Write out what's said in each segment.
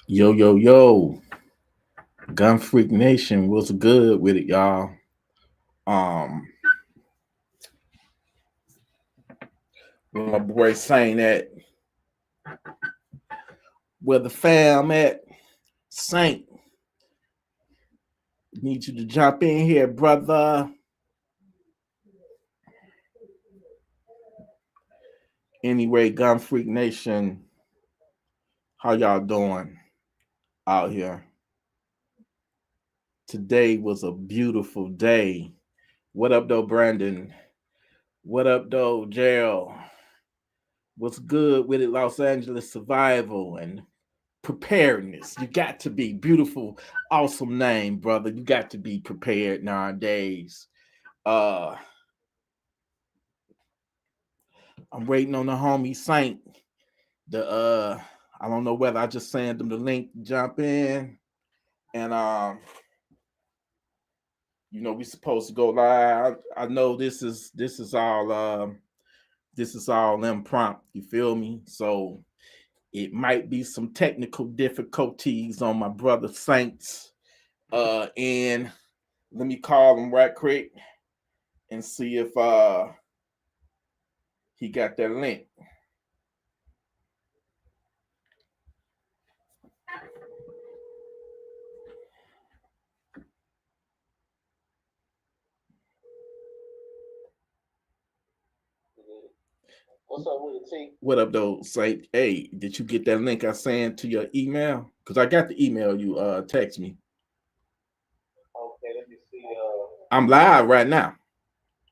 Yo, yo, yo, Gun Freak Nation, what's good with it, y'all? Um, where my boy saying that, where the fam at, Saint, need you to jump in here, brother. Anyway, Gun Freak Nation, how y'all doing out here? Today was a beautiful day. What up, though, Brandon? What up, though, Gerald? What's good with it, Los Angeles survival and preparedness? You got to be beautiful, awesome name, brother. You got to be prepared nowadays. Uh I'm waiting on the homie Saint. The I don't know whether I just send them the link to jump in. And we supposed to go live. I know this is all impromptu, you feel me? So it might be some technical difficulties on my brother Saints. And let me call him right quick and see if he got that link. What's up with it, T? What up, though? Say, hey, did you get that link I sent to your email? Because I got the email you text me. Okay, let me see. I'm live right now.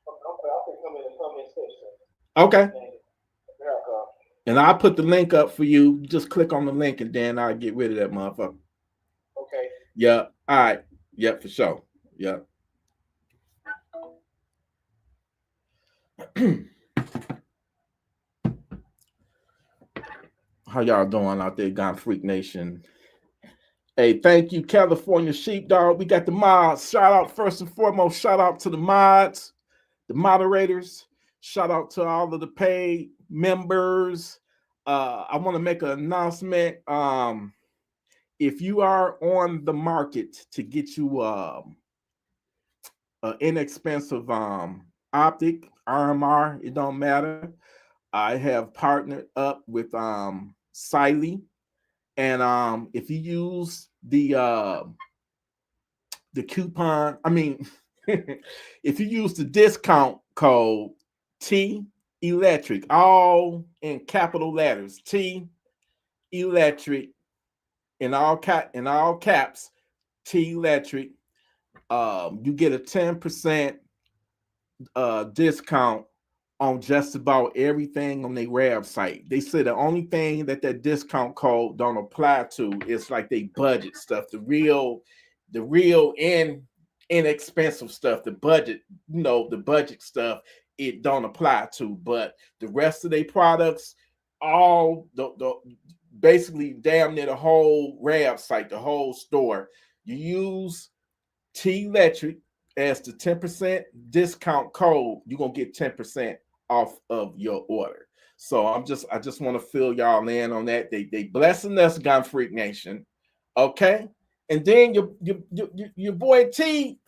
Okay, I can come in the comment section. Okay. There I go. And I'll put the link up for you. Just click on the link and then I'll get rid of that motherfucker. Okay. Yeah. All right. Yeah, for sure. Yeah. How y'all doing out there, Gun Freak Nation? Hey, thank you, California Sheepdog. We got the mods. Shout out first and foremost. Shout out to the mods, the moderators. Shout out to all of the paid members. I want to make an announcement. If you are on the market to get you an inexpensive optic RMR, it don't matter. I have partnered up with Siley, and if you use the coupon, I mean, if you use the discount code T Electrik, all in capital letters, T Electrik, in all caps, T Electrik, you get a 10% discount on just about everything on their website. They say the only thing that discount code don't apply to is like they budget stuff, the real inexpensive stuff, the budget, the budget stuff, it don't apply to. But the rest of their products, all the basically damn near the whole website, the whole store, you use T Electrik as the 10% discount code, you're gonna get 10% off of your order. So I just want to fill y'all in on that. They blessing us, Gun Freak Nation. Okay. And then your boy T,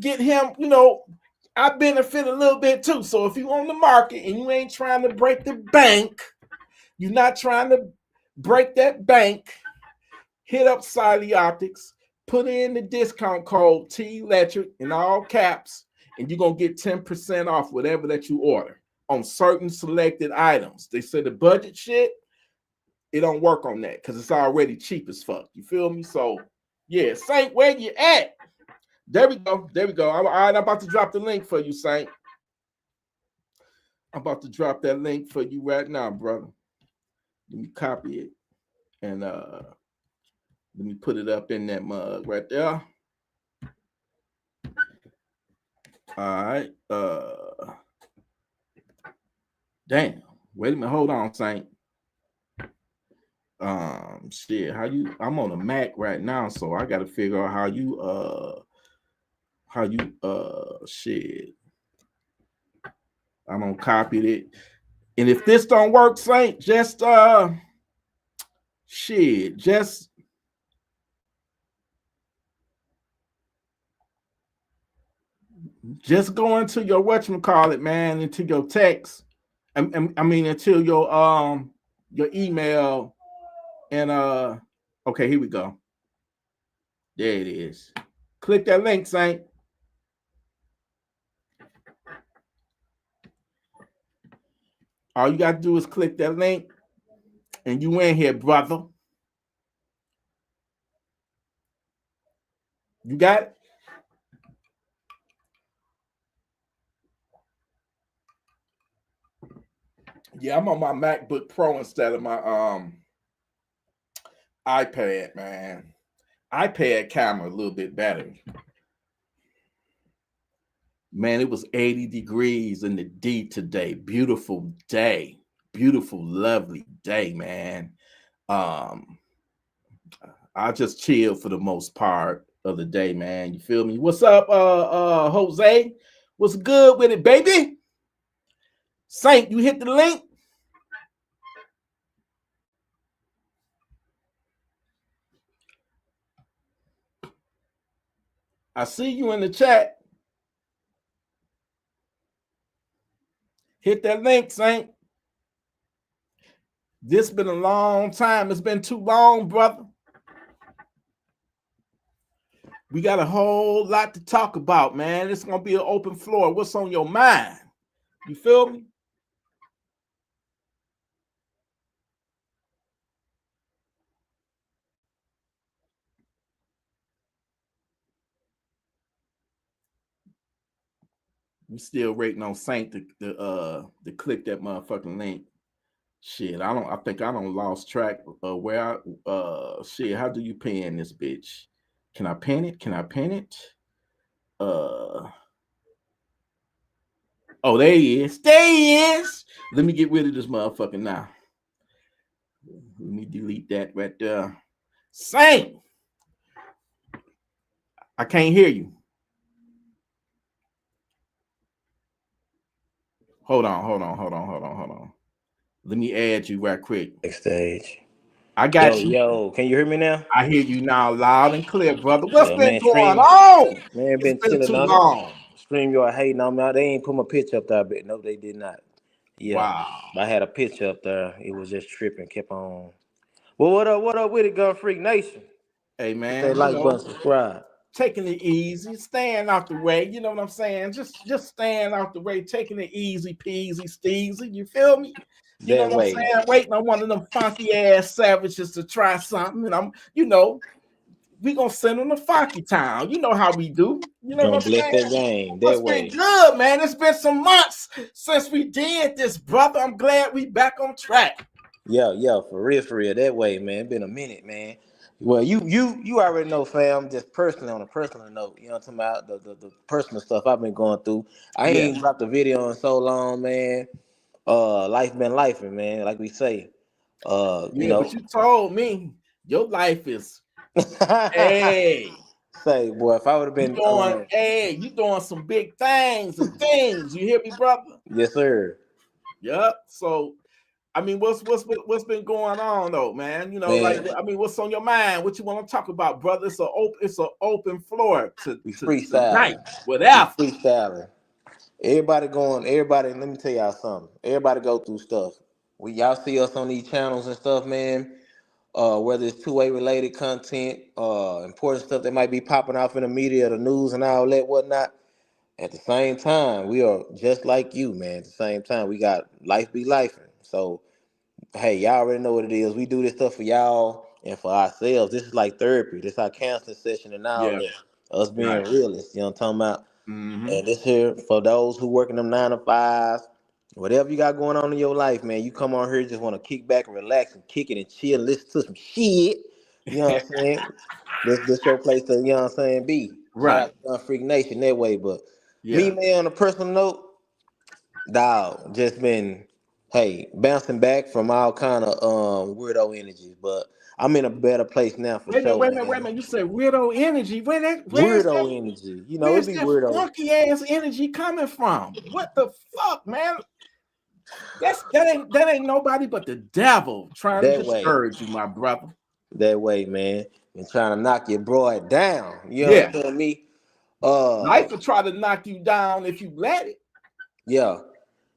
get him, I benefit a little bit too. So if you on the market and you ain't trying to break the bank, you're not trying to break that bank, hit up Siley Optics, put in the discount code T Electrik in all caps, and you're gonna get 10% off whatever that you order on certain selected items. They say the budget shit, it don't work on that because it's already cheap as fuck. You feel me? So yeah, Saint, where you at? There we go. There we go. All right, I'm about to drop the link for you, Saint. I'm about to drop that link for you right now, brother. Let me copy it and let me put it up in that mug right there. All right. Damn. Wait a minute. Hold on, Saint. Shit. How you? I'm on a Mac right now, so I got to figure out how you shit. I'm gonna copy it, and if this don't work, Saint, just shit, just Just go into your whatchamacallit, man, into your text. I mean into your email and okay, here we go. There it is. Click that link, Saint. All you gotta do is click that link and you in here, brother. You got it? Yeah, I'm on my MacBook Pro instead of my iPad, man. iPad camera a little bit better. Man, it was 80 degrees in the D today. Beautiful day. Beautiful, lovely day, man. Um, I just chill for the most part of the day, man. You feel me? What's up, Jose? What's good with it, baby? Saint, you hit the link? I see you in the chat. Hit that link, Saint. This been a long time. It's been too long, brother. We got a whole lot to talk about, man. It's gonna be an open floor. What's on your mind? You feel me? We still waiting on Saint to click that motherfucking link. Shit, I think I don't lost track of where shit, how do you pin this bitch? Can I pin it? Can I pin it? Oh, there he is. There he is. Let me get rid of this motherfucker now. Let me delete that right there. Saint, I can't hear you. Hold on. Let me add you right quick. Next stage. I got you. Yo, can you hear me now? I hear you now loud and clear, brother. What's Yeah, been man, going stream. on? Man, It's been been chilling too on it. long. Stream your hating on me. They ain't put my picture up there, but no, they did not. Yeah. Wow. I had a picture up there. It was just tripping, kept on. Well, what up with it, Gun Freak Nation? Hey Hit that man, like button, subscribe. taking it easy, staying out the way. You know what I'm saying? Just staying out the way, taking it easy peasy, steezy. You feel me? You know That what I'm way. saying? Waiting on one of them funky ass savages to try something, and we gonna send them to Funky Town. You know how we do. You know Gonna what I'm bless saying? that game. What's That been way. good, man? It's been some months since we did this, brother. I'm glad we back on track. Yeah, for real. That way, man. Been a minute, man. Well, you already know, fam. Just personally, on a personal note, you know what I'm talking about, the personal stuff I've been going through. I Yeah, ain't dropped a video in so long, man. Life been lifing, man. Like we say, you yeah, know. but you told me your life is, hey, Say, boy, if I would have been, you doing some big things and things. You hear me, brother? yes, sir, Yep. So, I mean, what's been going on though, man? man. What's on your mind? What you want to talk about, brother? It's an open floor to We tonight. freestyling. We Whatever. freestyling. Everybody, let me tell y'all something. Everybody go through stuff. Y'all see us on these channels and stuff, man. Whether it's two-way related content, important stuff that might be popping off in the media, the news and all that, whatnot. At the same time, we are just like you, man. At the same time, we got life be life. So, hey, y'all already know what it is. We do this stuff for y'all and for ourselves. This is like therapy. This is our counseling session and all Yeah. that. Us being Right. realists, you know what I'm talking about? Mm-hmm. And this here for those who working them 9 to 5s, whatever you got going on in your life, man. You come on here just want to kick back and relax and kick it and chill and listen to some shit. You know what I'm saying? This your place to, you know what I'm saying, be. Shout Right. out to Gun Freak Nation that way. But me, Yeah. man, on a personal note, dog, just been, hey, bouncing back from all kind of weirdo energies. But I'm in a better place now for sure, Wait a man. minute. You said weirdo energy. Weirdo energy. You know, it Where's be that weirdo. funky ass energy coming from? What the fuck, man? That ain't nobody but the devil trying to That way. discourage you, my brother. That way, man. And trying to knock your boy down. You Yeah. understand me? Life will try to knock you down if you let it. Yeah,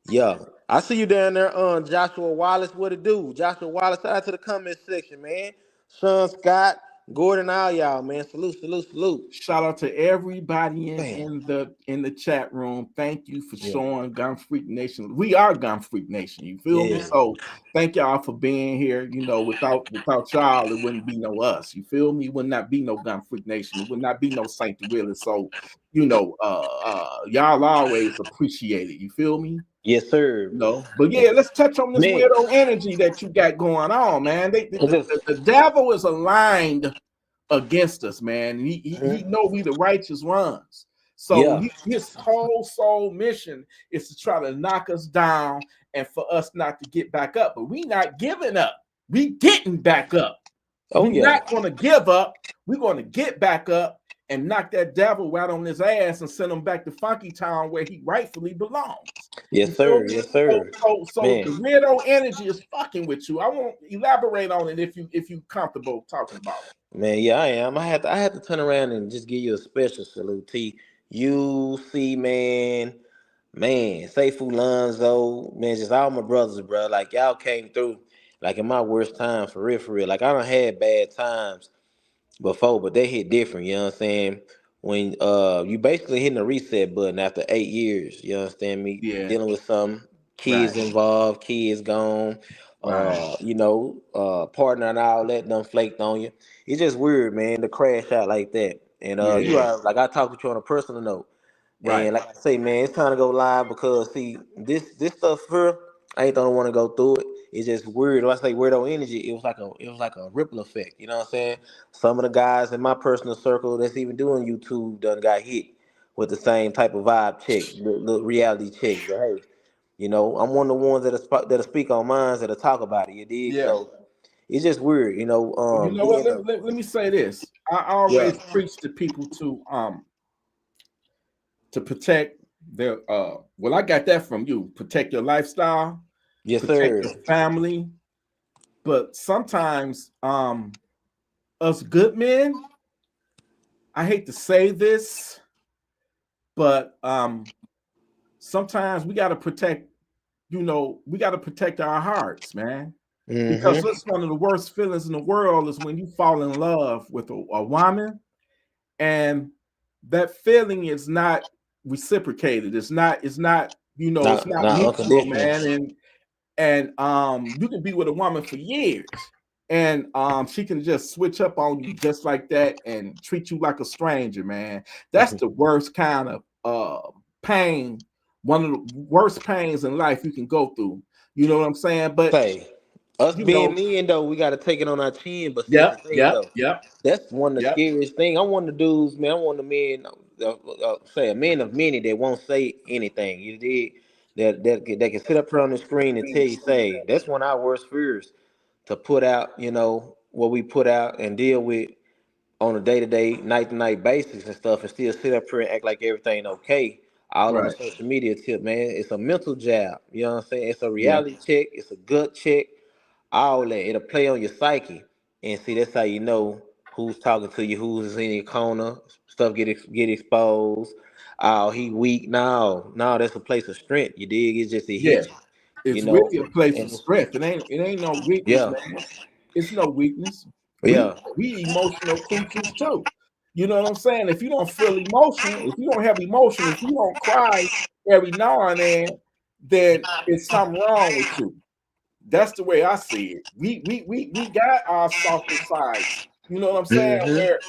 yeah. I see you down there, Joshua Wallace. What it do? Joshua Wallace, shout out to the comment section, man. Sean Scott, Gordon, all y'all, man. Salute, salute, salute. Shout out to everybody Man. in the chat room. Thank you for Yeah. showing Gun Freak Nation. We are Gun Freak Nation. You feel me? Yeah. So thank y'all for being here. You know, without y'all, it wouldn't be no us. You feel me? It would not be no Gun Freak Nation. It would not be no Saint Willie. So, you know, y'all always appreciate it. You feel me? Yes, sir. No, but yeah, let's touch on this Man. weirdo energy that you got going on, man. The devil is aligned against us, man. He know we the righteous ones. So his whole soul mission is to try to knock us down and for us not to get back up. But we not giving up. We getting back up. We're not going to give up. We're going to get back up and knock that devil right on his ass and send him back to Funky Town where he rightfully belongs. Yes, sir. Yes, sir. So the weirdo energy is fucking with you. I won't elaborate on it if you comfortable talking about it. Man, yeah, I am. I had to turn around and just give you a special salute, T. You see, man, Seifu Lonzo, man, just all my brothers, bro. Like y'all came through, like in my worst time, for real, for real. Like I done had bad times before, but they hit different, you know what I'm saying? When you basically hitting the reset button after 8 years, you understand me? Yeah. Dealing with some kids involved, kids gone, partner and all that done flaked on you. It's just weird, man, to crash out like that. And you are like I talk with you on a personal note. And like I say, man, it's time to go live because see, this stuff here, I ain't don't want to go through it. It's just weird. When I say weirdo energy, it was like a ripple effect. You know what I'm saying? Some of the guys in my personal circle that's even doing YouTube done got hit with the same type of vibe check, the reality check. But hey, you know, I'm one of the ones that'll speak on minds that'll talk about it. You dig? Yeah. So it's just weird, you know. You know what? Let me say this. I always preach to people to protect their well, I got that from you. Protect your lifestyle, protect your family. But sometimes us good men, I hate to say this, but sometimes we got to protect, we got to protect our hearts, man. Because it's one of the worst feelings in the world is when you fall in love with a woman and that feeling is not reciprocated. It's not it's not mutual, man. And you can be with a woman for years and she can just switch up on you just like that and treat you like a stranger, man. That's the worst kind of pain, one of the worst pains in life you can go through. You know what I'm saying? But us being men though, we got to take it on our chin. But see the thing though, that's one of the scariest things. I'm one of the dudes, man. I'm one of the men, say a man of many that won't say anything. You did that can sit up here on the screen and tell you, say that's one of our worst fears to put out. You know what we put out and deal with on a day-to-day, night-to-night basis and stuff, and still sit up here and act like everything okay. All on the social media tip, man. It's a mental jab. You know what I'm saying? It's a reality check. It's a gut check. All that. It'll play on your psyche. And see, that's how you know who's talking to you, who's in your corner. Stuff get exposed. Oh, he weak. No, that's a place of strength. You dig? It's just a hit. It's really a place of strength. It ain't no weakness, man. It's no weakness. We emotional creatures too. You know what I'm saying? If you don't feel emotion, if you don't have emotion, if you don't cry every now and then it's something wrong with you. That's the way I see it. We got our softer sides. You know what I'm saying? Where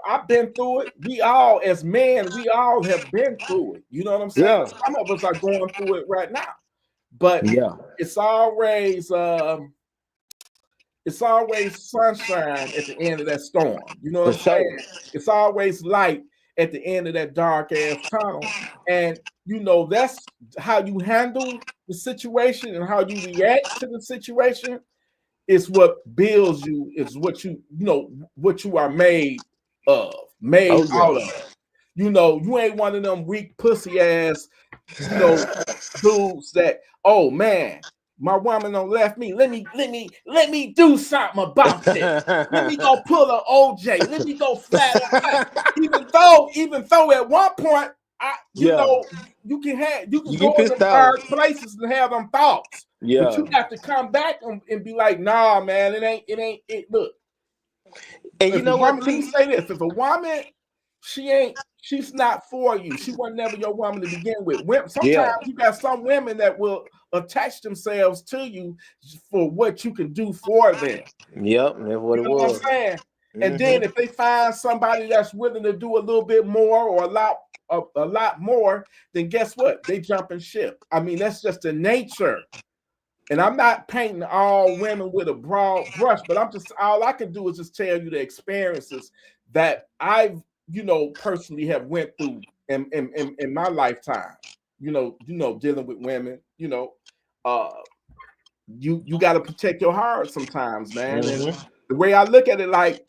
I've been through it. We all, as men, we all have been through it. You know what I'm saying? Some of us are going through it right now, but it's always sunshine at the end of that storm. You know what I'm saying? It's always light at the end of that dark ass tunnel. And that's how you handle the situation and how you react to the situation is what builds you, is what what you are made of, out of. You ain't one of them weak pussy ass, dudes that, oh man, my woman done left me. Let me do something about this. Let me go pull an OJ. Let me go flat her back. Even though at one point, Yeah. you can You go get in pissed them off. dark places and have them thoughts. But Yeah. you got to come back and be like, nah, man, it ain't it. Look, And you if a know what, woman, let me T? say this: if a woman, she's not for you. She was never your woman to begin with. Sometimes Yeah. you got some women that will attach themselves to you for what you can do for them. Yep, that's what You it know what I'm was. saying? And then if they find somebody that's willing to do a little bit more or a lot more, then guess what? They jumping ship. I mean, that's just the nature. And I'm not painting all women with a broad brush, but all I can do is just tell you the experiences that I've, personally have went through in my lifetime. Dealing with women, uh, you got to protect your heart sometimes, man. And the way I look at it, like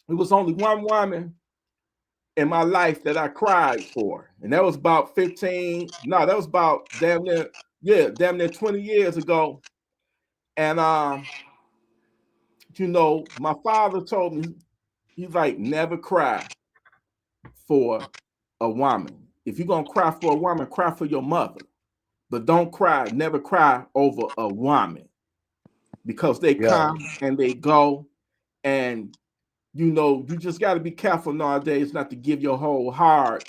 it was only one woman in my life that I cried for, and that was about 15. No, that was about damn near 20 years ago. And my father told me, he's like, never cry for a woman. If you're gonna cry for a woman, cry for your mother. But don't cry, never cry over a woman because they Yeah. come and they go. And you just got to be careful nowadays not to give your whole heart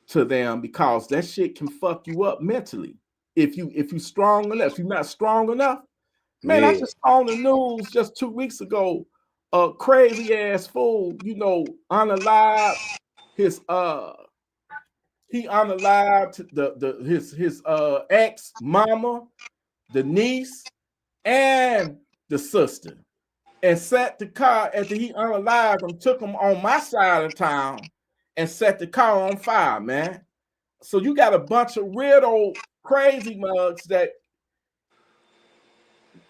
to them, because that shit can fuck you up mentally. If you strong enough, if you're not strong enough, man, I Yeah. just saw on the news just 2 weeks ago, a crazy ass fool, unalived his he unalived his ex mama, the niece, and the sister, and set the car after he unalived them, took them on my side of town and set the car on fire, man. So you got a bunch of weirdo crazy mugs that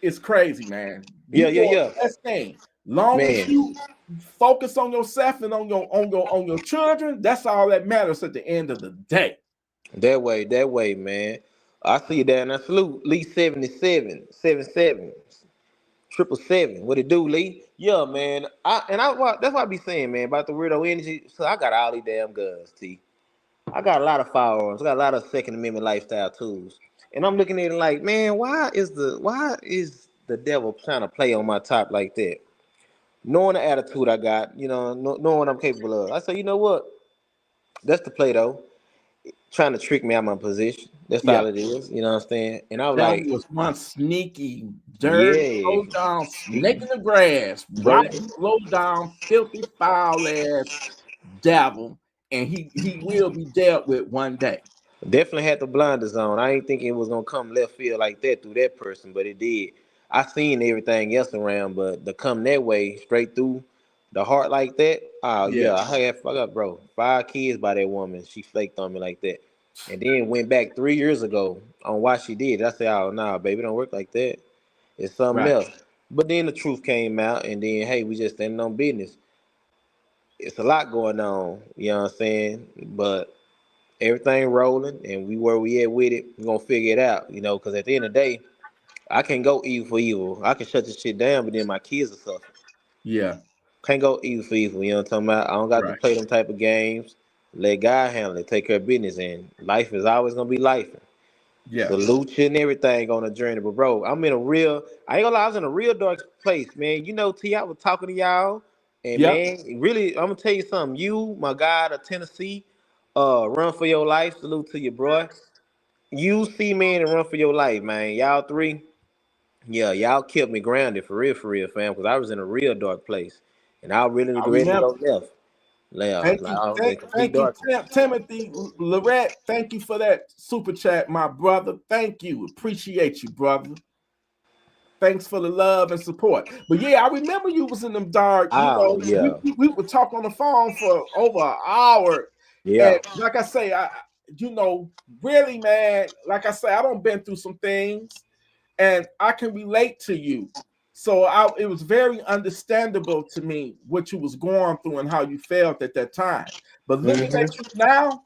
is crazy, man. Yeah, You yeah, doing yeah. the best thing. Long as Man, you focus on yourself and on your children, that's all that matters at the end of the day. that way, man. I see that and I salute Lee 77, 77, 777. What it do, Lee? Yeah, man. That's what I be saying, man, about the weirdo energy. So I got all these damn guns, T. I got a lot of firearms. I got a lot of Second Amendment lifestyle tools. And I'm looking at it like, man, why is the devil trying to play on my top like that? Knowing the attitude I got, knowing what I'm capable of. I say, you know what? That's the play though. Trying to trick me out of my position. That's Yeah. all it is. You know what I'm saying? And I was Devil like, was one sneaky, dirty, yeah, low down, snake in the grass, bro. rotten, low down, filthy, foul ass devil, and he will be dealt with one day. Definitely had the blinders on. I ain't thinking it was gonna come left field like that through that person, but it did. I seen everything else around, but to come that way straight through the heart like that, oh Yeah, yeah, I got bro 5 kids by that woman. She flaked on me like that, and then went back 3 years ago on why she did. I said, oh nah, baby, it don't work like that. It's something right. else. But then the truth came out, and then hey, we just standing on business. It's a lot going on, you know what I'm saying? But everything rolling and we where we at with it, we're gonna figure it out, because at the end of the day, I can't go evil for evil. I can shut this shit down, but then my kids will suffer. Yeah, Can't go evil for evil, you know what I'm talking about? I don't got to right. play them type of games. Let God handle it, take care of business, and life is always gonna be life. Yeah. Salute you and everything on the journey. But bro, I ain't gonna lie, I was in a real dark place, man. T, I was talking to y'all, and Yep. man, really, I'm gonna tell you something. You, my God of Tennessee, run for your life. Salute to you, bro. You see man and run for your life, man. Y'all three, yeah, y'all kept me grounded for real, fam. Because I was in a real dark place, and I really I ready to remember. go left. Left. Thank Like you, I was in thank, complete thank you, darkness. Timothy Lorette. Thank you for that super chat, my brother. Thank you, appreciate you, brother. Thanks for the love and support. But yeah, I remember you was in them dark. Oh We yeah, we would talk on the phone for over an hour, yeah. and like I say, really, man. Like I say, I don't been through some things, and I can relate to you. So it was very understandable to me what you was going through and how you felt at that time. But looking hmm at you now,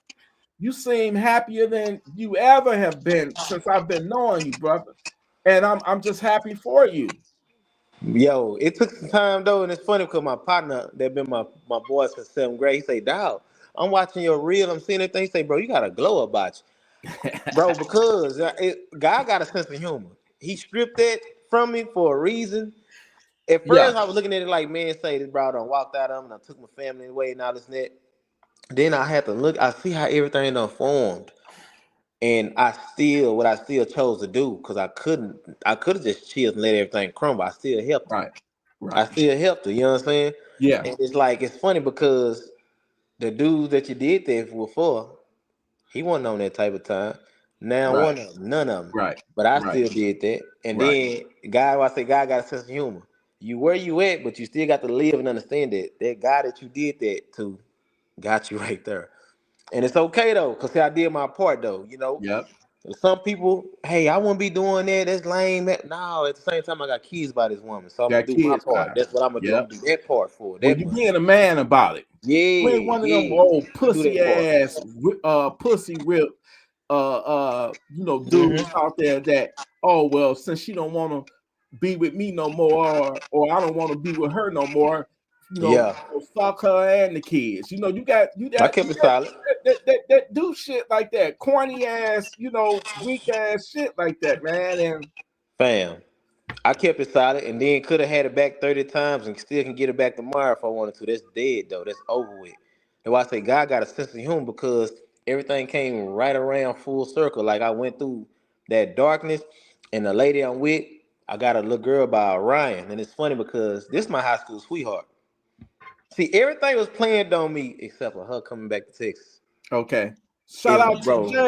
you seem happier than you ever have been since I've been knowing you, brother. and I'm just happy for you. Yo, it took some time though, and it's funny because my partner, that been my boy since seventh grade, he say, "Dog, I'm watching your reel. I'm seeing everything." He say, "Bro, you got a glow about you, bro." Because God got a sense of humor. He stripped that from me for a reason. At Yeah, first, I was looking at it like, man, say this bro done walked out of him, and I took my family away and all this and that. Then I had to look. I see how everything done formed, and what I still chose to do because I couldn't. I could have just chilled and let everything crumble. I still helped her. right, I right. still helped her. You know what I'm saying? Yeah, And it's like it's funny because the dudes that you did that for, he wasn't on that type of time. Now right, one of them, none of them. right, But I right, still did that. And right. then God, I say God got a sense of humor. You where you at, but you still got to live and understand that that guy that you did that to got you right there. And it's okay though, cause see, I did my part though. You know, Yep. some people, hey, I wouldn't be doing that. That's lame. No, at the same time, I got kids by this woman, so I'm gonna Got do my kids by part. her. That's what I'm gonna do. I'm Yep. gonna do that part for Well, that you much. being a man about it. You ain't Yeah, one of them yeah. old I do pussy that part. ass, pussy whip, dudes Hmm. out there that, oh well, since she don't want to be with me no more, or I don't want to be with her no more, Yeah, fuck her and the kids. You got you I got kept you it got solid, that do shit like that, corny ass, weak ass shit like that, man. And fam. I kept it solid, and then could have had it back 30 times, and still can get it back tomorrow if I wanted to. That's dead though. That's over with. That's why I say God got a sense of humor because everything came right around full circle. Like I went through that darkness, and the lady I'm with, I got a little girl by Ryan, and it's funny because this is my high school sweetheart. See, everything was planned on me except for her coming back to Texas. okay, shout It, out to bro,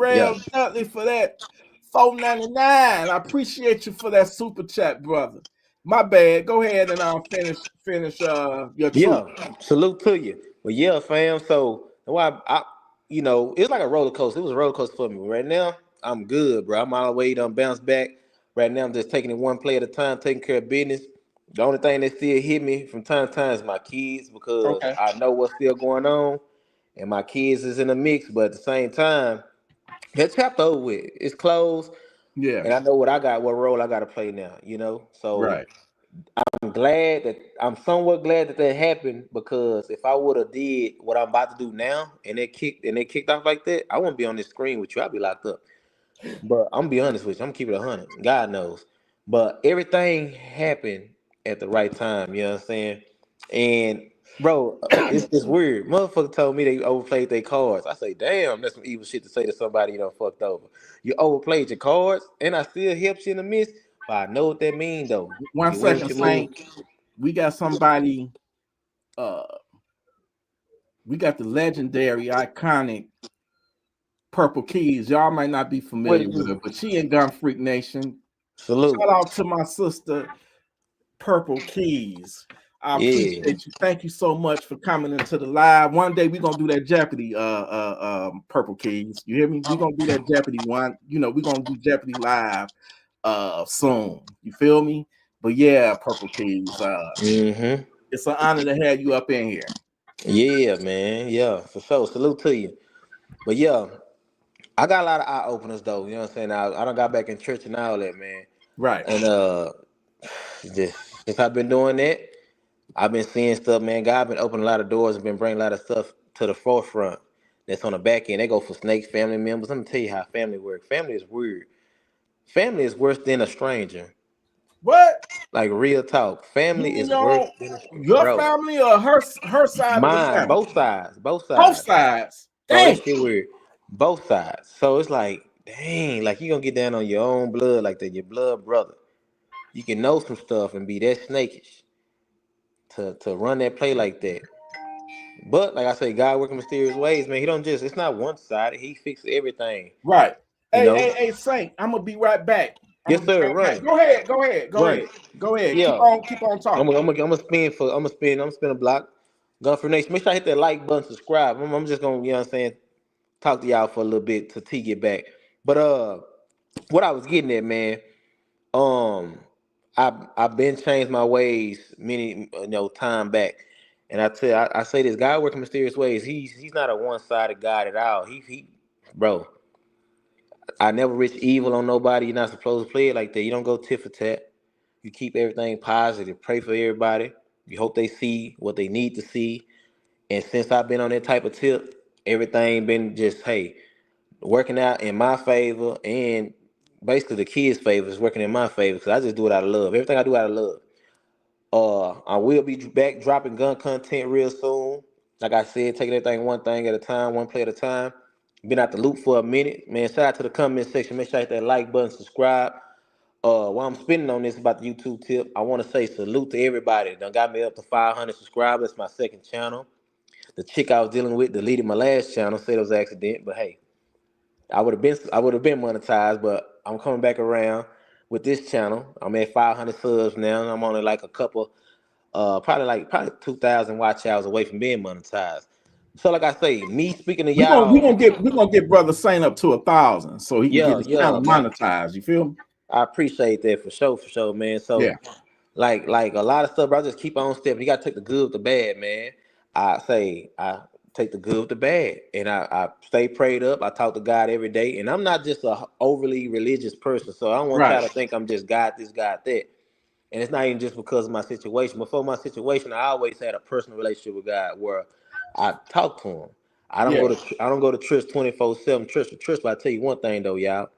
yeah, Gerald Dudley for that 4.99. I appreciate you for that super chat, brother. My bad. Go ahead and finish your truth. yeah. Salute to you. But yeah, fam. So why it's like a roller coaster. It was a roller coaster for me. Right now, I'm good, bro. I'm all the way done bounce back. Right now, I'm just taking it one play at a time, taking care of business. The only thing that still hit me from time to time is my kids because Okay. I know what's still going on, and my kids is in the mix. But at the same time, that chapter over with. It's closed, Yeah. and I know what role I got to play now. So Right. I'm somewhat glad that that happened because if I would have did what I'm about to do now and they kicked off like that, I wouldn't be on this screen with you. I'd be locked up. But I'm gonna be honest with you. I'm gonna keep it 100. God knows. But everything happened at the right time. You know what I'm saying? And bro, it's weird. Motherfucker told me they overplayed their cards. I say, damn, that's some evil shit to say to somebody you done fucked over. You overplayed your cards, and I still helped you in the midst. But I know what that mean though. One You win second, what you lose. Saint. We got somebody. Uh, we got the legendary, iconic Purple Keys. Y'all might not be What familiar it with do? her, but she in Gun Freak Nation. Shout Salute. out to my sister Purple Keys. I Yeah. appreciate you. Thank you so much for coming into the live. One day we're gonna do that Jeopardy, Purple Keys. You hear me? We're gonna do that Jeopardy one. We're gonna do Jeopardy live soon. You feel me? But yeah, Purple Keys. Mm-hmm. It's an honor to have you up in here. Yeah, man. Yeah, for sure. Salute to you. But yeah, I got a lot of eye openers though. You know what I'm saying? I don't got back in church and all that, man. Right. And just since I've been doing that, I've been seeing stuff, man. God been opening a lot of doors and been bringing a lot of stuff to the forefront. That's on the back end. They go for snakes, family members. Let me tell you how family work. Family is weird. Family is worse than a stranger. What? Like real talk. You Family mean is worse than a stranger, your bro. family or her side of the Mine, family? both sides, both Both sides. sides. Bro, that Dang. shit weird. Both sides. So it's like, dang, like you gonna get down on your own blood like that, your blood brother. You can know some stuff and be that snakish to run that play like that. But like I say, God working mysterious ways, man. He don't just it's not one sided. He fixes everything. Right. You Hey, know? hey, hey, Saint. I'm gonna be right back. I'm Yes, gonna be sir. right back. Run. Go ahead. Go ahead. Go Run. ahead. Go ahead. Yeah. Keep on talking. I'm gonna spin a block. Gun for Nation. Make sure I hit that like button, subscribe. I'm just gonna, you know what I'm saying, talk to y'all for a little bit to T get back. But what I was getting at, man, um, I've been changed my ways many time back, and I say this: God working mysterious ways. He's not a one sided God at all. Bro, I never wish evil on nobody. You're not supposed to play it like that. You don't go tit for tat. You keep everything positive. Pray for everybody. You hope they see what they need to see. And since I've been on that type of tip, everything been just, hey, working out in my favor, and basically the kids' favor is working in my favor because I just do it out of love. Everything I do out of love. I will be back dropping gun content real soon. Like I said, taking everything one thing at a time, one play at a time. Been out the loop for a minute. Man, shout out to the comment section. Make sure you hit that like button, subscribe. While I'm spinning on this about the YouTube tip, I want to say salute to everybody that done got me up to 500 subscribers. It's my second channel. The chick I was dealing with deleted my last channel, said it was an accident, but hey, I would have been monetized, but I'm coming back around with this channel. I'm at 500 subs now, and I'm only like a couple, probably 2,000 watch hours away from being monetized. So, like I say, me speaking to We're gonna we y'all, gonna get we're gonna get Brother Saint up to 1,000 so he can get yeah, his yeah, channel monetized. You feel me? I appreciate that for sure, man. Yeah. So, like a lot of stuff, bro, I just keep on stepping. You gotta take the good with the bad, man. I take the good with the bad, and I stay prayed up. I talk to God every day, and I'm not just a overly religious person, so I don't want y'all Right. to think I'm just God this, God that. And it's not even just because of my situation. Before my situation, I always had a personal relationship with God where I talk to Him. Yeah. I don't go to church 24/7, church for church. But I tell you one thing though, y'all,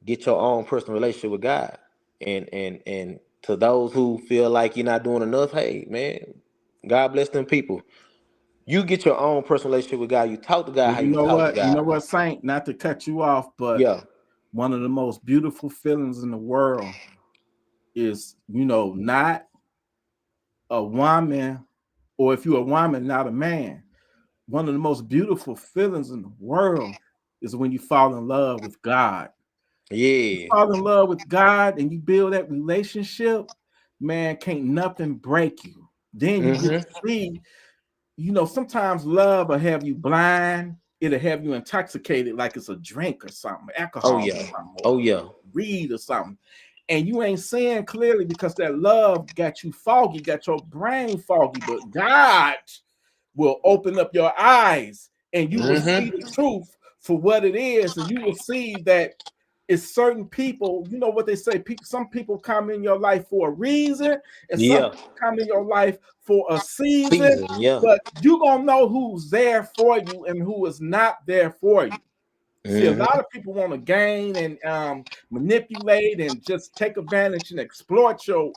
get your own personal relationship with God. And to those who feel like you're not doing enough, hey man, God bless them people. You get your own personal relationship with God. You talk to God Well, how you talk to you know God. what, Saint? Not to cut you off, but Yeah. one of the most beautiful feelings in the world is, not a woman, or if you're a woman, not a man. One of the most beautiful feelings in the world is when you fall in love with God. You Yeah. fall in love with God and you build that relationship, man, can't nothing break you. Then you get to Mm-hmm. see, sometimes love will have you blind. It'll have you intoxicated like it's a drink or something, Oh alcohol or yeah. something, Oh or yeah. weed or something. And you ain't seeing clearly because that love got you foggy, got your brain foggy. But God will open up your eyes and you will see the Mm-hmm. truth for what it is. And you will see that it's certain people, you know what they say, some people come in your life for a reason, and some Yeah. people come in your life for a season, Season. Yeah. but you're going to know who's there for you and who is not there for you. See, a lot Mm-hmm. of people want to gain and manipulate and just take advantage and exploit your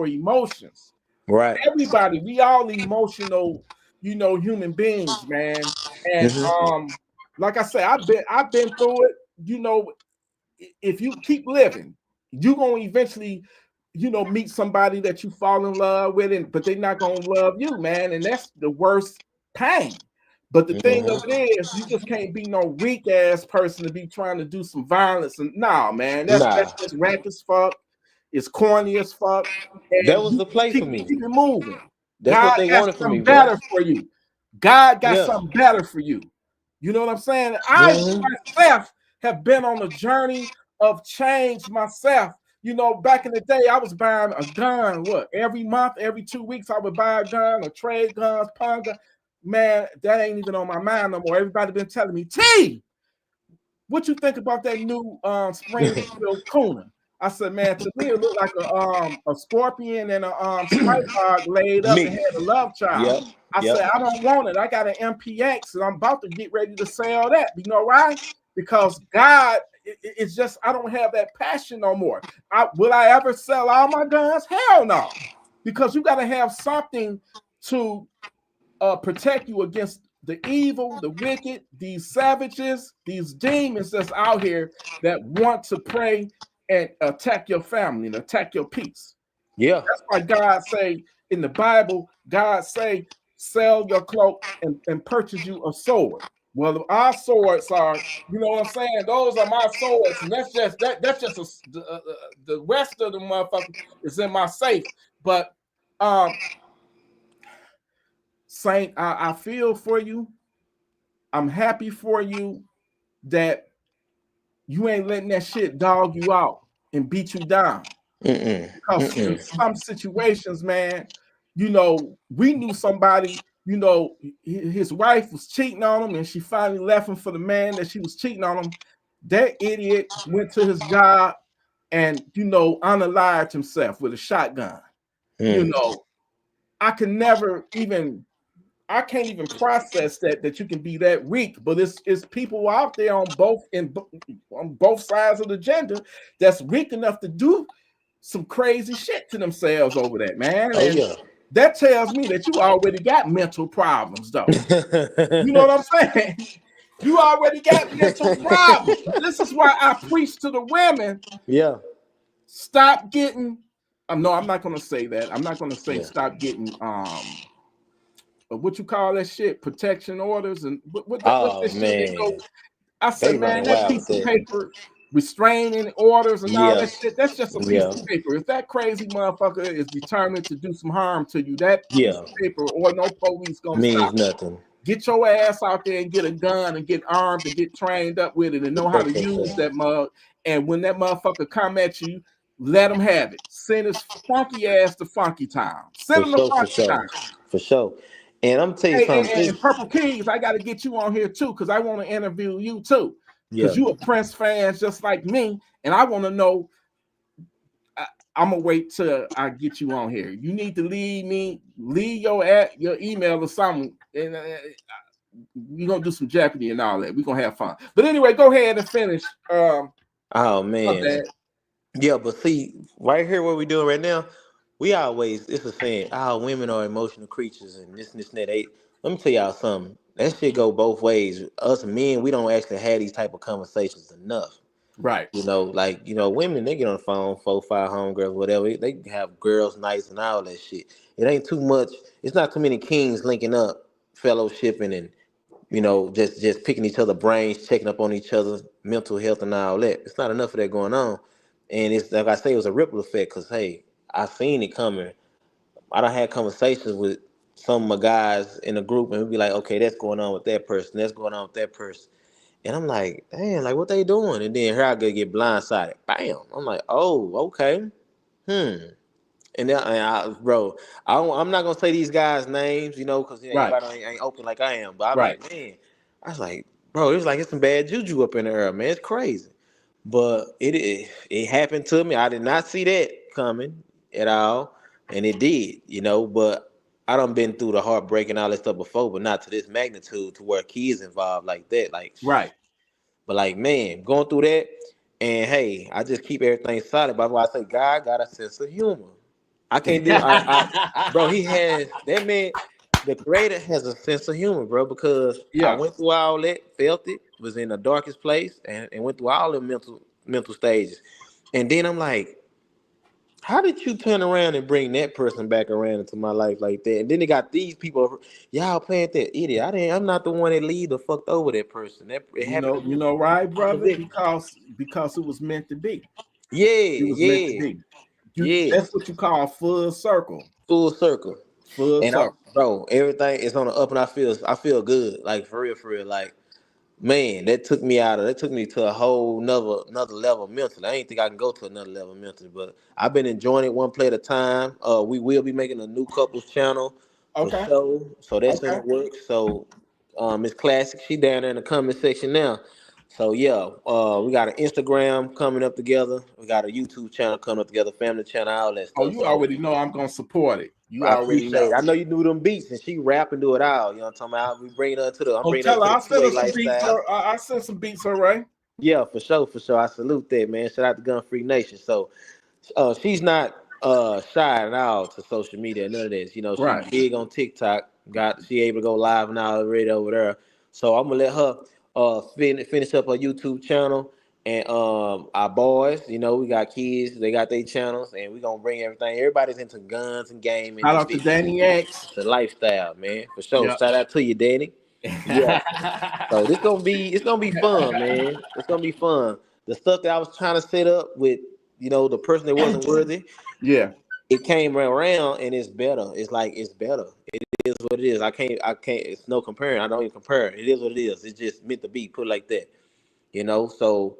emotions. Right. Everybody, we all emotional, human beings, man. And Mm-hmm. like I say, I've been through it. If you keep living, you're gonna eventually, meet somebody that you fall in love with, but they're not gonna love you, man. And that's the worst pain. But the thing of Mm-hmm. it is, you just can't be no weak ass person to be trying to do some violence. And nah, man, that's Nah. just whack as fuck. It's corny as fuck. That And was you the play for keep me. keep it moving. That's God what they got wanted from me, something bro. better for you. God got Yeah. something better for you. You know what I'm saying? I Mm-hmm. myself have been on a journey of change myself. Back in the day, I was buying a gun. What, every month, every 2 weeks, I would buy a gun or trade guns, pawn gun. Man, that ain't even on my mind no more. Everybody been telling me, T, what you think about that new Springfield Cooner? I said, man, to me it looked like a scorpion and a spider hog laid up and Mix. had a love child. Yep. I Yep. said, I don't want it. I got an MPX and I'm about to get ready to sell that. You know why? Because God, it's just I don't have that passion no more. Will I ever sell all my guns? Hell no. Because you got to have something to protect you against the evil, the wicked, these savages, these demons that's out here that want to pray and attack your family and attack your peace. Yeah. That's why God say in the Bible, God say, sell your cloak and purchase you a sword. Well, our swords are, you know what I'm saying? Those are my swords, and the rest of the motherfucker is in my safe. But um, Saint, I feel for you. I'm happy for you that you ain't letting that shit dog you out and beat you down. Mm-mm. Because in Mm-mm. some situations, man, we knew somebody, his wife was cheating on him and she finally left him for the man that she was cheating on him. That idiot went to his job and unalived himself with a shotgun. You know, I can never even I can't even process that you can be that weak, but it's people out there on both sides of the gender that's weak enough to do some crazy shit to themselves over that, man. Oh And yeah. that tells me that you already got mental problems, though. You know what I'm saying? You already got mental problems. This is why I preach to the women. Yeah. Stop getting. No, I'm not gonna say that. I'm not gonna say Yeah. stop getting what you call that shit, protection orders, and what's Oh that shit they man, go. I they said, man, running that wild with piece of that. paper, restraining orders and all Yeah. that shit, that's just a piece Yeah. of paper. If that crazy motherfucker is determined to do some harm to you, that piece Yeah. of paper or no police gonna Means stop. nothing. Get your ass out there and get a gun and get armed and get trained up with it and know how to Protect use yourself. that mug. And when that motherfucker come at you, let him have it. Send his funky ass to Funky Town. Send For him to sure, for Funky sure, Town. for sure. And I'm gonna tell you Hey, something. and Purple Kings, I got to get you on here too because I want to interview you too because Yeah. you a Prince fan just like me, and I want to know. I'm gonna wait till I get you on here. You need to leave your email or something, and we're gonna do some Jeopardy and all that. We're gonna have fun. But anyway, go ahead and finish. Oh My man. bad. Yeah, but see, right here, what we doing right now, we always it's a saying, women are emotional creatures, and this and that. Let me tell y'all something. That shit go both ways. Us men, we don't actually have these type of conversations enough. Right. Women, they get on the phone, 4, 5 homegirls, whatever. They have girls' nights and all that shit. It ain't too much. It's not too many kings linking up, fellowshipping, and just picking each other brains, checking up on each other's mental health and all that. It's not enough of that going on. And it's like I say, it was a ripple effect because hey, I seen it coming. I done had conversations with some of my guys in the group, and we'd be like, okay, that's going on with that person, that's going on with that person. And I'm like, damn, like what they doing? And then here I go get blindsided. Bam. I'm like, oh, okay. Hmm. And then, bro, I'm not gonna say these guys' names, because Right. everybody ain't open like I am. But I'm Right. like, man, I was like, bro, it was like it's some bad juju up in the air, man. It's crazy. But it happened to me. I did not see that coming at all, and it did, But I done been through the heartbreak and all that stuff before, but not to this magnitude to where kids involved like that, like. Right. But like, man, going through that, and hey, I just keep everything solid. But why I say God got a sense of humor. I can't do. Bro, he has that man. The creator has a sense of humor, bro, because I Yeah. went through all that, felt it, was in the darkest place, and went through all the mental stages. And then I'm like, how did you turn around and bring that person back around into my life like that? And then they got these people, y'all playing that idiot. I'm not the one that lead or fucked over that person. That it happened to me. Right, I'm the brother, victim. because it was meant to be. Yeah, It was meant to yeah, be. yeah. That's what you call full circle. Full circle. Full And I'm circle. bro, everything is on the up and I feel good. Like for real. Like, man, that took me to a whole another level mentally. I ain't think I can go to another level mentally, but I've been enjoying it one play at a time. We will be making a new couples channel for Okay. sure. So that's in Okay. the works. So Miss Classic, she down there in the comment section now. So yeah, we got an Instagram coming up together. We got a YouTube channel coming up together, family channel, all that Oh, stuff. you So already know I'm gonna support it. You I already appreciate it. know. I know you do them beats and she rap and do it all. You know what I'm talking about? I'm Oh, bringing her tell her to the I'll send her 2A some beats. lifestyle. I'll send some beats, all right? Yeah, for sure, for sure. I salute that, man. Shout out to Gun Free Nation. So she's not shy at all to social media, none of this. She Right. big on TikTok. She able to go live now already over there. So I'm gonna let her finish up her YouTube channel. And our boys, we got kids, they got their channels, and we gonna bring everything. Everybody's into guns and gaming Shout and out to fitness. Danny X. The lifestyle, man, for sure. Yep. Shout out to you, Danny. Yeah. So it's gonna be fun, man. It's gonna be fun. The stuff that I was trying to set up with, the person that wasn't worthy, Yeah. it came around and it's better. It's like it's better. It is what it is. I can't. It's no comparing. I don't even compare. It is what it is. It's just meant to be. Put it like that. So,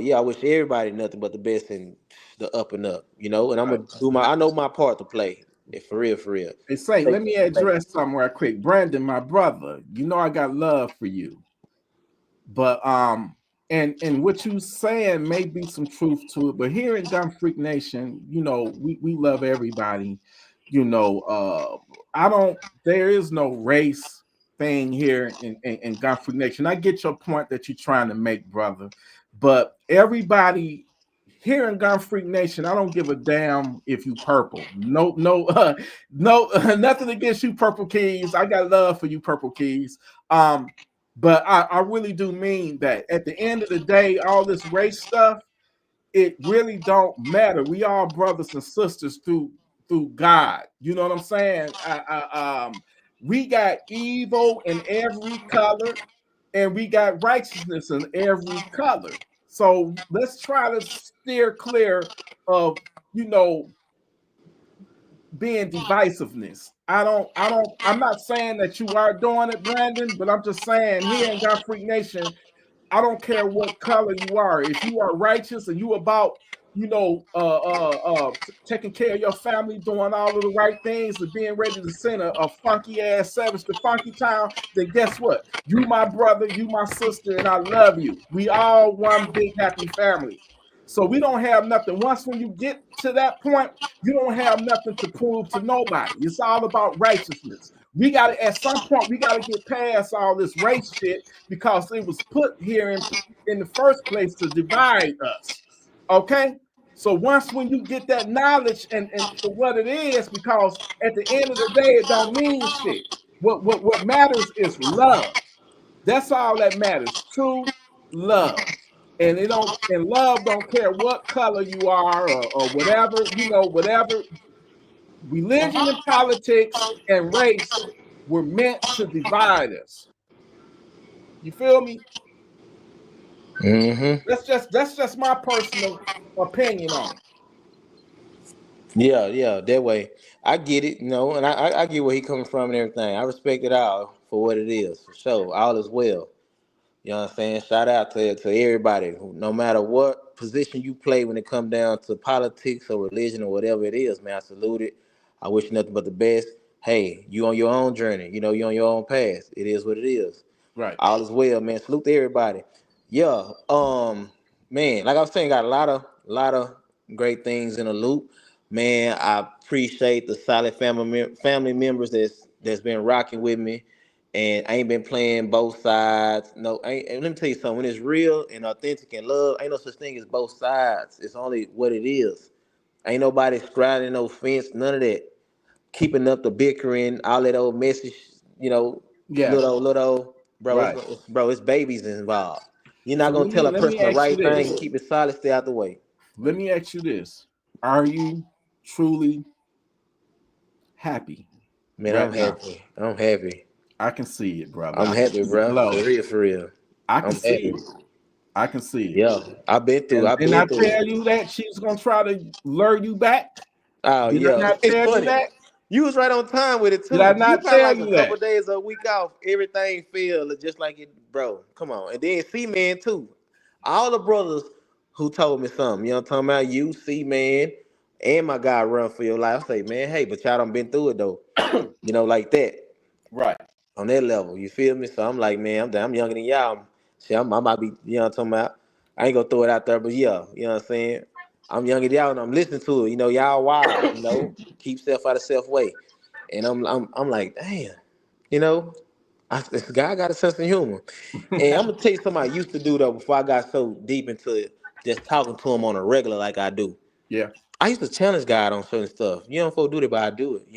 yeah, I wish everybody nothing but the best and the up and up. And I'm gonna do I know my part to play. For real, for real. Hey, Saint, Stay let me tuned, baby. address something right quick. Brandon, my brother, I got love for you. But and what you saying may be some truth to it, but here in Gun Freak Nation, we love everybody. I don't there is no race thing here in Gun Freak Nation. I get your point that you're trying to make, brother, but everybody here in Gun Freak Nation, I don't give a damn if you purple. No, no, no, nothing against you, Purple Keys. I got love for you, Purple Keys. But I really do mean that at the end of the day, all this race stuff, it really don't matter. We all brothers and sisters through God. You know what I'm saying? We got evil in every color, and we got righteousness in every color. So let's try to steer clear of you know being divisiveness. I'm not saying that you are doing it, Brandon, but I'm just saying here in God Freak Nation, I don't care what color you are. If you are righteous and you about, taking care of your family, doing all of the right things, and being ready to send a funky ass savage to Funky Town, then guess what? You my brother, you my sister, and I love you. We all one big happy family. So we don't have nothing. Once when you get to that point, you don't have nothing to prove to nobody. It's all about righteousness. We got to, at some point, we got to get past all this race shit because it was put here in the first place to divide us. Okay? So once when you get that knowledge and for what it is, because at the end of the day, it don't mean shit. What matters is love. That's all that matters. True love. And love don't care what color you are or whatever, whatever religion and politics and race were meant to divide us. You feel me? Mm-hmm. That's just my personal opinion on it. Yeah, that way. I get it, and I get where he coming from and everything. I respect it all for what it is, for sure. All is well. You know what I'm saying? Shout out to everybody, no matter what position you play when it come down to politics or religion or whatever it is, man. I salute it. I wish you nothing but the best. Hey, you on your own journey. You on your own path. It is what it is. Right. All is well, man. Salute to everybody. Yeah. Man, like I was saying, got a lot of great things in the loop. Man, I appreciate the solid family members that's been rocking with me, and I ain't been playing both sides. No, and let me tell you something. When it's real and authentic and love, ain't no such thing as both sides. It's only what it is. Ain't nobody straddling no fence. None of that. Keeping up the bickering, all that old message. You know, Yeah. little, bro. Right. It's babies involved. You're not So gonna tell a let me person the ask you right thing and this. keep it solid. Stay out the way. Let me ask you this. Are you truly happy Man, right I'm now? happy. I'm happy. I can see it, brother. I'm I can happy, see the bro. glow. For real, for real. I can I'm see happy. it. I can see it. Yeah, I've been through. And I've didn't been I through tell it. you that she's gonna try to lure you back? Oh Did I yeah, not it's tell you funny. that? You was right on time with it Did I too. You not got tell like a you couple that? days, a week off. Everything feel just like it, bro. Come on, and then C man too. All the brothers who told me something. You know what I'm talking about? You C man and my guy Run for Your Life. I say, man, hey, but y'all done been through it though. Like that. Right. On that level. You feel me? So I'm like, man, I'm younger than y'all. See, I might be, you know what I'm talking about? I ain't gonna throw it out there, but yeah, you know what I'm saying? I'm younger than y'all and I'm listening to it. Y'all wild, keep self out of self way. And I'm like, damn, you know, this guy got a sense of humor. And I'm gonna tell you something I used to do though before I got so deep into it, just talking to him on a regular like I do. Yeah. I used to challenge God on certain stuff. You don't folks do that, but I do it.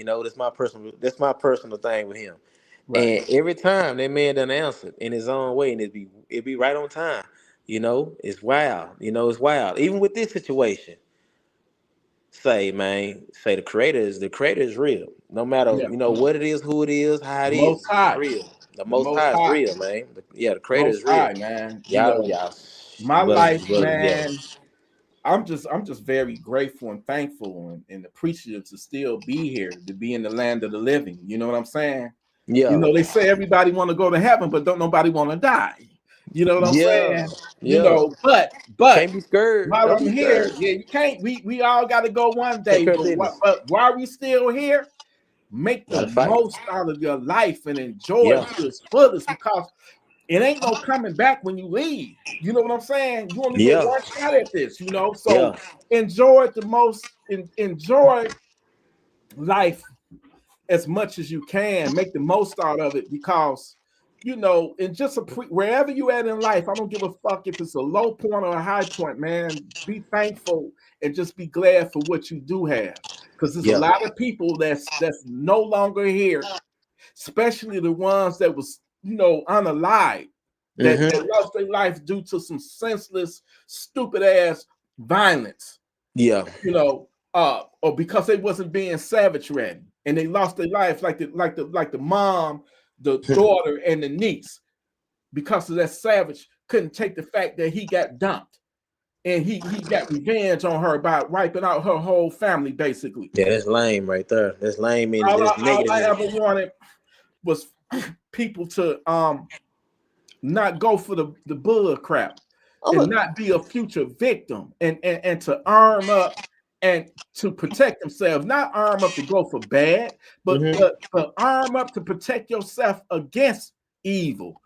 That's my personal thing with him. Right. And every time that man done answered in his own way, and it be right on time. It's wild. It's wild. Even with this situation, say the creator is real. No matter Yeah. what it is, who it is, how The it most is, it's high. real. The The Most most High is high. real, man. Yeah, the creator Most is real. high, man. Y'all, My life, but yeah, man. I'm just very grateful and thankful and appreciative to still be here, to be in the land of the living. You know what I'm saying? yeah, They say everybody want to go to heaven, but don't nobody want to die. You know what I'm yeah, saying? yeah. But Can't be scared. while Don't I'm be here, scared. yeah, you can't. We all got to go one Take day. care of But business. while we still here, make the Gotta fight. most out of your life and enjoy Yeah. it to its fullest because it ain't no coming back when you leave. You know what I'm saying? You only get Yeah, one shot at this, yeah, So enjoy it the most, enjoy life as much as you can. Make the most out of it because, and just wherever you at in life, I don't give a fuck if it's a low point or a high point, man. Be thankful and just be glad for what you do have. Because there's a yeah. lot of people that's no longer here, especially the ones that was, unalive, that Mm-hmm. lost their life due to some senseless, stupid ass violence, Yeah. or because they wasn't being savage ready and they lost their life, like the mom, the daughter, and the niece, because of that savage couldn't take the fact that he got dumped and he got revenge on her by wiping out her whole family, basically. Yeah, that's lame right there. That's lame and All that's I negative. ever wanted was people to not go for the bull crap I'm and a, not be a future victim, and to arm up and to protect themselves, not arm up to go for bad, but mm-hmm. but arm up to protect yourself against evil,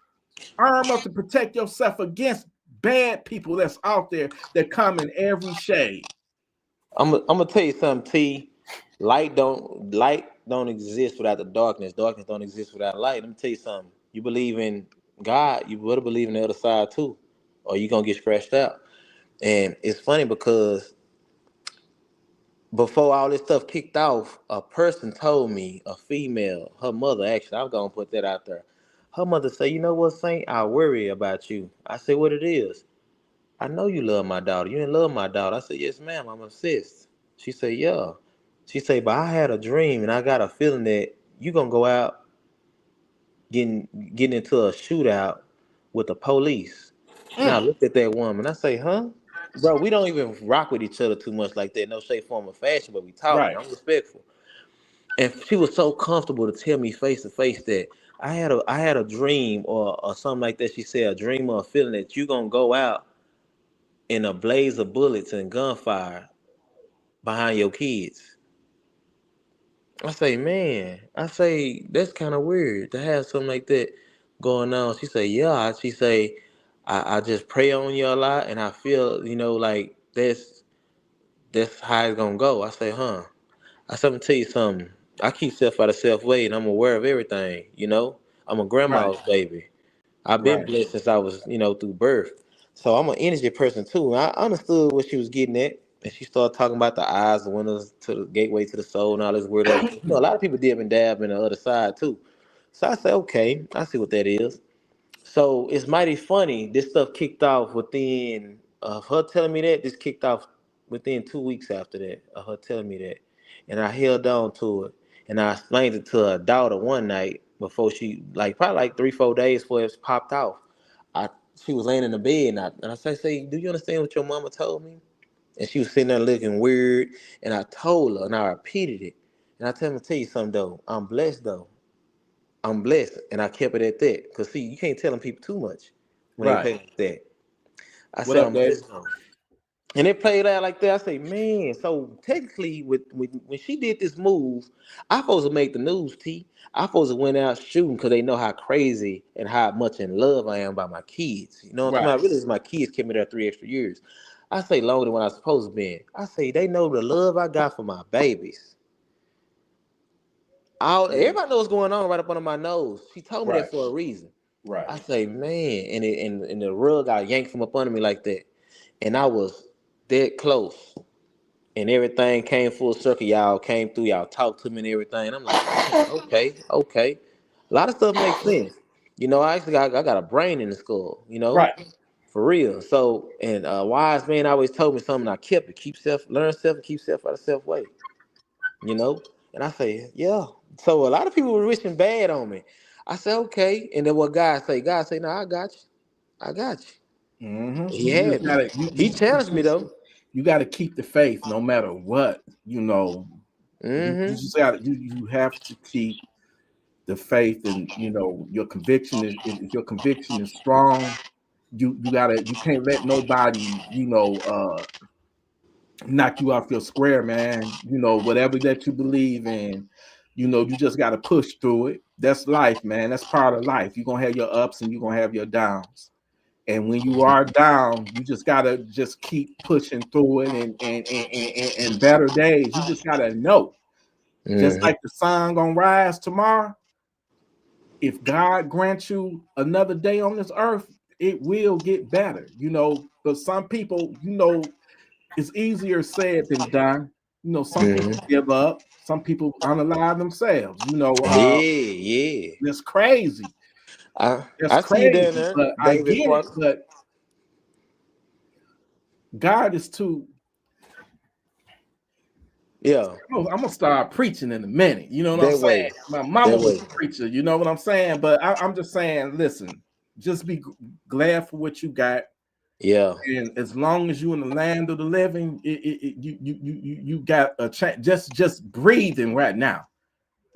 arm up to protect yourself against bad people that's out there that come in every shade. I'm gonna tell you something, T. Light don't exist without the darkness. Darkness don't exist without light. Let me tell you something. You believe in God, you better believe in the other side too, or you gonna get scratched out. And it's funny because before all this stuff kicked off, a person told me, a female, her mother actually, I'm gonna put that out there. Her mother said, "You know what, Saint? I worry about you." I said, "What it is?" "I know you love my daughter. You didn't love my daughter." I said, "Yes, ma'am, I'm obsessed." She said, "Yeah." She said, "But I had a dream and I got a feeling that you gonna go out getting getting into a shootout with the police." And I Mm, looked at that woman. I say, "Huh? Bro, we don't even rock with each other too much like that. No shape, form, or fashion, but we talking. right, I'm respectful." And she was so comfortable to tell me face to face that I had a dream or something like that. She said a dream or a feeling that you gonna go out in a blaze of bullets and gunfire behind your kids. I say, man, I say that's kind of weird to have something like that going on. She say, yeah. She say, I just pray on you a lot, and I feel, like that's how it's gonna go. I say, huh? I said, I'm gonna tell you something. I keep self out of self way, and I'm aware of everything. I'm a right, grandma's baby. I've been right, blessed since I was, through birth. So I'm an energy person too. And I understood what she was getting at. And she started talking about the eyes, the windows to the gateway to the soul, and all this weird other stuff. A lot of people dip and dab in the other side too. So I said, okay, I see what that is. So it's mighty funny. This stuff kicked off within of her telling me that. This kicked off within 2 weeks after that of her telling me that, and I held on to it. And I explained it to her daughter one night before she, like, probably like 3 4 days before it popped off. I She was laying in the bed, and I say, "Do you understand what your mama told me?" And she was sitting there looking weird. And I told her, and I repeated it. And I tell you something though. I'm blessed though. I'm blessed, and I kept it at that. Cause see, you can't tell them people too much when they right. play like that. I What say up, I'm Dave? blessed, though. And they played out like that. I say, man. So technically, when she did this move, I supposed to make the news. I supposed to went out shooting because they know how crazy and how much in love I am by my kids. You know what I'm Right, talking about? Really, it's my kids kept me there 3 extra years. I say longer than what I was supposed to be. I say they know the love I got for my babies. Everybody knows what's going on right up under my nose. She told me that right, for a reason. right, I say, man, and the rug got yanked from up under me like that, and I was dead close, and everything came full circle. Y'all came through, y'all talked to me and everything. And I'm like, man, okay, okay. A lot of stuff makes sense. I got a brain in the skull. right. For real. So, and a wise man always told me something. I kept it. Learn self, and keep self out of self way. you know? And I say, yeah. So a lot of people were wishing bad on me. I say, okay. And then what God say, no, I got you. I got you. He You had just me. gotta He challenged me though. you gotta keep the faith no matter what. You Mm-hmm. just gotta you have to keep the faith, and your conviction is if your conviction is strong. You can't let nobody knock you off your square, man. Whatever that you believe in, You know, you just got to push through it. That's life, man. That's part of life. You're gonna have your ups and you're gonna have your downs. And when you are down, you just gotta just keep pushing through it and better days. You just gotta know. Just Mm-hmm. like the sun gonna rise tomorrow, if God grants you another day on this earth, it will get better, you know. But some people, you know, it's easier said than done. You know, some people Mm-hmm. give up, some people unalive themselves, you know. Yeah, yeah. It's crazy. That's I see you down crazy, there, but I David get it. Parker. But God is too. Yeah, I'm gonna start preaching in a minute. You know what I'm that saying? way. My mama That was way. a preacher. You know what I'm saying? But I'm just saying, listen, just be glad for what you got. Yeah. And as long as you in the land of the living, you got a chance. Just breathing right now,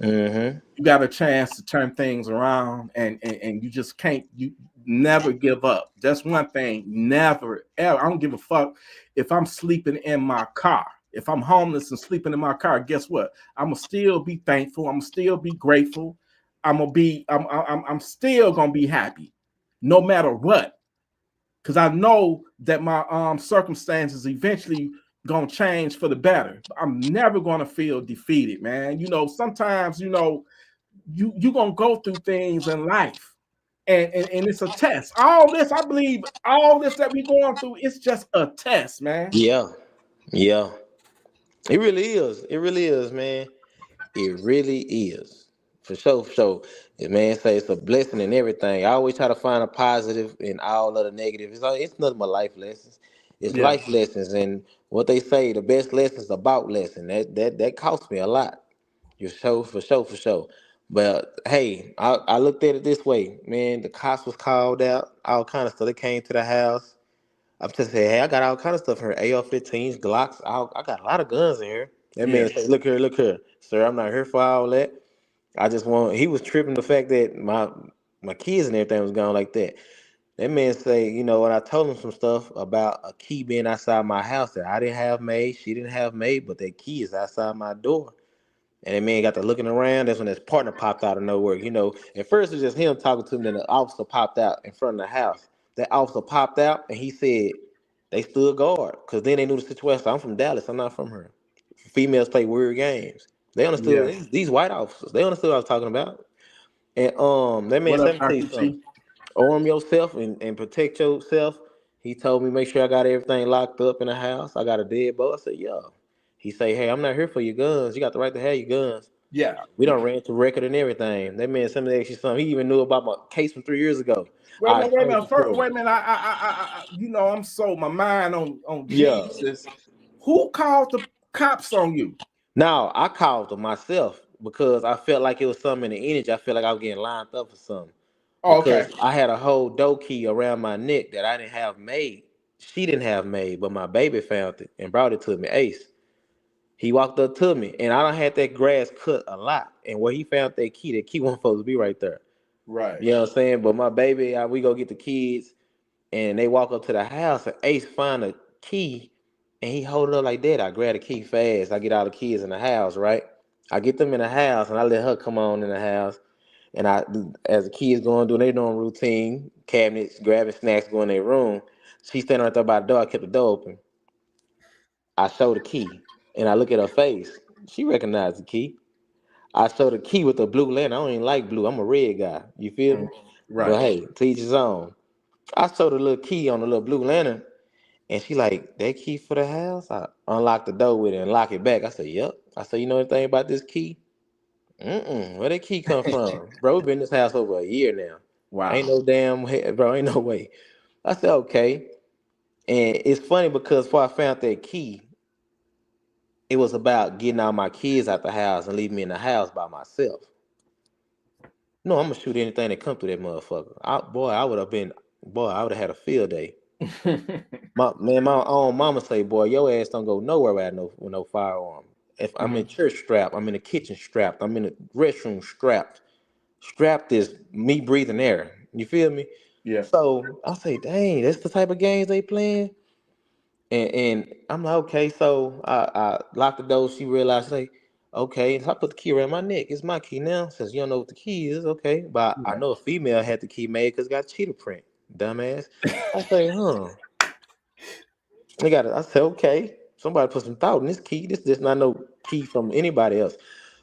Mm-hmm. you got a chance to turn things around, and you just can't. You never give up. That's one thing. Never ever. I don't give a fuck if I'm sleeping in my car. If I'm homeless and sleeping in my car, guess what? I'm gonna still be thankful. I'm gonna still be grateful. I'm gonna be. I'm still gonna be happy, no matter what, because I know that my circumstances eventually gonna change for the better. I'm never gonna feel defeated, man. You know, sometimes you gonna go through things in life, and it's a test. All this, I believe, all this that we going through, it's just a test, man. Yeah. Yeah. It really is. It really is, man. It really is. For sure, for sure. And man, say it's a blessing and everything. I always try to find a positive in all of the negative. It's nothing but life lessons. It's Yeah, life lessons, and what they say, the best lessons about lesson. That cost me a lot. For sure, for sure, for sure. But hey, I looked at it this way, man. The cops was called out, all kind of stuff. They came to the house. I'm just saying, hey, I got all kind of stuff here. AR-15s, Glocks. I got a lot of guns in here. That yeah, man said, look here, sir. I'm not here for all that. I just want. He was tripping the fact that my kids and everything was gone like that. That man say, when I told him some stuff about a key being outside my house that I didn't have made, she didn't have made, but that key is outside my door. And that man got to looking around. That's when his partner popped out of nowhere. At first it was just him talking to him. Then the officer popped out in front of the house. That officer popped out and he said they stood guard because then they knew the situation. I'm from Dallas. I'm not from here. Females play weird games. They understood yeah. these white officers. They understood what I was talking about. And that man What said, up, "Let me tell you Dr. something. G? Arm yourself and protect yourself." He told me make sure I got everything locked up in the house. I got a deadbolt. I said, "Yeah." He say, "Hey, I'm not here for your guns. You got the right to have your guns." Yeah. We don't ran to record and everything. That man sent me actually something. He even knew about my case from 3 years ago. Wait a I minute, wait a showed minute. it to Wait him. a minute. I'm so my mind on Yeah. Jesus. Who called the cops on you? Now I called him myself because I felt like it was something in the energy. I felt like I was getting lined up for something. Oh, okay. Because I had a whole door key around my neck that I didn't have made. She didn't have made, but my baby found it and brought it to me. Ace. He walked up to me, and I done had that grass cut a lot. And where he found that key wasn't supposed to be right there. Right. You know what I'm saying? But my baby, we go get the kids, and they walk up to the house, and Ace find a key, and he hold it up like that. I grab the key fast. I get all the kids in the house, right? I get them in the house, and I let her come on in the house. And as the kids going doing their normal routine, cabinets, grabbing snacks, going in their room, she standing right there by the door. I kept the door open. I show the key, and I look at her face. She recognized the key. I show the key with the blue lantern. I don't even like blue. I'm a red guy. You feel Mm, me? But right. hey, to each his own. I showed the little key on the little blue lantern, and she like, that key for the house? I unlocked the door with it and lock it back. I said, yep. I said, you know anything about this key? Where that key come from? Bro, we been in this house over a year now. Ain't Wow. no damn, bro, ain't no way. I said, okay. And it's funny because before I found that key, it was about getting all my kids out the house and leaving me in the house by myself. No, I'm gonna shoot anything that come through that motherfucker. I would have had a field day. My own mama say, boy, your ass don't go nowhere with no firearm. If I'm in Mhm. church strapped, I'm in the kitchen strapped, I'm in the restroom strapped. Strapped is me breathing air. You feel me? Yeah. So I say, dang, that's the type of games they playing. And I'm like, okay, so I locked the door. She realized, like, Okay, so I put the key around my neck. It's my key now. Says you don't know what the key is. Okay, but I Right. know a female had the key made because it got cheetah print. Dumbass. I say, huh? I got it. I said, okay. Somebody put some thought in this key. This is not no key from anybody else.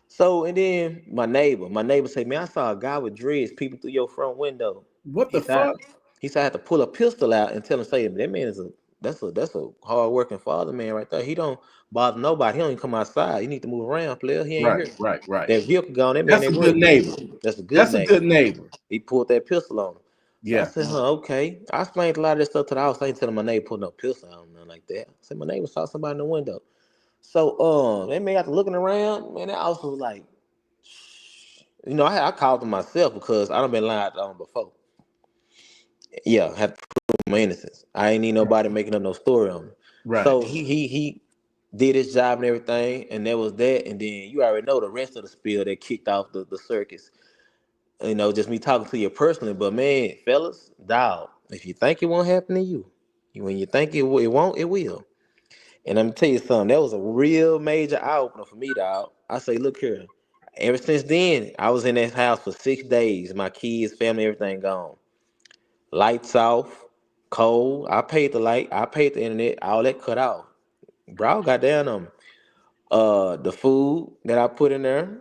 So and then my neighbor said, man, I saw a guy with dreads peeping through your front window. What He the said fuck? he said I had to pull a pistol out and tell him, say that man is a hard working father man right there. He don't bother nobody. He don't even come outside. You need to move around, player. He ain't Right, here. right, right. That vehicle gone, that man That's at a good work. neighbor. That's a good That's a neighbor. good neighbor. He pulled that pistol on him. So I Yeah. said, huh, okay. I explained a lot of this stuff to the house. I ain't telling my neighbor put no pistol on him, nothing like that. I said my neighbor saw somebody in the window. So that man got to looking around, man, that house was like, I called him myself because I done been lied on before. Yeah, I had to prove my innocence. I ain't need nobody making up no story on me. Right. So he did his job and everything, and that was that. And then you already know the rest of the spiel that kicked off the circus. Just me talking to you personally. But man, fellas, dog, if you think it won't happen to you, when you think it won't, it will. And I'm gonna tell you something, that was a real major eye opener for me, dog. I say, look here. Ever since then, I was in that house for 6 days. My kids, family, everything gone. Lights off, cold. I paid the light, I paid the internet, all that cut off. Bro, got down on me. The food that I put in there,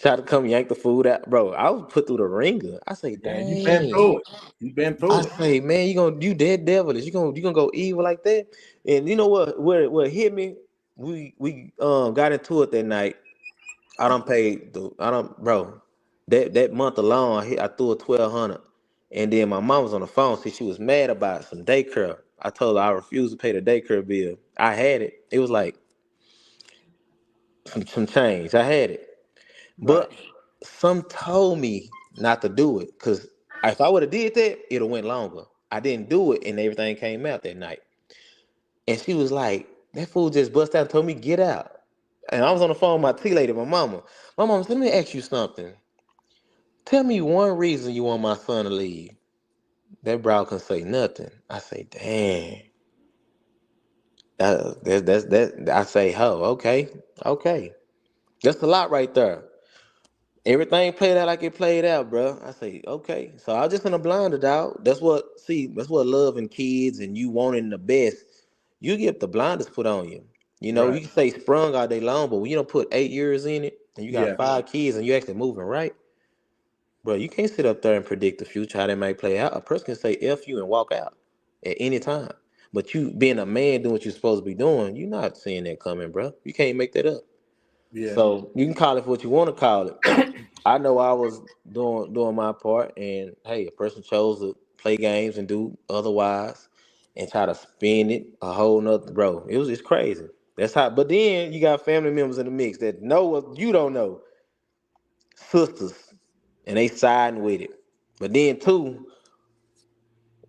tried to come yank the food out. Bro, I was put through the ringer. I say, Yeah, you've been dang. through it. You've been I through it. say, man, you dead devilish. You gonna go evil like that? And you know what hit me? We got into it that night. I don't bro. That month alone, I threw a 1,200. And then my mom was on the phone. See, she was mad about some daycare. I told her I refused to pay the daycare bill. I had it. It was like some change. I had it. Right. But some told me not to do it. Cause if I would have did that, it'd have went longer. I didn't do it and everything came out that night. And she was like, that fool just bust out and told me get out. And I was on the phone with my T lady, my mama. My mama said, let me ask you something. Tell me one reason you want my son to leave. That bro can say nothing. I say, dang. That I say, oh, okay. Okay. That's a lot right there. Everything played out like it played out, bro. I say, okay. So I was just in a blinder, dog. That's what love and kids and you wanting the best. You get the blinders put on you. Right. You can say sprung all day long, but when you don't put 8 years in it and you got Yeah. 5 kids and you actually moving right, bro, you can't sit up there and predict the future, how they might play out. A person can say F you and walk out at any time. But you being a man doing what you're supposed to be doing, you're not seeing that coming, bro. You can't make that up. Yeah. So you can call it what you want to call it. I know I was doing my part, and hey, a person chose to play games and do otherwise, and try to spin it a whole nother bro. It was just crazy. That's how. But then you got family members in the mix that know what you don't know, sisters, and they siding with it. But then too,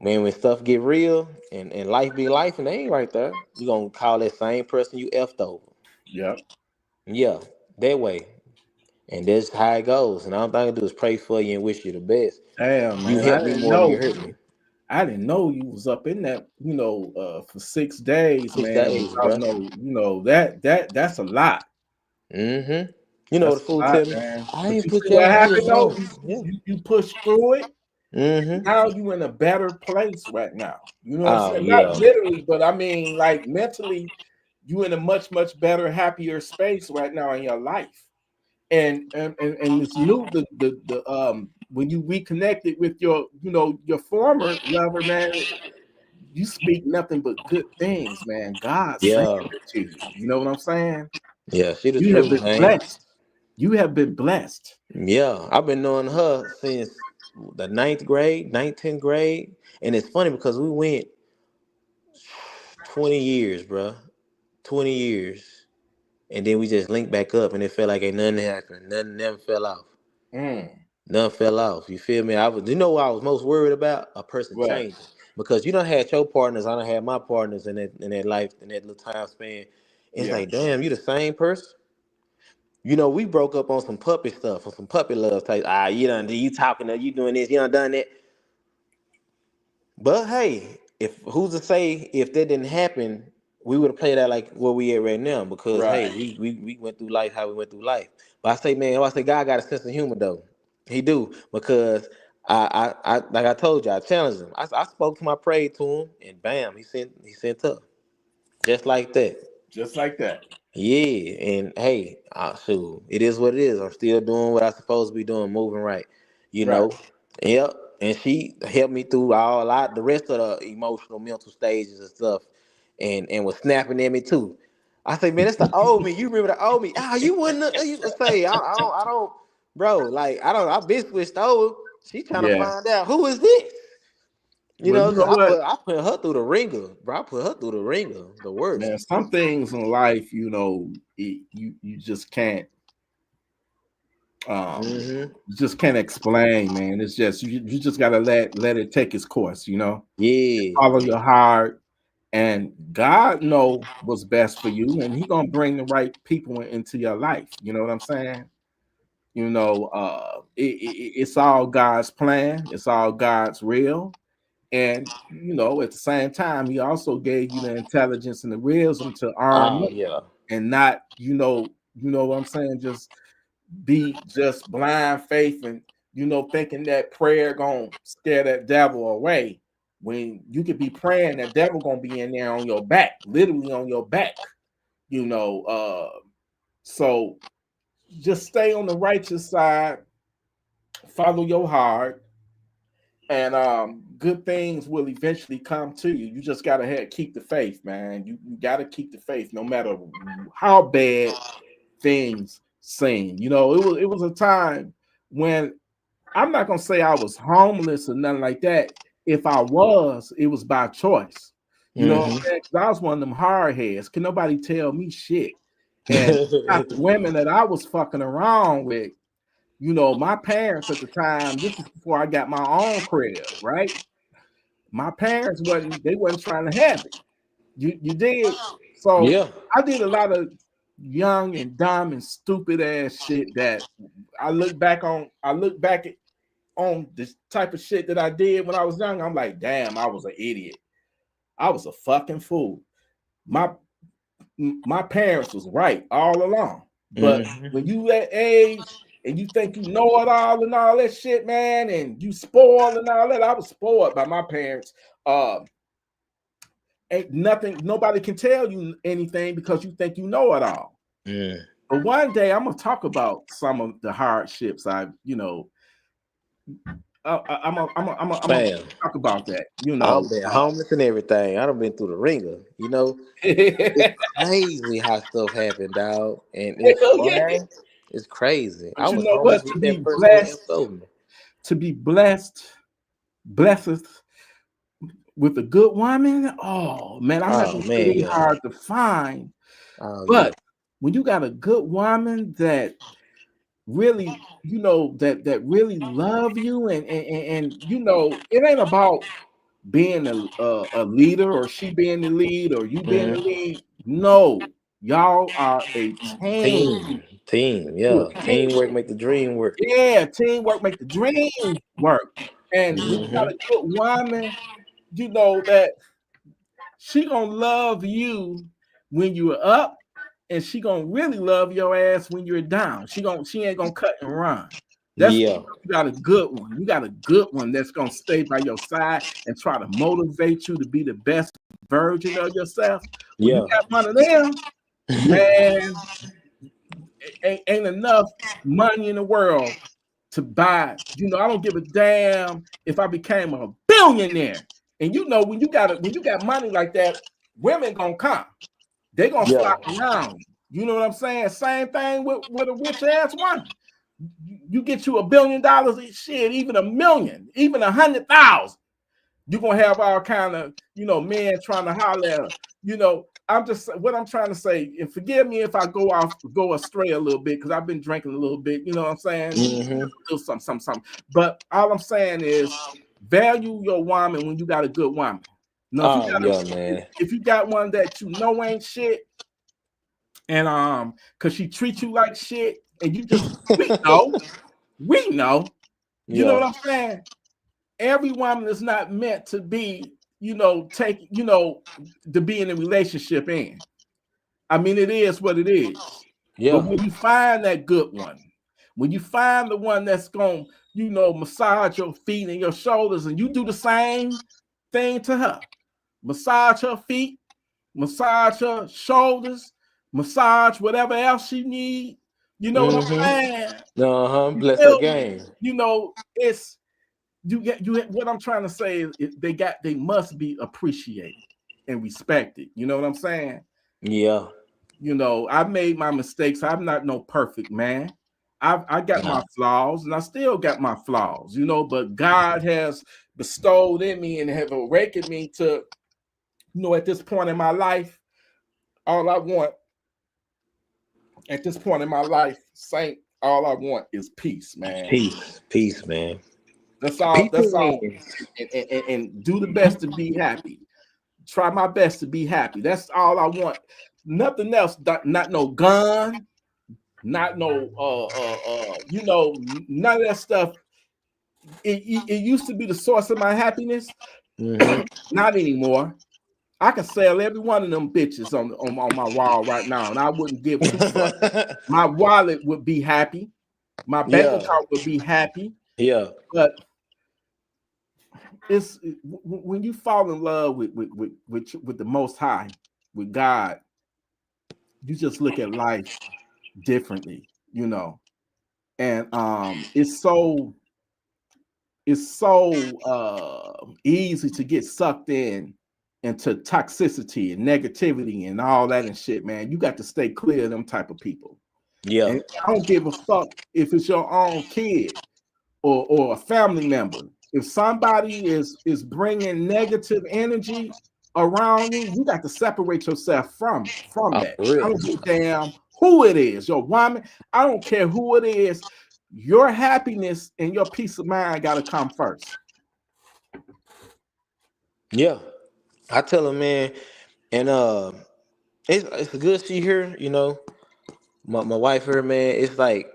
man, when stuff get real and life be life, and they ain't right there, you gonna call that same person you effed over. Yep. Yeah, that way. And that's how it goes. And all I'm trying to do is pray for you and wish you the best. Damn, You man. I helped me didn't more than you know. hurt me. I didn't know you was up in that, for 6 days, 6 days, man. Without bro. that's a lot. Mm-hmm. You know what That's the fool a lot, tell me? man. I But ain't you see put what y'all through happened the though? most. Yeah. You pushed through it. Mm-hmm. Now you in a better place right now. You know what I'm Oh saying? Not yeah. literally, but I mean like mentally, you in a much, much better, happier space right now in your life. And it's new the when you reconnected with your former lover, man, you speak nothing but good things, man. God sent Yeah. it to you. You know what I'm saying? Yeah. She the You have truth, been man. blessed. You have been blessed. Yeah. I've been knowing her since the ninth grade, 19th grade. And it's funny because we went 20 years, bro. 20 years. And then we just linked back up and it felt like ain't nothing happened. Nothing never fell off. Mm, None fell off. You feel me? You know what I was most worried about? A person right. changing. Because you don't had your partners, I don't had my partners in that life, in that little time span. It's Yeah. like, damn, you the same person? We broke up on some puppy stuff, on some puppy love type. You talking, you doing this, you done that. But hey, if who's to say if that didn't happen, we would have played out like where we at right now because hey, Right. we went through life how we went through life. But I say, man, I say God got a sense of humor though. He do because I like I told you, I challenged him. I spoke to him, I prayed to him, and bam, he sent up just like that. Just like that. Yeah, and hey, shoot, it is what it is. I'm still doing what I'm supposed to be doing, moving right. You Right. know, yep. And she helped me through all lot the rest of the emotional, mental stages and stuff, and was snapping at me too. I say, man, that's the old me. You remember the old me? Ah, you wouldn't. You would say, I don't, bro. Like, I don't. I've been switched over. She trying to Yeah. find out who is this. You Well, know, you know cause what, I put her through the ringer, bro. I put her through the ringer, the worst. man? Some things in life, you just can't Hmm. you just can't explain, man. It's just you just gotta let it take its course, Yeah. follow your heart, and God know what's best for you, and He gonna bring the right people into your life. You know what I'm saying? It's all God's plan. It's all God's will. And at the same time, He also gave you the intelligence and the wisdom to arm Oh up yeah. and not, what I'm saying, just be just blind faith and thinking that prayer gonna scare that devil away. When you could be praying, that devil gonna be in there on your back, literally on your back. You know, so just stay on the righteous side, follow your heart, and good things will eventually come to you. You just gotta keep the faith, man. You gotta keep the faith, no matter how bad things seem. It was a time when I'm not gonna say I was homeless or nothing like that. If I was, it was by choice. You know what I'm Hmm. saying? 'Cause I was one of them hard heads. Can nobody tell me shit? And not the women that I was fucking around with. My parents at the time, this is before I got my own crib, right? My parents wasn't trying to have it. You did. So Yeah. I did a lot of young and dumb and stupid ass shit that I look back on this type of shit that I did when I was young. I'm like, damn, I was an idiot. I was a fucking fool. My my parents was right all along. But Hmm. when you that age and you think you know it all and all that shit, man, and you spoiled and all that, I was spoiled by my parents. Ain't nothing, nobody can tell you anything because you think you know it all. Mm. But one day I'm gonna talk about some of the hardships I'm gonna Bam. talk about that. I've been homeless and everything. I done been through the ringer. You know, it's Hell crazy how stuff happened, dog. And it's yeah. boy, it's crazy. I But you was know homeless what? with that person who helped over me. To be blessed with a good woman. Oh man, I'm not Oh gonna say man, they yeah. hard to find, Oh yeah. but when you got a good woman that really, that really love you, and it ain't about being a leader or she being the lead or you being the Mm. lead. No, y'all are a team. Team, You yeah. a team. Teamwork make the dream work. Yeah, teamwork make the dream work. And when you got Hmm. a good woman, you know that she gonna love you when you're up, and she gonna really love your ass when you're down. She ain't gonna cut and run. That's Yeah. you got a good one. You got a good one that's gonna stay by your side and try to motivate you to be the best version of yourself. When you Yeah. got one of them, man, ain't enough money in the world to buy. I don't give a damn if I became a billionaire. And when you got money like that, women gonna come. They gonna Yeah. flock around. You know what I'm saying? Same thing with a rich ass woman. You get you $1 billion, shit, even 1 million, even 100,000. You're gonna have all kind of men trying to holler at her. I'm just what I'm trying to say, and forgive me if I go astray a little bit because I've been drinking a little bit, you know what I'm saying? Hmm. A little something. But all I'm saying is value your woman when you got a good woman. If you Oh got yeah, man. if you got one that ain't shit, and because she treats you like shit, and we know, you know Yeah. what I'm saying? Every woman is not meant to be take, to be in a relationship in. I mean, it is what it is. But Yeah. when you find that good one, when you find the one that's going, massage your feet and your shoulders, and you do the same thing to her, massage her feet, massage her shoulders, massage whatever else she need. You know what I'm Mm-hmm. saying? You Bless her feel me? game. It's what I'm trying to say is they must be appreciated and respected. You know what I'm saying? Yeah. I've made my mistakes. I'm not no perfect man. I got Nah. my flaws, and I still got my flaws, but God has bestowed in me and have awakened me to, at this point in my life, all I want at this point in my life, Saint, all I want is peace, man. Peace. Peace, man. That's all. Peace That's all. wins. And do the best to be happy. Try my best to be happy. That's all I want. Nothing else. Not no gun. Not no. None of that stuff. It used to be the source of my happiness. Mm-hmm. Not anymore. I can sell every one of them bitches on my wall right now, and I wouldn't give two fucks. My wallet would be happy. My bank Yeah. account would be happy. Yeah. But when you fall in love with the Most High, with God, you just look at life differently, and it's so easy to get sucked into toxicity and negativity and all that and shit, man. You got to stay clear of them type of people. Yeah. And I don't give a fuck if it's your own kid or a family member. If somebody is bringing negative energy around you, you got to separate yourself from Oh, that. for I real. don't give a damn who it is, your woman. I don't care who it is. Your happiness and your peace of mind got to come first. Yeah. I tell her, man, and it's good she here, My wife here, man, it's like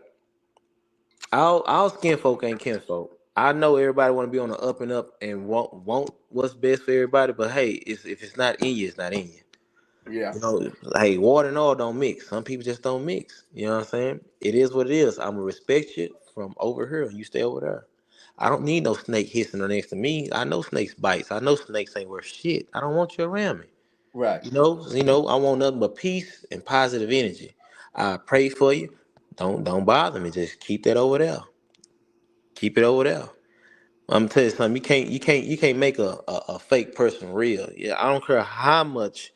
all skin folk ain't kinfolk. I know everybody want to be on the up and up and want what's best for everybody, but hey, if it's not in you, it's not in you. Yeah. Hey, water and oil don't mix. Some people just don't mix. You know what I'm saying? It is what it is. I'm gonna respect you from over here, and you stay over there. I don't need no snake hissing next to me. I know snakes bites. I know snakes ain't worth shit. I don't want you around me. Right. I want nothing but peace and positive energy. I pray for you. Don't bother me. Just keep that over there. Keep it over there. I'm gonna tell you something. You can't make a fake person real. Yeah, I don't care how much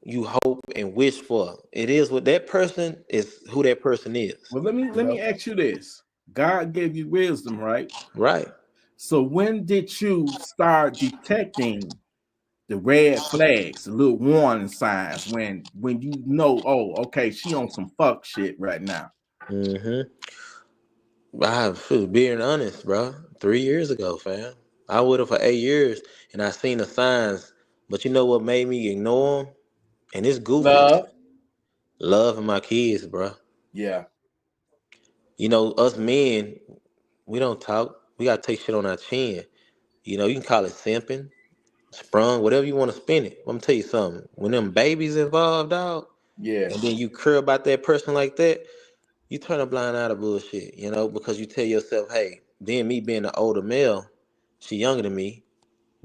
you hope and wish for. It is what that person is. Who that person is. Well, let me ask you this. God gave you wisdom, right? Right. So when did you start detecting the red flags, the little warning signs when oh, okay, she on some fuck shit right now? Mm-hmm. I was being honest, bro. 3 years ago, fam. I would have for 8 years, and I seen the signs. But you know what made me ignore them? And it's goofy. Love. Loving my kids, bro. Yeah. Us men, we don't talk. We gotta take shit on our chin. You can call it simping, sprung, whatever you want to spin it. I'm gonna tell you something. When them babies involved, dog, Yeah. and then you care about that person like that, you turn a blind eye to bullshit, because you tell yourself, hey, then me being an older male, she younger than me,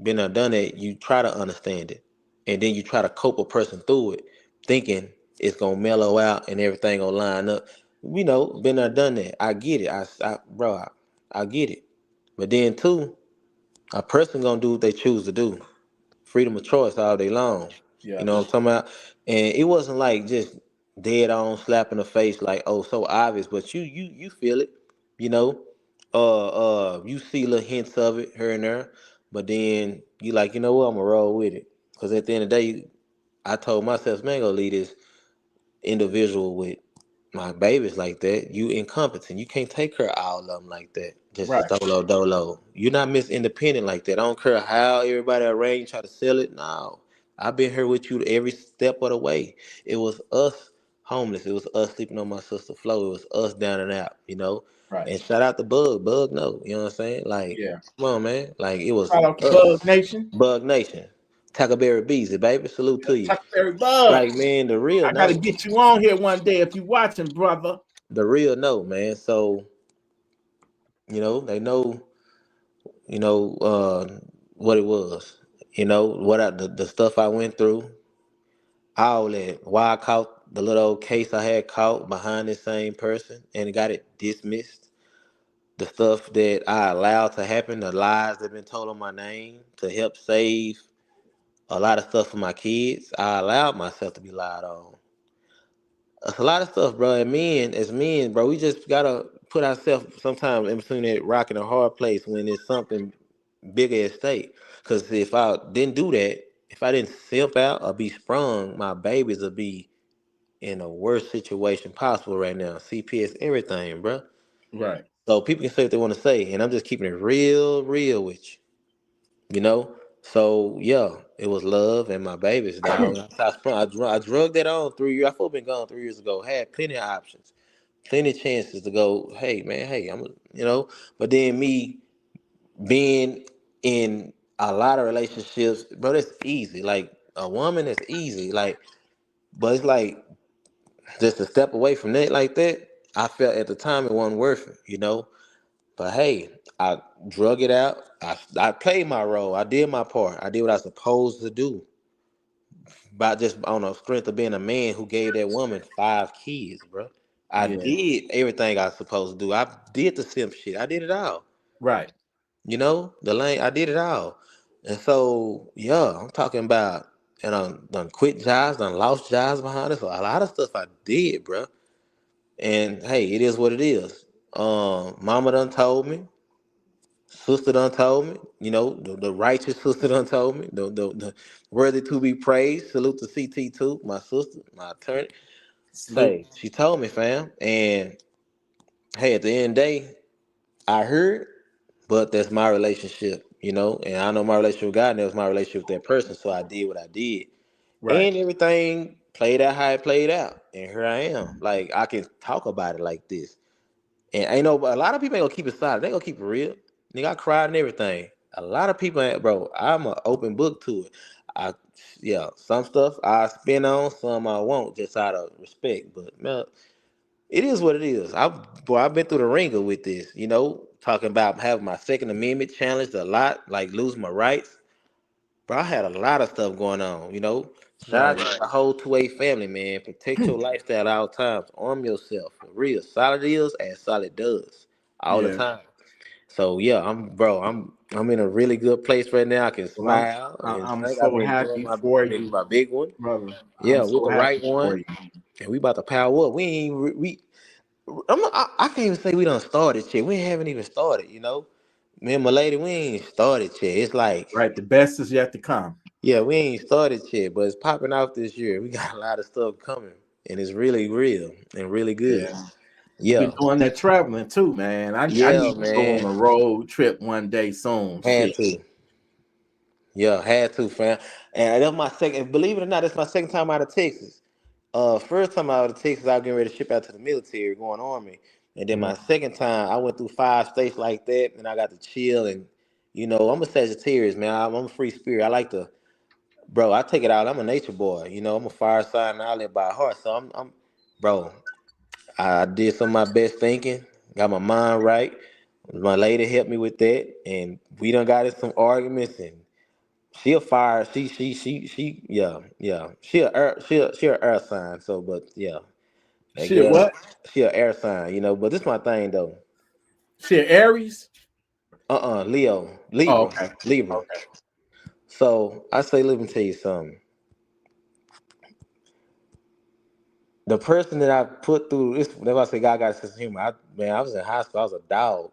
been there, done that, you try to understand it. And then you try to cope a person through it, thinking it's gonna mellow out and everything gonna line up. Been there, done that. I get it. I get it. But then too, a person gonna do what they choose to do. Freedom of choice all day long. You Yeah. know what I'm talking about? And it wasn't like just dead on slap in the face, like, oh, so obvious, but you feel it, you know. You see little hints of it here and there, but then you like, you know what, I'm gonna roll with it. Cause at the end of the day, I told myself, man, go leave this individual with my babies like that. You incompetent. You can't take care of all of them like that. Just Right. solo dolo. You're not Miss Independent like that. I don't care how everybody around you try to sell it. No, I've been here with you every step of the way. It was us homeless. It was us sleeping on my sister's floor. It was us down and out, you know. Right. And shout out to Bug. Bug, no. You know what I'm saying? Like, Yeah. come on, man. Like, it was Shout out to us. Bug Nation. Bug Nation. Tackleberry Beezy, baby. Salute to you. Tuckberry Bug. Like, man, the real I gotta no. get you on here one day if you watching, brother. The real no, man. So, you know, they know, you know, what it was. You know, the stuff I went through, all that. Why I caught the little old case I had caught behind the same person and got it dismissed. The stuff that I allowed to happen, the lies that been told on my name to help save a lot of stuff for my kids, I allowed myself to be lied on. It's a lot of stuff, bro. And as men, bro, we just gotta put ourselves sometimes in between that rock and a hard place when it's something bigger at stake. Cause if I didn't do that, if I didn't simp out or be sprung, my babies would be in a worst situation possible right now. CPS, everything, bro. Right. So people can say what they want to say, and I'm just keeping it real, real with you. You know. So yeah, it was love and my babies, dog. I drugged that on 3 years. I supposed been gone 3 years ago. Had plenty of options, plenty of chances to go. Hey man, hey, you know. But then me being in a lot of relationships, bro, that's easy. Like a woman, that's easy. Like, but it's like just to step away from that like that. I felt at the time it wasn't worth it, you know. But hey, I drug it out. I played my role. I did my part. I did what I was supposed to do. By just on the strength of being a man who gave that woman 5 kids, bro. I Yeah. did everything I was supposed to do. I did the simp shit. I did it all. Right. You know, the lane. I did it all. And so, yeah, I'm talking about, and I done quit jobs, done lost jobs behind us. A lot of stuff I did, bro. And hey, it is what it is. Mama done told me. Sister done told me, you know, the righteous sister done told me, the worthy to be praised. Salute to CT2, my sister, my attorney. Salute. Say, she told me, fam. And hey, at the end of the day, I heard, but that's my relationship, you know, and I know my relationship with God, and that was my relationship with that person. So I did what I did. Right. And everything played out how it played out. And here I am. Like, I can talk about it like this. And ain't no, a lot of people ain't gonna keep it silent. They gonna keep it real. Nigga, I cried and everything. A lot of people ain't, bro. I'm an open book to it. I, yeah, some stuff I spin on, some I won't, just out of respect. But man, it is what it is. I've been through the ringer with this. You know, talking about having my Second Amendment challenged a lot, like losing my rights. Bro, I had a lot of stuff going on, you know. Shout Right. out to the whole 2A family, man. Protect your lifestyle at all times. Arm yourself. For real. Solid is as solid does. All the Yeah. time. So yeah, I'm in a really good place right now. I can Well, smile and I'm drink. I've so been doing happy for this you, is my big one. brother. Yeah, I'm with so the right happy for one. you. And we about to power up. We ain't we I can't even say we done started yet. We haven't even started, you know. Me and my lady, we ain't started yet. It's like Right. The best is yet to come. yeah, we ain't started yet, but it's popping off this year. We got a lot of stuff coming, and it's really real and really good. Yeah. You've been Yeah, doing that traveling too, man. I yeah, need to go on man. a road trip one day soon. Had Shit. to. Yeah, had to, fam. And that's my second. Believe it or not, that's my second time out of Texas. First time out of Texas, I was getting ready to ship out to the military, going army, and then my Right. second time, I went through 5 states like that, and I got to chill. And you know, I'm a Sagittarius, man. I'm a free spirit. I like to, bro. I take it out. I'm a nature boy. You know, I'm a fire sign, and I live by heart. So bro. I did some of my best thinking, got my mind right. My lady helped me with that, and we done got in some arguments, and she a fire. Yeah, yeah. She a air sign. So, but yeah, that Shit, girl, what? she a air sign, you know. But this my thing though. Shit, Aries? Leo, Oh, Libra, okay. Libra. Okay. So I say, let me tell you something. The person that I put through this, that's why I say God got a sense of humor. I was in high school. I was a dog,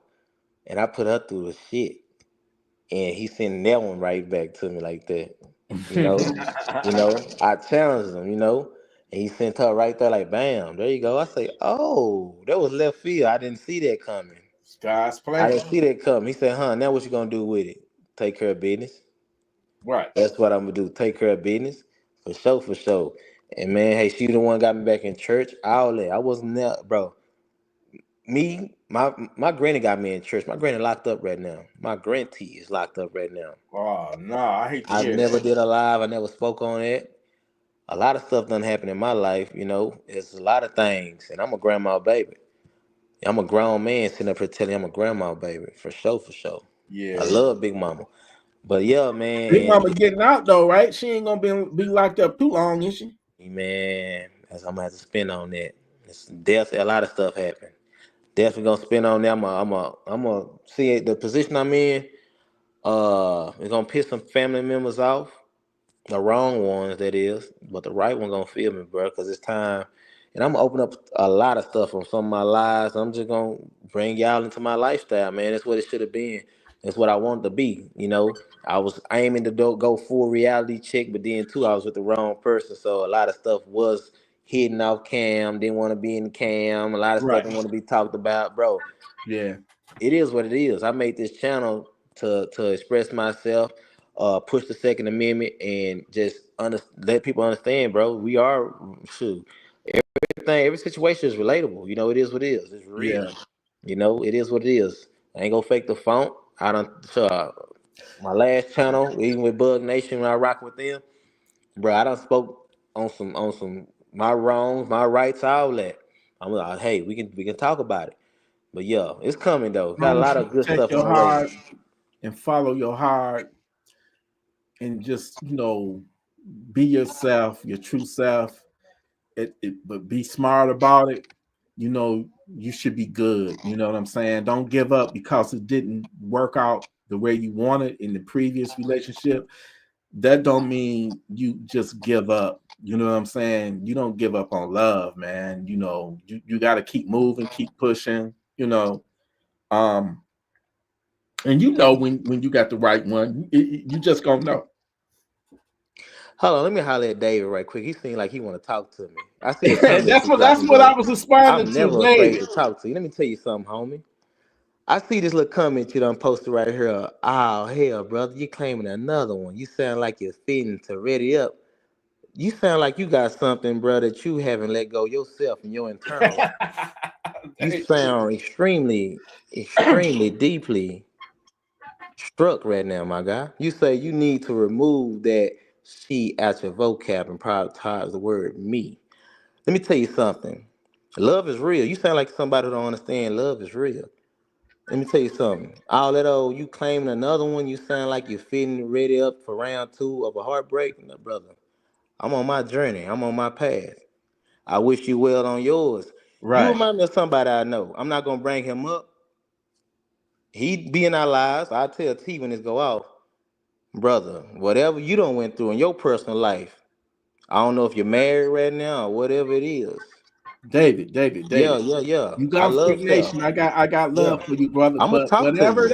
and I put her through the shit. And he sent that one right back to me like that. You know, I challenged him, you know, and he sent her right there like, bam, there you go. I say, oh, that was left field. I didn't see that coming. God's I plan. didn't see that coming. He said, huh, now what you gonna do with it? Take care of business. Right. That's what I'm gonna do. Take care of business. For sure, for sure. And man, hey, she the one got me back in church. All that. I wasn't there, bro. My granny got me in church. My granny locked up right now. My grandtie is locked up right now. Oh no, I hate to I hear never that. did a live. I never spoke on it. A lot of stuff done happened in my life. It's a lot of things, and I'm a grandma baby. I'm a grown man sitting up here telling you I'm a grandma baby for sure, for sure. I Yeah. love Big Mama, but yeah, man, Big Mama getting out though, right? She ain't gonna be locked up too long, is she? man, that's I'm gonna have to spend on that. It's definitely a lot of stuff happened. Definitely gonna spend on that. I'm a see the position I'm in. It's gonna piss some family members off. The wrong ones, that is, but the right one gonna feel me, bro, because it's time. And I'm gonna open up a lot of stuff on some of my lives. I'm just gonna bring y'all into my lifestyle, man. That's what it should have been. That's what I wanted to be. I was aiming to go full reality check, but then too, I was with the wrong person. So a lot of stuff was hidden off cam. Didn't want to be in the cam. A lot of stuff Right. didn't want to be talked about, bro. Yeah. It is what it is. I made this channel to express myself, push the Second Amendment, and just let people understand, bro. We are shoot. Every situation is relatable. It is what it is. It's real. Yeah. It is what it is. I ain't gonna fake the funk. I don't. My last channel, even with Bug Nation, when I rock with them, bro, I done spoke on some my wrongs, my rights, all that. I'm like, hey, we can talk about it. But yeah, it's coming though. As Got a long as lot you of good protect stuff your on the way. heart and follow your heart and just, be yourself, your true self, but be smart about it, you should be good. You know what I'm saying? Don't give up because it didn't work out the way you wanted in the previous relationship. That don't mean you just give up. You know what I'm saying? You don't give up on love, man. You got to keep moving, keep pushing, um and when you got the right one, you just gonna know. Hold on, let me holler at David right quick. He seemed like he want to talk to me. I see the comments that's you what that's dropping, what brother. I was responding I'm to, never afraid David. to talk to you. Let me tell you something, homie. I see this little comment you done posted right here. Oh, hell, brother, you claiming another one. You sound like you're fitting to ready up. You sound like you got something, bro, that you haven't let go yourself in your internal life. You sound extremely, extremely deeply struck right now, my guy. You say you need to remove that she out your vocab and prioritize the word me. Let me tell you something. Love is real. You sound like somebody who don't understand love is real. Let me tell you something. All that old you claiming another one, you sound like you're fitting ready up for round two of a heartbreak. No, brother. I'm on my journey. I'm on my path. I wish you well on yours. You Right. remind me of somebody I know. I'm not gonna bring him up. He be in our lives. I tell T when this go off, brother. Whatever you don't went through in your personal life, I don't know if you're married right now or whatever it is. David. Yeah, yeah, yeah. You I got Freak love her. Nation. I got Yeah. love for you, brother. I'm gonna But talk to whatever you.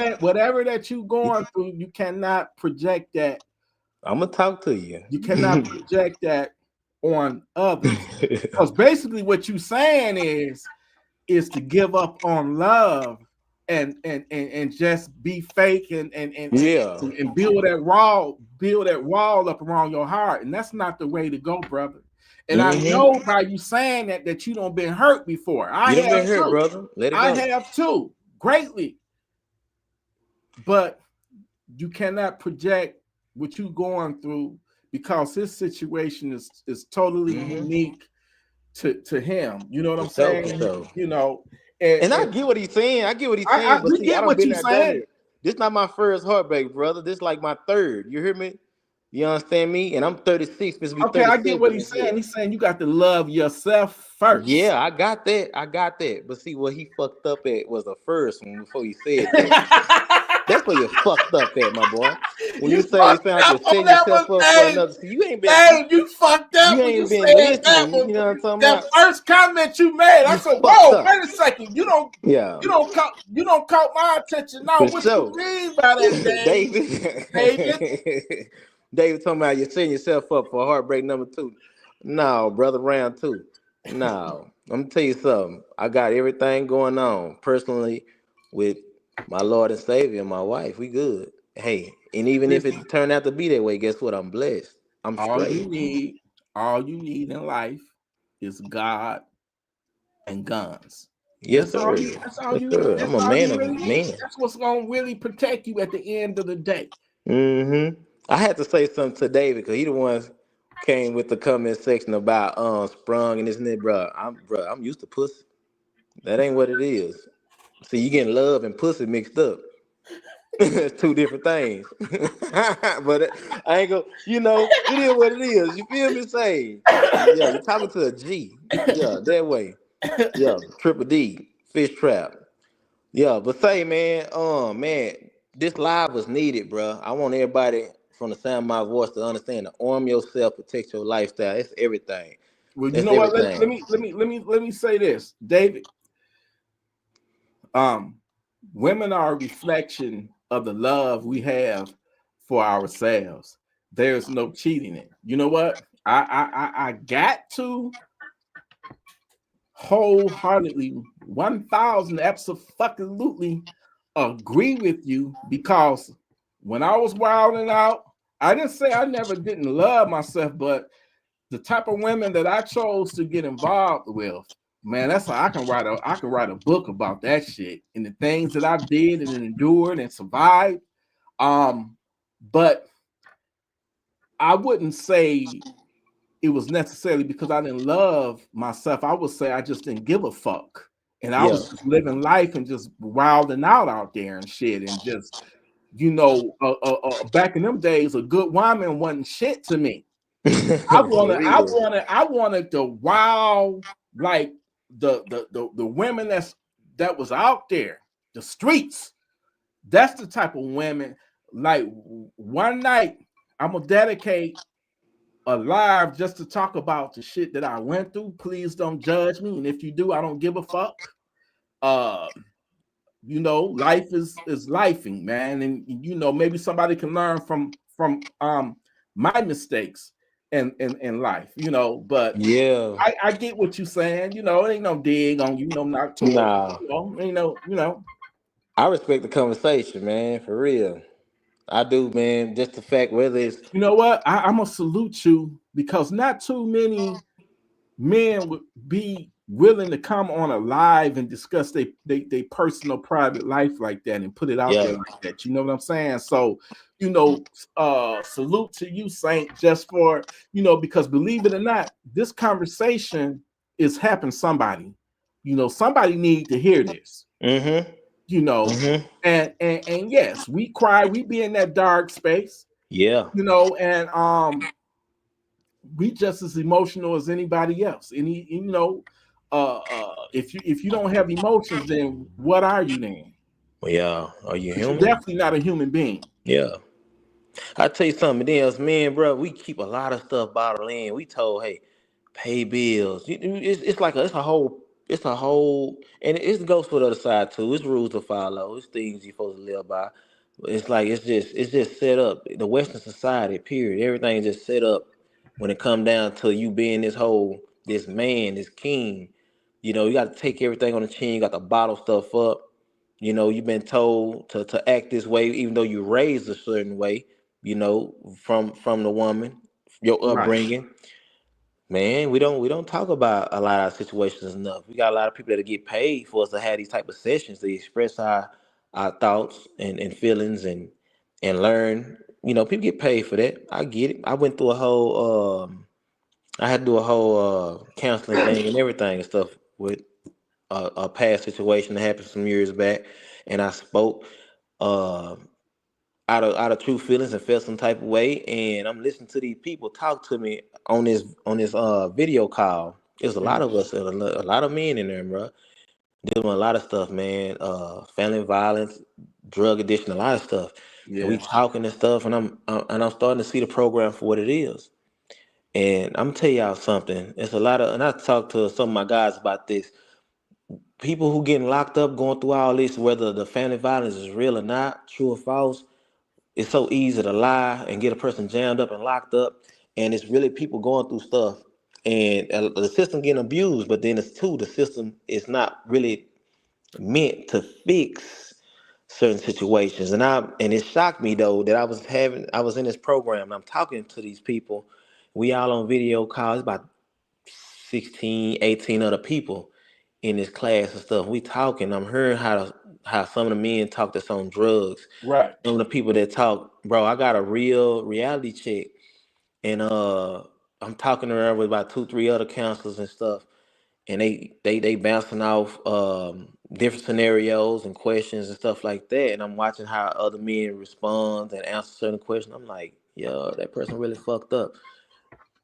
that you going through, you cannot project that. I'm gonna talk to you. You cannot project that on others. Because basically what you saying is to give up on love and just be fake Yeah. and build that wall up around your heart. And that's not the way to go, brother. And I know Mm-hmm. by you saying that you don't been hurt before. I You done have been hurt, too. brother. Let it I go. have too, greatly. But you cannot project what you going through because his situation is totally Mm-hmm. unique to him. You know what For I'm sure, for saying? sure. And I And get what he's saying. I get what he's I saying. But we see, I get don't what been you there, done saying. it. This not my first heartbreak, brother. This like my third. You hear me? You understand me? And I'm 36. This will be Okay, I get 37 what he's this saying. year. He's saying you got to love yourself first. Yeah, I got that. I got that. But see, what he fucked up at was the first one before he said that. That's where you fucked up at, my boy. When You you say it fucked sound like you're up on setting that yourself one, up for Dave. another. See, you ain't been Dave, you fucked you up when you ain't been said that listening. one. You know what I'm talking That about? first comment you made, I You said, fucked "Whoa, up. wait a second! You don't, Yeah, you don't caught my attention now. for What you sure. mean by that, Dave? David. David?" David talking about you're setting yourself up for heartbreak number two. No, brother, round two. No. I'm gonna tell you something. I got everything going on personally with my Lord and Savior and my wife. We good. Hey, and even if Listen, it turned out to be that way, guess what? I'm blessed. I'm all you straight. need, all you need in life is God and guns. Yes, sir. That's all Yes, you. sir. That's I'm a all man you of really need. man. That's what's gonna really protect you at the end of the day. I had to say something to David because he the one came with the comment section about sprung and this and that, bro. I'm used to pussy. That ain't what it is. See, you getting love and pussy mixed up. It's two different things. But I ain't go. You know, it is what it is. You feel me? Say, yeah, you talking to a G. Yeah, that way. Yeah, triple D, fish trap. Yeah, but say, man, this live was needed, bro. I want everybody from the sound of my voice to understand to arm yourself, protect your lifestyle. It's everything. Well, you That's know what? everything. Let me say this, David. Um, Women are a reflection of the love we have for ourselves. There's no cheating it. You know what? I got to wholeheartedly 1,000 absolutely agree with you because when I was wilding out, I didn't say I never didn't love myself, but the type of women that I chose to get involved with, man, that's how I can write a book about that shit and the things that I did and endured and survived. But I wouldn't say it was necessarily because I didn't love myself. I would say I just didn't give a fuck. And I Yeah. was just living life and just wilding out there and shit. And just, back in them days, a good woman wasn't shit to me. For real. I wanted the wild, like the women that was out there, the streets. That's the type of women. Like one night, I'm gonna dedicate alive just to talk about the shit that I went through. Please don't judge me. And if you do, I don't give a fuck. Uh, life is lifing, man. And maybe somebody can learn from my mistakes in life, but Yeah. I get what you're saying. It ain't no dig on you, no knock towards, Nah. ain't no. I respect the conversation, man. For real. I do, man. Just the fact whether it's You know what? I'm gonna salute you because not too many men would be willing to come on a live and discuss they personal private life like that and put it out there yeah. like that. You know what I'm saying? So, salute to you, Saint, just for, because believe it or not, this conversation is helping somebody. Somebody need to hear this, Mm-hmm. you know. Mm-hmm. And yes, we cry, we be in that dark space, Yeah. and we just as emotional as anybody else. If you don't have emotions, then what are you then? Well, yeah. Are you But you're human? definitely not a human being. Yeah. I tell you something else, man, bro. We keep a lot of stuff bottled in. We told, hey, pay bills. It's like it's a whole, and it goes for the other side too. It's rules to follow. It's things you're supposed to live by. It's like it's just set up. The Western society, period. Everything's just set up when it come down to you being this man, this king. You got to take everything on the chin. You got to bottle stuff up. You've been told to act this way, even though you raised a certain way. From the woman, your Right. upbringing. Man, we don't talk about a lot of situations enough. We got a lot of people that get paid for us to have these type of sessions to express our thoughts and feelings and learn. People get paid for that. I get it. I went through a whole I had to do a whole counseling thing and everything and stuff with a past situation that happened some years back, and I spoke uh out of true feelings and felt some type of way, and I'm listening to these people talk to me on this video call. There's a lot of us, a lot of men in there, bro, dealing with a lot of stuff, man. Family violence, drug addiction, a lot of stuff, and we Yeah. talking and stuff, and I'm starting to see the program for what it is. And I'm gonna tell y'all something. It's a lot of, and I talked to some of my guys about this. People who getting locked up, going through all this, whether the family violence is real or not, true or false. It's so easy to lie and get a person jammed up and locked up, and it's really people going through stuff, and the system getting abused. But then it's too, the system is not really meant to fix certain situations, and it shocked me though that I was in this program. And I'm talking to these people. We all on video calls, about 16, 18 other people in this class and stuff. We talking. I'm hearing how some of the men talk that's on drugs. Right. Some of the people that talk, bro, I got a real reality check. And I'm talking to her with about 2, 3 other counselors and stuff. And they bouncing off different scenarios and questions and stuff like that. And I'm watching how other men respond and answer certain questions. I'm like, yo, that person really fucked up.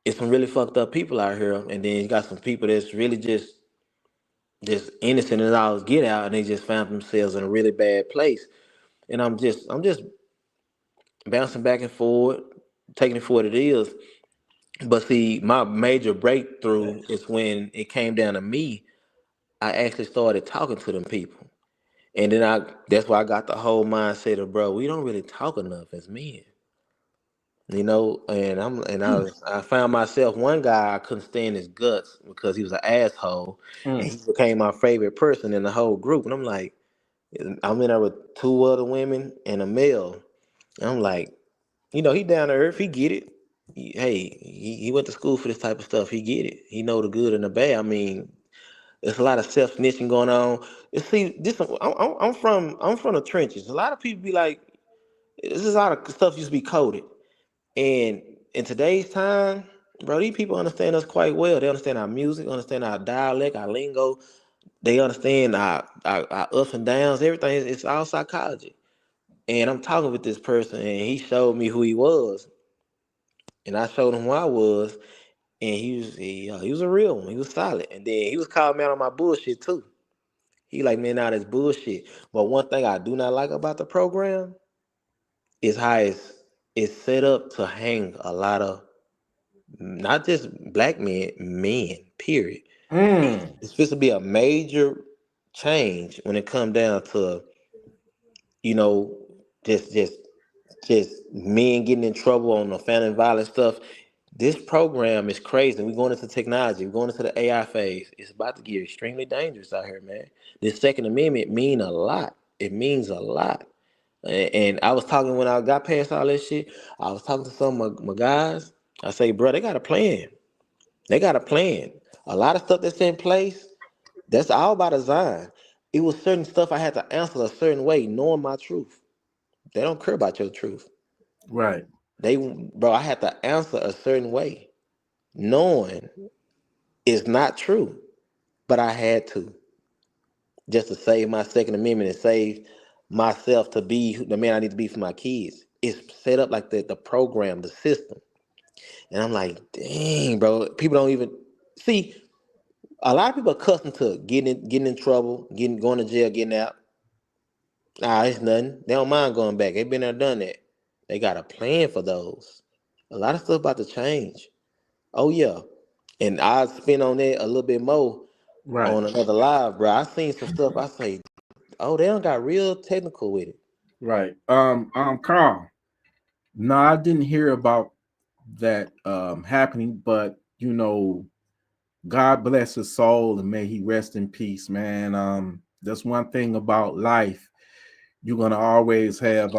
It's some really fucked up people out here. And then you got some people that's really just innocent as all get out, and they just found themselves in a really bad place. And I'm just bouncing back and forth, taking it for what it is. But see, my major breakthrough is when it came down to me. I actually started talking to them people. And then that's why I got the whole mindset of, bro, we don't really talk enough as men. And I found myself, one guy, I couldn't stand his guts because he was an asshole, and he became my favorite person in the whole group. And I'm like, I'm in there with 2 other women and a male. And I'm like, he down to earth, he get it. He went to school for this type of stuff. He get it. He know the good and the bad. I mean, there's a lot of self snitching going on. You see, I'm from the trenches. A lot of people be like, this is a lot of stuff used to be coded. And in today's time, bro, these people understand us quite well. They understand our music, understand our dialect, our lingo. They understand our ups and downs, everything. It's all psychology. And I'm talking with this person, and he showed me who he was, and I showed him who I was, and he was a real one. He was solid, and then he was calling me out on my bullshit too. He like, man, now that's bullshit. But one thing I do not like about the program is how it's set up to hang a lot of not just black men, period. Mm. It's supposed to be a major change when it come down to, you know, just just men getting in trouble on the family violence stuff. This program is crazy. We're going into technology. We're going into the AI phase. It's about to get extremely dangerous out here, man. This Second Amendment mean a lot. It means a lot. And I was talking when I got past all that shit. I was talking to some of my guys. I say, bro, they got a plan. They got a plan. A lot of stuff that's in place, that's all by design. It was certain stuff I had to answer a certain way, knowing my truth. They don't care about your truth. Right. Bro, I had to answer a certain way, knowing it's not true, but I had to, just to save my Second Amendment and save myself to be the man I need to be for my kids. It's set up like the program, the system. And I'm like, dang, bro, people don't even see. A lot of people are accustomed to getting in trouble, going to jail, getting out. It's nothing. They don't mind going back. They've been there, done that. They got a plan for those. A lot of stuff about to change. Oh yeah. And I spin on that a little bit more Right. on another live, bro. I seen some stuff. I say, oh, they don't got real technical with it. Right. Carl. No, I didn't hear about that happening, but God bless his soul and may he rest in peace, man. That's one thing about life. You're gonna always have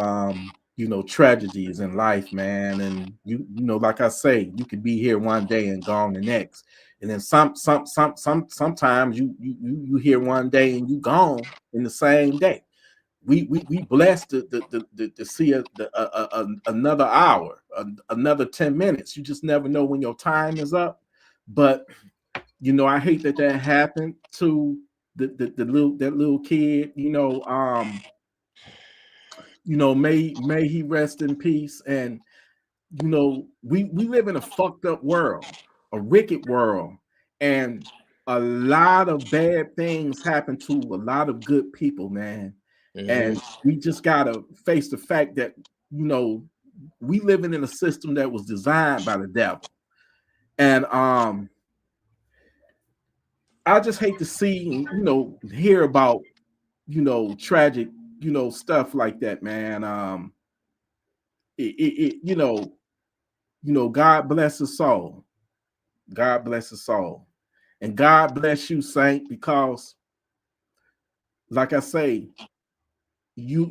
tragedies in life, man. And like I say, you could be here one day and gone the next. And then sometimes you here one day and you gone in the same day. We blessed to see another hour, another 10 minutes. You just never know when your time is up. But I hate that happened to the little kid. May he rest in peace. And we live in a fucked up world, a wicked world, and a lot of bad things happen to a lot of good people, man. Hmm. And we just gotta face the fact that we living in a system that was designed by the devil. And I just hate to see, hear about, tragic, stuff like that, man. God bless his soul. God bless his soul. And God bless you, Saint, because like I say, you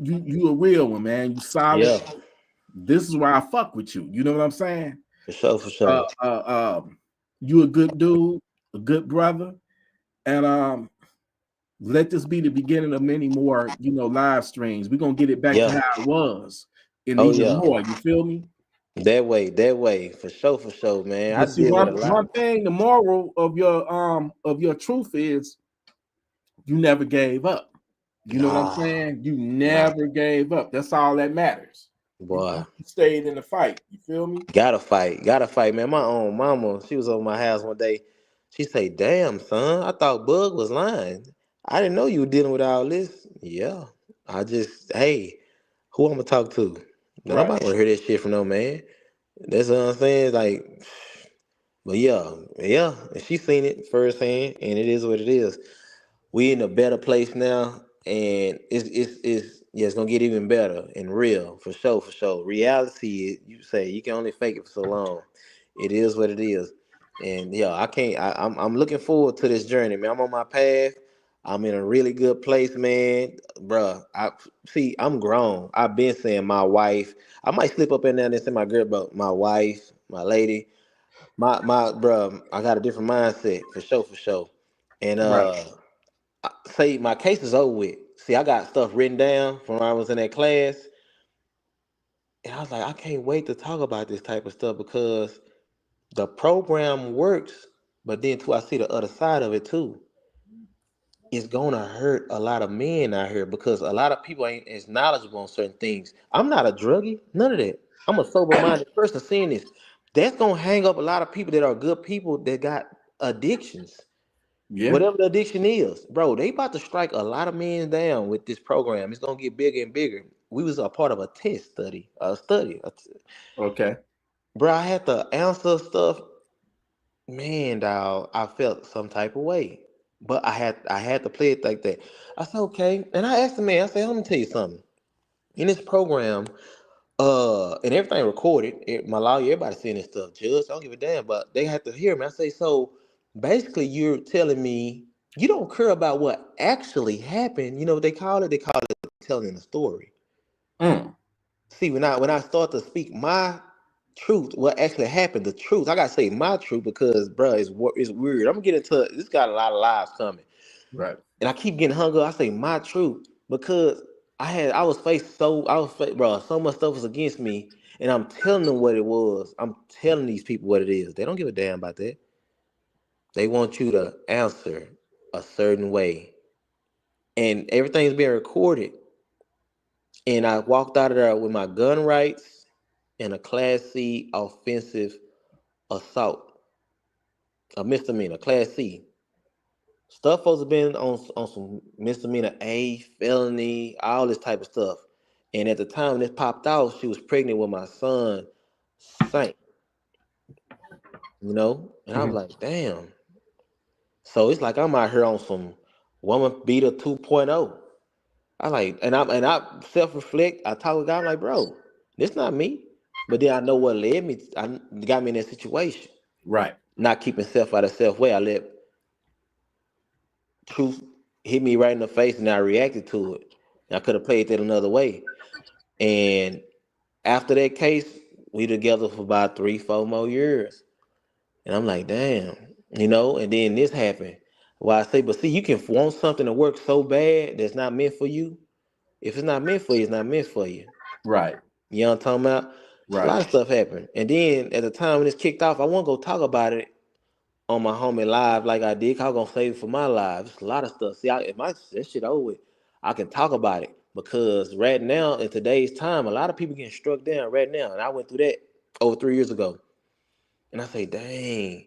a real one, man. You solid. Yeah. This is why I fuck with you. You know what I'm saying? For sure, for Uh, sure. uh, um, you a good dude, a good brother, and let this be the beginning of many more, live streams. We're gonna get it back to Yeah. how it was, and Oh even yeah. more. You feel me? That way, for sure, man. I But see, deal with a lot. one thing, the moral of your truth is you never gave up. You know what I'm Nah, saying? You nah, never gave up. That's all that matters. boy. You stayed in the fight. You feel me? Gotta fight, man. My own mama, she was over my house one day. She say, "Damn, son, I thought Bug was lying. I didn't know you were dealing with all this." Yeah, hey, who I'm gonna talk to? Right. Nobody wanna hear that shit from no man. That's what I'm saying. Like, but yeah, and she seen it firsthand, and it is what it is. We in a better place now, and it's yeah, it's gonna get even better and real for sure, for sure. Reality, you say you can only fake it for so long. It is what it is, and yeah, I can't. I'm looking forward to this journey, man. I'm on my path. I'm in a really good place, man, bruh. I see. I'm grown. I've been saying my wife. I might slip up in there and say my girl, but my wife, my lady, my bruh. I got a different mindset for sure, for sure. And Right. say my case is over with. See, I got stuff written down from when I was in that class, and I was like, I can't wait to talk about this type of stuff because the program works, but then too, I see the other side of it too. It's gonna hurt a lot of men out here because a lot of people ain't as knowledgeable on certain things. I'm not a druggie, none of that. I'm a sober-minded person seeing this. That's gonna hang up a lot of people that are good people that got addictions. Yeah. Whatever the addiction is, bro, they about to strike a lot of men down with this program. It's gonna get bigger and bigger. We was a part of a test study, Okay. bro. I had to answer stuff, man, dog. I felt some type of way, but I had to play it like that. I said okay, and I asked the man. I said, let me tell you something. In this program, and everything recorded. My lawyer, everybody seeing this stuff. Judge, I don't give a damn, but they have to hear me. I say, so basically, you're telling me you don't care about what actually happened. You know what they call it? They call it telling a story. Mm. See, when I start to speak my truth, what actually happened, the truth, I gotta say my truth because, bruh, it's weird. I'm gonna get into this. Got a lot of lies coming. Right. And I keep getting hung up. I say my truth because bro, so much stuff was against me, and I'm telling them what it was. I'm telling these people what it is. They don't give a damn about that. They want you to answer a certain way, and everything's being recorded. And I walked out of there with my gun rights and a Class C offensive assault, a misdemeanor, Class C. Stuff supposed to been on some misdemeanor A, felony, all this type of stuff. And at the time this popped out, she was pregnant with my son, Saint, And I was Mhm. like, damn. So it's like I'm out here on some woman beater 2.0. I self-reflect, I talk with God, I'm like, bro, this not me. But then I know what got me in that situation. Right. Not keeping self out of self way. I let truth hit me right in the face and I reacted to it. And I could have played that another way. And after that case, we together for about 3, 4 more years. And I'm like, damn, and then this happened. Well, I say, but see, you can want something to work so bad that's not meant for you. If it's not meant for you, it's not meant for you. Right. You know what I'm talking about? It's a Right. lot of stuff happened. And then at the time when this kicked off, I want to go talk about it on my homie live like I did. 'Cause I was gonna save it for my live. It's a lot of stuff. See, if my that shit over with, I can talk about it because right now in today's time, a lot of people getting struck down right now, and I went through that over 3 years ago. And I say, dang.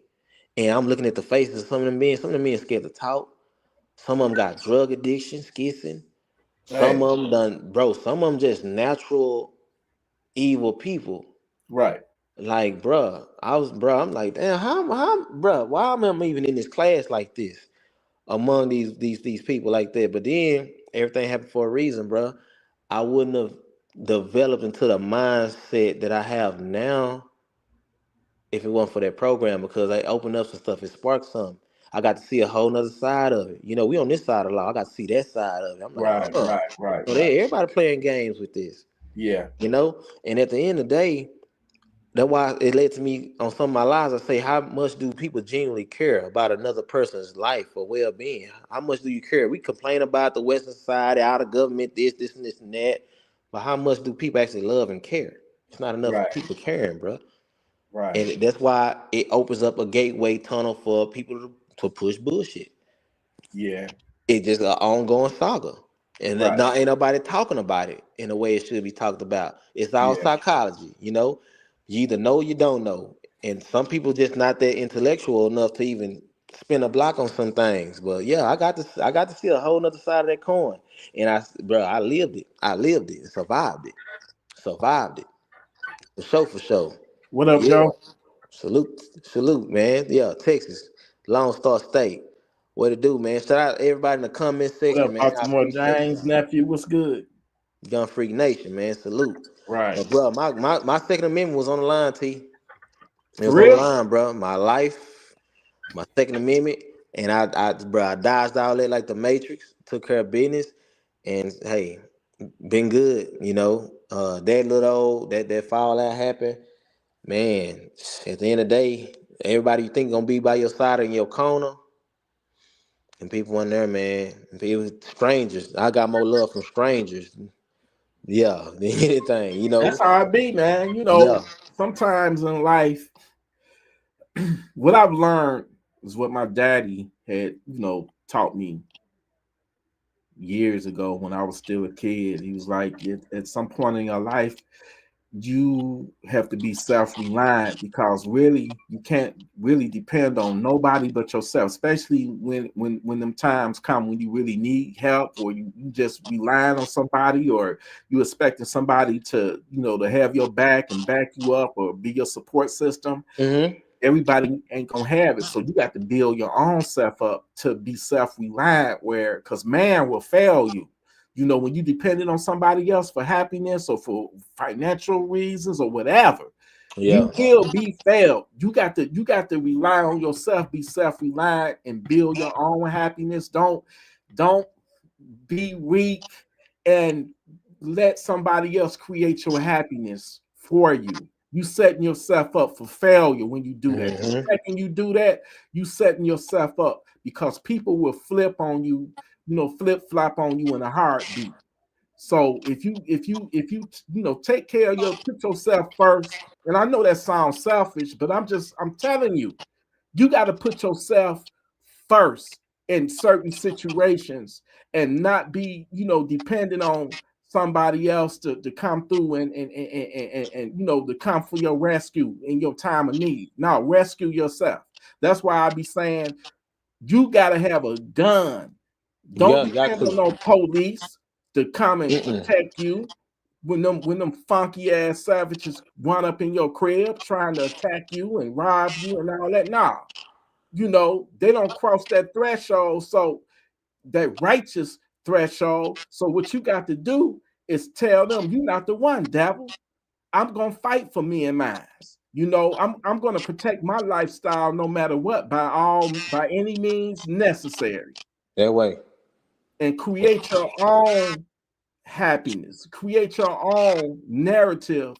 And I'm looking at the faces of some of them men. Some of them men scared to talk. Some of them got drug addiction, schizophrenia. Some Hey. of them done, bro. Some of them just natural evil people. Right. Like, I'm like, damn, bruh, why am I even in this class like this among these people like that? But then everything happened for a reason, bruh. I wouldn't have developed into the mindset that I have now if it wasn't for that program because I opened up some stuff. It sparked something. I got to see a whole nother side of it. We on this side of the law. I got to see that side of it. I'm like, Right. Right. Right. so Right. everybody playing games with this, Yeah. And at the end of the day, That's why it led to me on some of my lives. I say, how much do people genuinely care about another person's life or well being? How much do you care? We complain about the Western society, out of government, this, and this, and that. But how much do people actually love and care? It's not enough Right. people caring, bro. Right. And that's why it opens up a gateway tunnel for people to push bullshit. Yeah. It's just an ongoing saga. And Right. not ain't nobody talking about it in the way it should be talked about. It's all Yeah. psychology, you know. You either know or you don't know. And some people just not that intellectual enough to even spin a block on some things. But yeah, I got to see a whole nother side of that coin. And bro, I lived it. I lived it and survived it. Survived it. For sure, for sure. What up, Yeah. Joe? Salute, salute, man. Yeah, Texas, Lone Star State. What it do, man? Shout out everybody in the comment What section, up, man. I Baltimore appreciate James y'all. nephew? What's good? Gun Freak Nation, man. Salute. Right. But bro, my Second Amendment was on the line, T. It For was on the real? line, bro. My life, my Second Amendment, and I dodged all that like the Matrix. Took care of business, and hey, been good. You know, that little old that fallout happened. Man, at the end of the day, everybody you think gonna be by your side or in your corner, and people in there, man. It was strangers. I got more love from strangers, yeah, than anything. You That's know, how I be, man. yeah. Sometimes in life, what I've learned is what my daddy had, taught me years ago when I was still a kid. He was like, at some point in your life, you have to be self-reliant because really you can't really depend on nobody but yourself, especially when them times come when you really need help, or you just relying on somebody, or you expecting somebody to to have your back and back you up or be your support system. Mm-hmm. Everybody ain't gonna have it, so you got to build your own self up to be self-reliant, where because man will fail you. When you depended on somebody else for happiness or for financial reasons or whatever, Yeah. you will be failed. You got to rely on yourself, be self-reliant, and build your own happiness. Don't be weak and let somebody else create your happiness for you. You setting yourself up for failure when you do that. The Mm-hmm. second you do that, you setting yourself up because people will flip on you, flip flop on you in a heartbeat. So if you take care of put yourself first, and I know that sounds selfish, but I'm telling you, you got to put yourself first in certain situations and not be dependent on somebody else to come through and to come for your rescue in your time of need. No, rescue yourself. That's why I be saying you got to have a gun. Don't Yeah, got depend to. on no police to come and Mm-mm. protect you when them funky ass savages run up in your crib trying to attack you and rob you and all that. Nah, they don't cross that threshold. So that righteous threshold. So what you got to do is tell them you're not the one, devil. I'm gonna fight for me and mine. I'm gonna protect my lifestyle no matter what, by any means necessary, That way. and create your own happiness, create your own narrative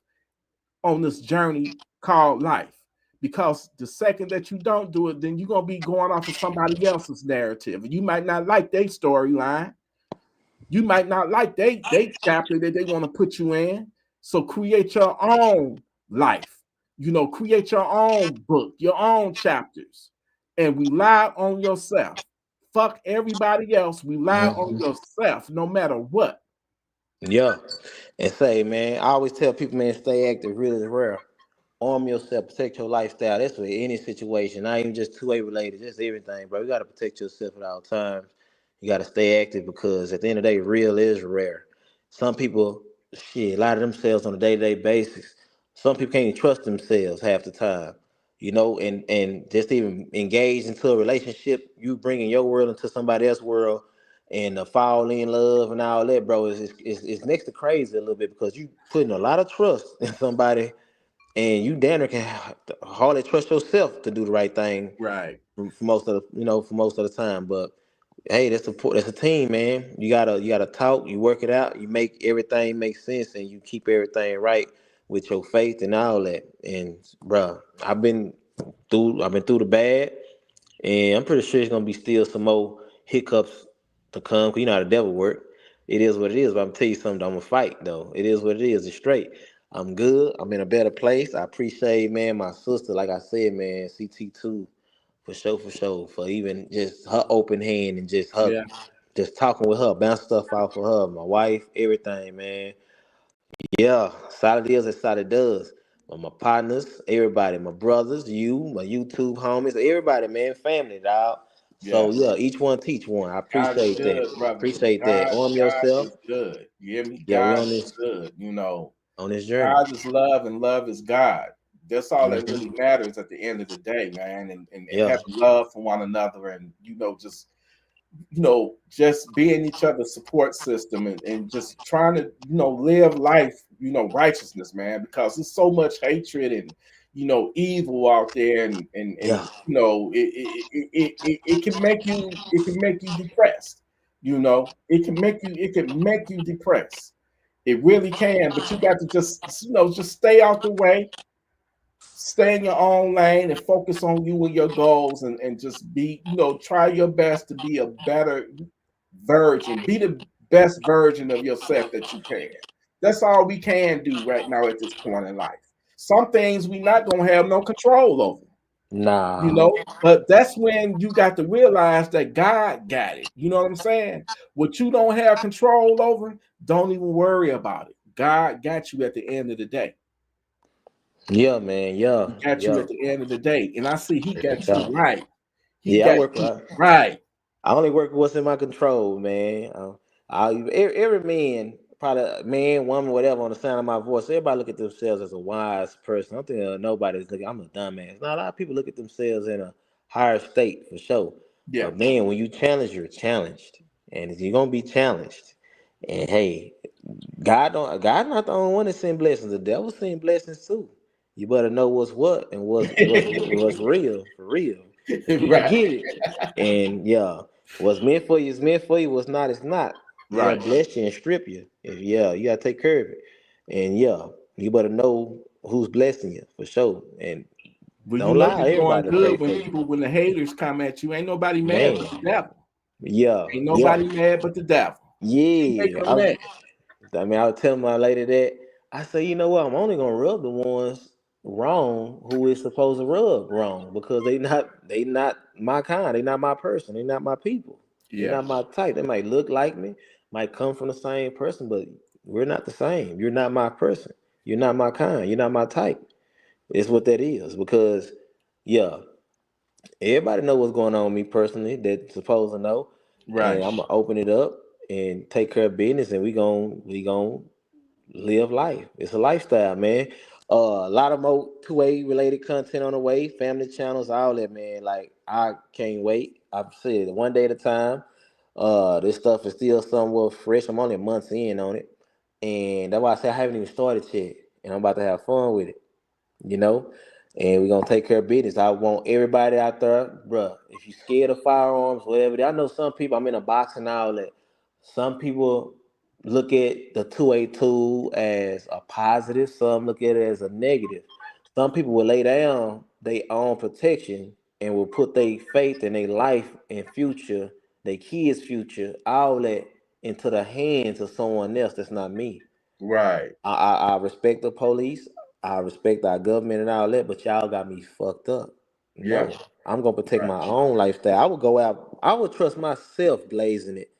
on this journey called life. Because the second that you don't do it, then you're gonna be going off of somebody else's narrative. And you might not like their storyline. You might not like they chapter that they want to put you in. So create your own life. Create your own book, your own chapters, and rely on yourself. Fuck everybody else. Rely on Mm-hmm. yourself, no matter what. Yeah. And say, man, I always tell people, man, stay active, really rare. Arm yourself, protect your lifestyle. That's with any situation, not even just two-way related, just everything, bro. You gotta protect yourself at all times. You gotta stay active because at the end of the day, real is rare. Some people shit lie to themselves on a day-to-day basis. Some people can't even trust themselves half the time. And just even engage into a relationship, you bringing your world into somebody else's world and fall in love and all that, bro, is next to crazy a little bit because you putting a lot of trust in somebody and you damn near can hardly trust yourself to do the right thing Right. for most of the for most of the time. But hey, that's a team, man. You gotta talk, you work it out, you make everything make sense, and you keep everything right with your faith and all that. And bro, I've been through the bad, and I'm pretty sure it's gonna be still some more hiccups to come. 'Cause you know how the devil work. It is what it is. But I'm tell you something. I'm gonna fight though. It is what it is. It's straight. I'm good. I'm in a better place. I appreciate, man, my sister. Like I said, man, CT2 for sure. For even just her open hand and Yeah. just talking with her, bounce stuff off of her, my wife, everything, man. Yeah, solid is as solid does. But my partners, everybody, my brothers, you, my YouTube homies, everybody, man, family, dog. So Yes. yeah, each one teach one. I God is appreciate that. good, brother. Appreciate that. Arm God yourself. is good. You hear me? Yeah, we God on is this good. journey. God is love and love is God. That's all that really Mhm. matters at the end of the day, man. And Yeah, having love for one another and just being each other's support system and just trying to, live life, righteousness, man, because there's so much hatred and, evil out there yeah. and it can make you depressed. It can make you depressed. It really can, but you got to just stay out the way, stay in your own lane and focus on you and your goals and just try your best to be a better virgin, be the best version of yourself that you can. That's all we can do right now at this point in life. Some things we not gonna have no control over, Nah. but that's when you got to realize that God got it. You know what I'm saying? What you don't have control over, don't even worry about it. God got you at the end of the day. Yeah, man. Yeah, He got you yeah. at the end of the day. And I see he For got you sure. right. He Yeah, I got work. you right. I only work with what's in my control, man. Every man, probably man, woman, whatever, on the sound of my voice, everybody look at themselves as a wise person. I don't think nobody's looking. I'm a dumbass. Now a lot of people look at themselves in a higher state for sure. Yeah. But man, when you challenge, you're challenged, and you're gonna be challenged. And hey, God not the only one that send blessings. The devil send blessings too. You better know what's what and what's real for real. You can Right. get it. And yeah, what's meant for you is meant for you. What's not is not. It'll Right. bless you and strip you. Yeah, you gotta take care of it. And yeah, you better know who's blessing you for sure. And Well, don't lie, you're doing everybody pray good for you. when the haters come at you. Ain't nobody mad Man. but the devil. Yeah, Ain't yeah, nobody mad but the devil. You make yeah. them mad. I was telling my lady that I said, you know what, I'm only gonna rub the ones wrong who is supposed to rub wrong because they not my kind, they not my person, they not my people, they Yeah. not my type. They might look like me, might come from the same person, but we're not the same. You're not my person. You're not my kind. You're not my type. It's what that is because yeah, everybody know what's going on with me personally that's supposed to know, and Right. I'm gonna open it up and take care of business, and we gon' live life. It's a lifestyle, man. A lot of more two-way related content on the way, family channels, all that, man. Like I can't wait. I've said one day at a time. This stuff is still somewhat fresh. I'm only a month in on it, and that's why I say I haven't even started yet, and I'm about to have fun with it you know, and we're gonna take care of business. I want everybody out there, bruh. If you scared of firearms, whatever. I know some people. I'm in a boxing outlet. Some people look at the 282 as a positive. Some look at it as a negative. Some people will lay down their own protection and will put their faith and their life and future, their kids' future, all that into the hands of someone else. That's not me. Right. I respect the police. I respect our government and all that, but y'all got me fucked up. Yeah. No, I'm gonna protect Right. my own lifestyle. I would go out. I would trust myself blazing it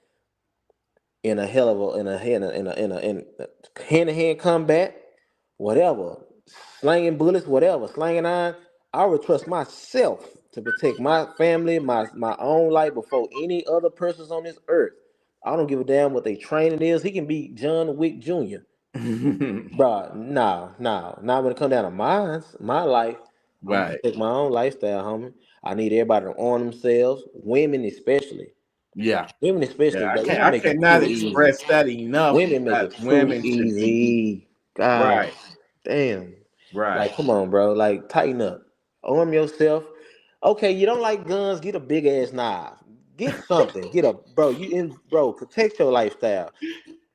in a hell of a in a hand to hand combat, whatever, slanging bullets, whatever, slanging iron. I would trust myself to protect my family, my own life before any other persons on this earth. I don't give a damn what their training is. He can be John Wick Jr. Bro, no. Not when it come down to my life. I'm gonna Right. protect my own lifestyle, homie. I need everybody to arm themselves, women especially. Yeah. Women Yeah. especially, I bro. can't. Y'all I make it cannot too easy. express that enough. Women make That it too women should be easy. God right. damn. Right. Like, come on, bro. Like, tighten up. Arm yourself. Okay, you don't like guns, get a big ass knife. Get something. Get a bro, protect your lifestyle.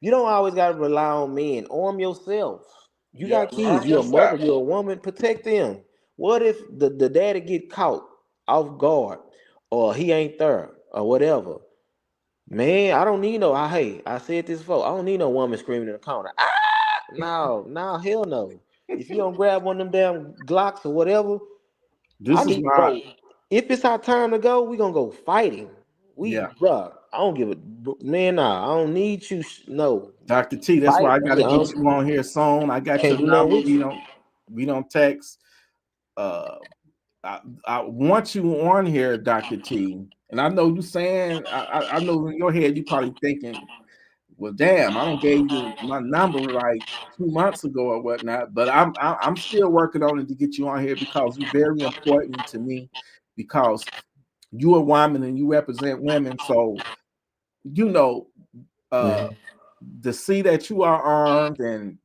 You don't always gotta rely on men. Arm yourself. You Yeah, got kids. arm You're a mother. yourself. You're a woman. Protect them. What if the daddy get caught off guard, or he ain't there, or whatever? Man, I don't need no. Hey, I said this before. I don't need no woman screaming in the corner. Ah, no, no, hell no. If you don't grab one of them damn Glocks or whatever, I This is need, why, bro. If it's our time to go, we gonna go fighting. yeah, Bro, I don't give a man. Nah, I don't need you. No, Dr. T. That's why fight I got to me. I get you on here soon. I got can't your do nothing number. with you. We don't text. Uh, I want you on here, Dr. T. And I know you saying, I know in your head you probably thinking, well, damn, I don't gave you my number like 2 months ago or whatnot. But I'm still working on it to get you on here because you're very important to me because you a woman and you represent women. So you know, uh, Mhm. to see that you are armed and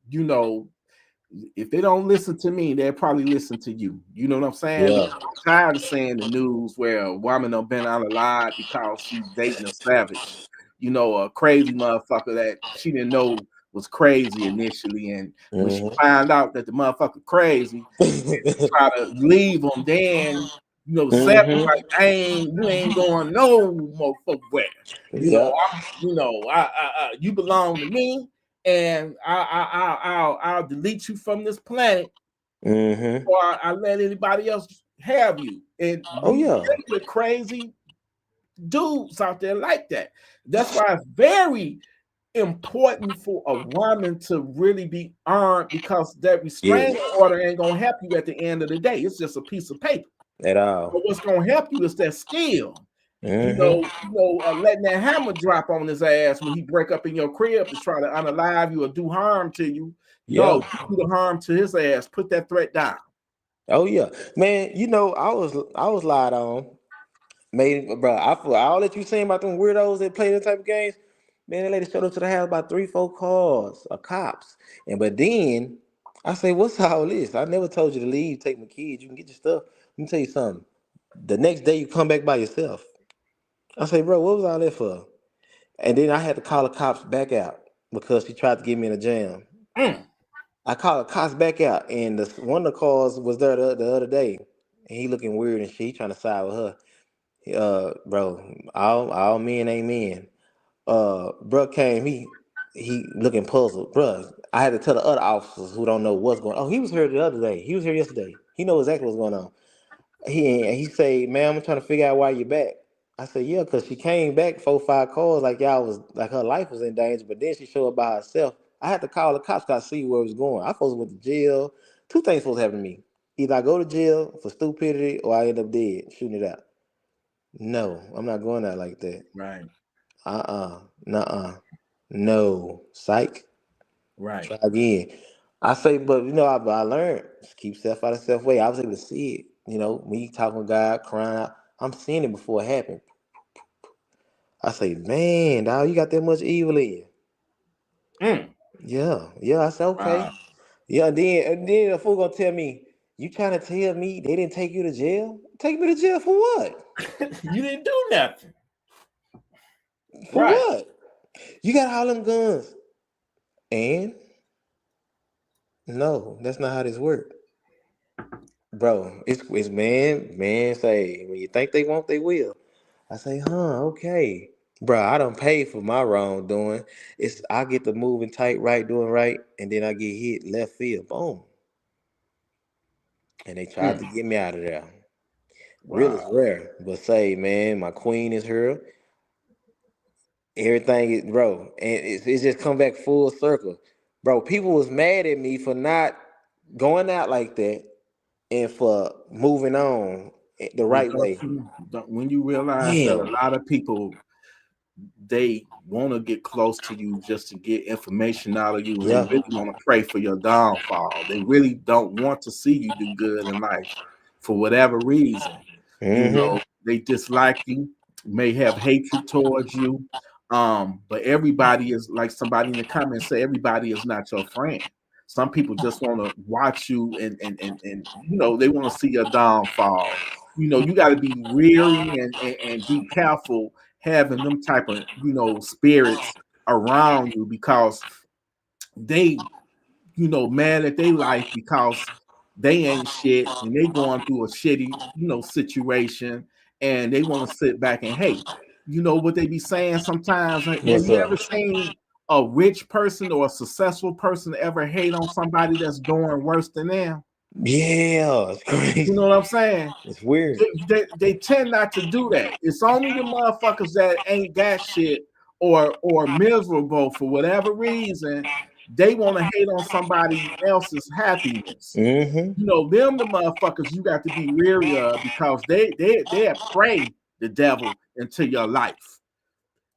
if they don't listen to me, they'll probably listen to you. You know what I'm saying? Yeah. Because I'm tired of seeing the news where a woman done been unalive because she's dating a savage, a crazy motherfucker that she didn't know was crazy initially. And when she Mhm. find out that the motherfucker crazy, try to leave them, then Savage Mhm. like, you ain't going no motherfucker where. Yeah. You belong to me, and I'll delete you from this planet, Mhm. or I let anybody else have you. And Oh you yeah. get with crazy dudes out there like that. That's why it's very important for a woman to really be armed because that Yes. restraining order ain't gonna help you at the end of the day. It's just a piece of paper. At all. But what's gonna help you is that skill. Mhm. Letting that hammer drop on his ass when he break up in your crib to try to unalive you or do harm to you. No, Yeah. you do the harm to his ass. Put that threat down. Oh yeah. Man, I was lied on. Made, bro. I feel all that you saying about them weirdos that play that type of games. Man, that lady showed up to the house about 3, 4 cars of cops. But then I say, what's all this? I never told you to leave, take my kids. You can get your stuff. Let me tell you something. The next day you come back by yourself. I say, bro, what was all that for? And then I had to call the cops back out because she tried to get me in a jam. Mm, I called the cops back out, and one of the cars was there the other day, and he looking weird and shit. He trying to side with her. Bro, all men ain't men. Bro came, he looking puzzled. Bro, I had to tell the other officers who don't know what's going on. Oh, he was here the other day. He was here yesterday. He knows exactly what's going on. He say, "Man, I'm trying to figure out why you back." I said, "Yeah, cause she came back 4, 5 calls like y'all was like her life was in danger, but then she showed up by herself. I had to call the cops to see where it was going. I supposed to went to jail. Two things supposed to happen to me: either I go to jail for stupidity, or I end up dead shooting it out. No, I'm not going out like that. right, Nuh-uh, no, psych. right. Try again. I say, but I learned just keep self out of self way. I was able to see it. Me talking to God, crying out. I'm seeing it before it happened. I say, man, dog, you got that much evil in you. Mm, Yeah, yeah. I said, okay. wow. Yeah, and then the fool gonna tell me, you trying to tell me they didn't take you to jail? Take me to jail for what? You didn't do nothing. For Right. what? You got all them guns. And no, that's not how this works. Bro, it's man say when you think they won't, they will. I say, okay. Bro, I don't pay for my wrongdoing. I get the moving tight, right, doing right, and then I get hit left field, boom. And they tried Mm, to get me out of there. Real is wow. rare. But say, man, my queen is here. Everything is bro. And it's just come back full circle. Bro, people was mad at me for not going out like that and for moving on the Well, right way. when you realize that Damn. a lot of people they want to get close to you just to get information out of you, and they Yeah. really want to pray for your downfall. They really don't want to see you do good in life for whatever reason. Mm-hmm. They dislike you, may have hatred towards you. But everybody is like somebody in the comments say, everybody is not your friend. Some people just want to watch you and they want to see your downfall. You got to be weary and be careful having them type of spirits around you because they mad at their life because they ain't shit and they going through a shitty, situation, and they want to sit back and hate. You know what they be saying sometimes? Have What's you up? ever seen a rich person or a successful person ever hate on somebody that's doing worse than them? Yeah, it's You know crazy. what I'm saying? It's weird. They tend not to do that. It's only the motherfuckers that ain't got shit or miserable for whatever reason. They want to hate on somebody else's happiness. Mm-hmm. Them the motherfuckers you got to be weary of because they pray the devil into your life.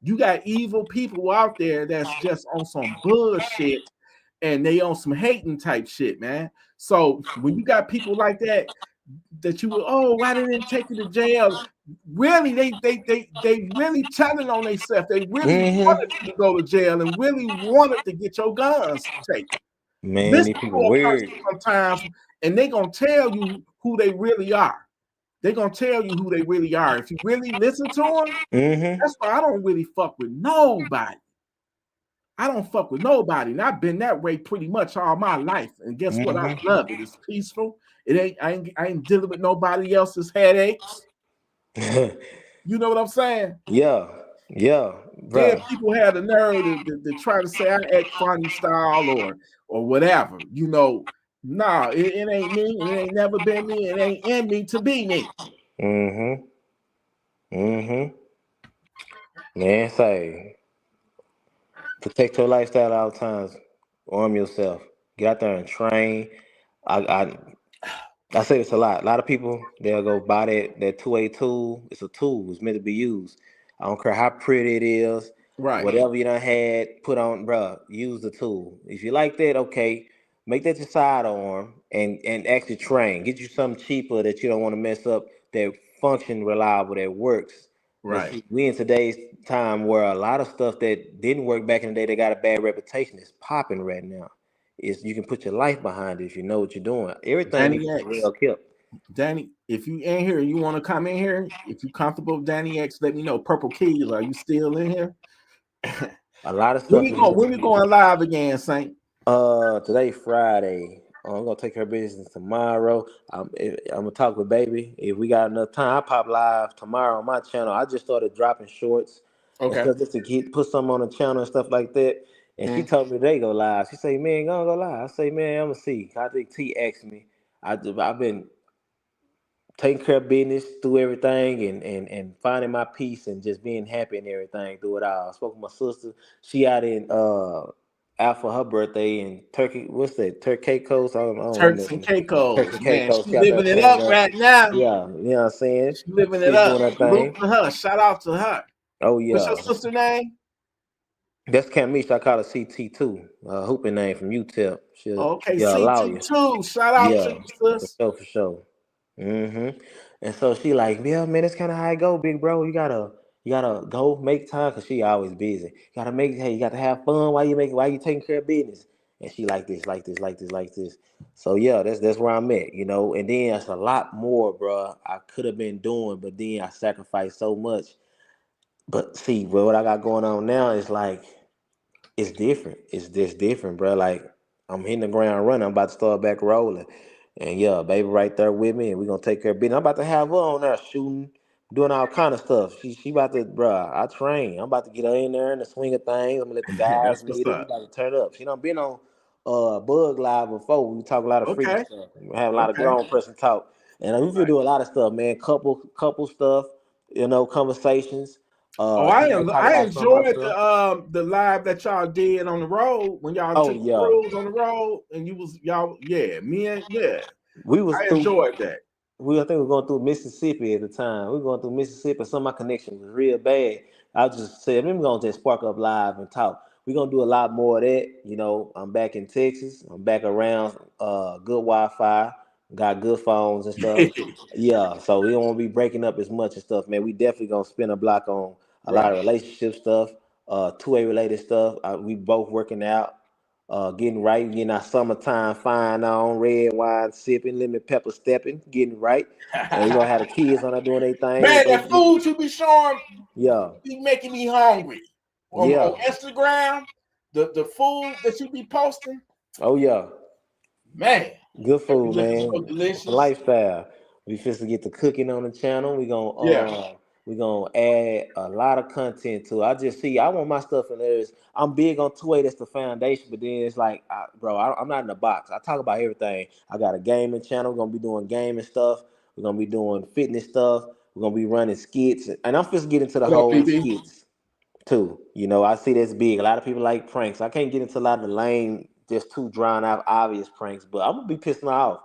You got evil people out there that's just on some bullshit and they on some hating type shit, man. So when you got people like that you will, oh, why they didn't take you to jail? Really, they really telling on themselves. They really Mm-hmm. wanted you to go to jail and really wanted to get your guns taken. Man, Listen these people to a weird. person sometimes, and they gonna tell you who they really are. They're gonna tell you who they really are. If you really listen to them, Mm-hmm. that's why I don't really fuck with nobody. I don't fuck with nobody. And I've been that way pretty much all my life. And guess what? I Mm-hmm. love it. It's peaceful. I ain't dealing with nobody else's headaches. You know what I'm saying? Yeah, yeah, Then bro. people have the nerve to try to say I act funny style or whatever. Nah, it ain't me, and it ain't never been me, it ain't in me to be me. Mm-hmm. Mm-hmm. Man, say protect your lifestyle at all times. Arm yourself. Get out there and train. I I say this a lot. A lot of people they'll go buy that 2A tool. It's a tool. It's meant to be used. I don't care how pretty it is. Right, Whatever you done had put on, bruh, use the tool. If you like that, okay, make that your sidearm and actually train. Get you something cheaper that you don't want to mess up. That function reliable. That works. But right. see, we in today's time where a lot of stuff that didn't work back in the day, they got a bad reputation. It's popping right now. Is you can put your life behind it if you know what you're doing. Everything needs Danny to be X. well kept. Danny, if you in here, you want to come in here. If you comfortable with Danny X, let me know. Purple Keys, are you still in here? A lot of when stuff we is go, meant to when we be. going live again, Saint? Today Friday. I'm gonna take her business tomorrow. I'm gonna talk with baby. If we got enough time, I pop live tomorrow on my channel. I just started dropping shorts and Okay. stuff just to put some on the channel and stuff like that. And she Mm. told me they go live. She say, "Man, gonna go live." I say, "Man, I'm gonna see." I think T asked me. I've been taking care of business through everything and finding my peace and just being happy and everything through it all. I spoke with my sister. She out in out for her birthday in Turkey. What's that? Turkey Coast? I don't Turks and remember. Turkey Caicos, man. Caicos. She She out there living it turning up up. right now. Yeah, you know what I'm saying? She living it She up. doing her Salute thing. to her. Shout out to her. Oh What's your yeah. sister name? That's Camisha. I call her CT2. Hooping name from UTEP. Okay, She a lawyer. CT2. Shout out to Yeah, you, for sis. sure, for sure. And so she like, yeah, man, that's kind of how I go, big bro. You gotta go make time, cause she always busy. You got to have fun while you taking care of business. And she like this, like this, like this, like this. So yeah, that's where I'm at. And then that's a lot more, bro. I could have been doing, but then I sacrificed so much. But see, bro, what I got going on now is like it's different. It's just different, bro. Like I'm hitting the ground running. I'm about to start back rolling. And yeah, baby right there with me, and we're gonna take care of business. I'm about to have her on there shooting, doing all kind of stuff. She about to, bro. I train. I'm about to get her in there in the swing of things. I'm gonna let the That's guys what's meet her. We up. about to turn up. She done been on Bug Live before. We talk a lot of freaky Okay. stuff. We have a lot of Okay. grown person talk. And we feel Right. do a lot of stuff, man. Couple stuff, conversations. Oh, She might talk I about some of her enjoyed stuff. the live that y'all did on the road when y'all Oh took the yeah. cruise on the road and you was y'all yeah me and yeah We was I through. enjoyed that. I think we were going through Mississippi at the time. We were going through Mississippi. Some of my connection was real bad. I just said, maybe we're gonna just spark up live and talk. We're gonna do a lot more of that. I'm back in Texas. I'm back around good Wi-Fi, got good phones and stuff. Yeah, so we don't want to be breaking up as much and stuff, man. We definitely gonna spin a block on a lot Right. of relationship stuff, 2A related stuff. We both working out, getting right, getting our summertime fine on, red wine sipping, lemon pepper stepping, getting right. And we're gonna have the kids on there doing their thing with Man, their that food you be showing yeah, be making me hungry on yeah. Instagram. The food that you be posting. Oh yeah. Man, Good that be food, looking man. so It's a delicious. lifestyle. We fix to get the cooking on the channel. Yeah. We gonna add a lot of content to it. I just see I want my stuff in there. I'm big on 2A, that's the foundation, but then it's like I'm not in the box. I talk about everything. I got a gaming channel, we're gonna be doing gaming stuff, we're gonna be doing fitness stuff, we're gonna be running skits, and I'm just getting into the What up, whole BB? skits too. You know, I see that's big. A lot of people like pranks. I can't get into a lot of the lame, just too drawn out, obvious pranks. But I'm gonna be pissing her off.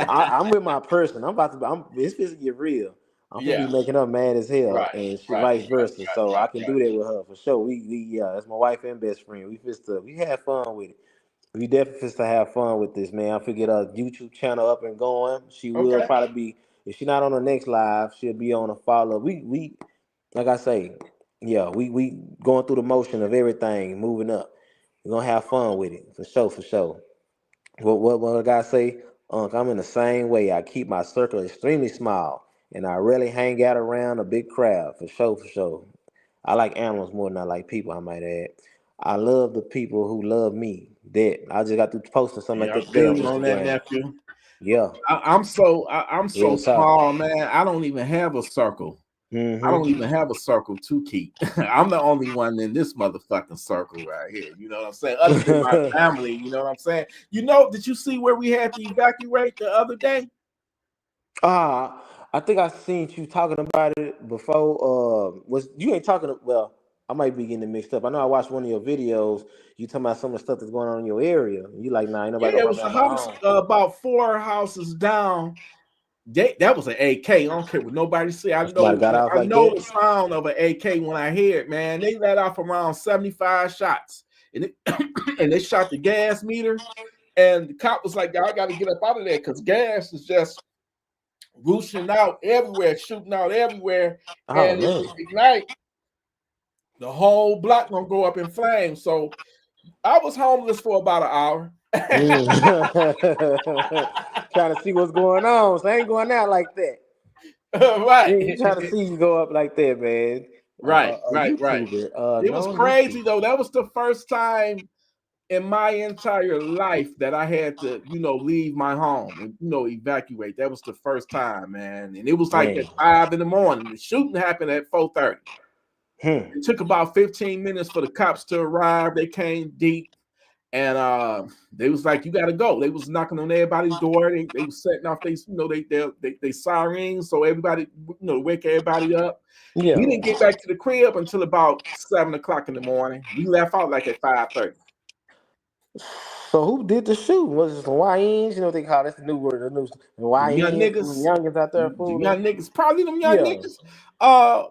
I'm with my person. I'm about to. It's supposed to get real. I'm gonna be Yeah. making her mad as hell, Right. and she Right. vice versa. So I can Right. do that with her for sure. Yeah, that's my wife and best friend. We had fun with it. We definitely just to have fun with this, man. I figured a YouTube channel up and going. She will Okay. probably be, if she's not on the next live, she'll be on a follow. We like I say, yeah, we going through the motion of everything, moving up. We're gonna have fun with it for sure, for sure. What I gotta say, I'm in the same way. I keep my circle extremely small, and I rarely hang out around a big crowd for sure, for sure. I like animals more than I like people, I might add. I love the people who love me. That I just got to posting something like Yeah, I that today feel on you on that, Instagram. nephew. Yeah, I'm so real talk. small, man. I don't even have a circle. I don't Mm-hmm. even have a circle to keep. I'm the only one in this motherfucking circle right here. You know what I'm saying? Other than my family, you know what I'm saying? Did you see where we had to evacuate the other day? I think I seen you talking about it before. Was you ain't talking? Well, I might be getting it mixed up. I know I watched one of your videos. You talking about some of the stuff that's going on in your area. You like, nah, ain't nobody Yeah, gonna it run me was a out my house home. about 4 houses down. That was an AK. I don't care what nobody say. Somebody got off I like know that. the sound of an AK when I hear it, man. They let off around 75 shots. And and they shot the gas meter. And the cop was like, y'all got to get up out of there because gas is just whooshing out everywhere, shooting out everywhere. Oh And if man. it ignite, the whole block gonna go up in flames. So I was homeless for about an hour. Mm. Trying to see what's going on. So I ain't going out like that. You Right. trying to see you go up like that, man. A Right. YouTuber. It was No crazy YouTuber. though. That was the first time in my entire life that I had to, leave my home and evacuate. That was the first time, man. And it was like Man. at 5 in the morning. The shooting happened at 4:30. Hmm. It took about 15 minutes for the cops to arrive. They came deep. And they was like, "You got to go." They was knocking on everybody's door. They was setting off they sirens, so everybody, wake everybody up. We Yeah. didn't get back to the crib until about 7 o'clock in the morning. We left out like at 5:30. So who did the shooting? Was it some YNs? You know what they call that's the new word, the new Them young YNs, some niggas, youngins out there the fooling. young niggas, probably them young Yeah. niggas.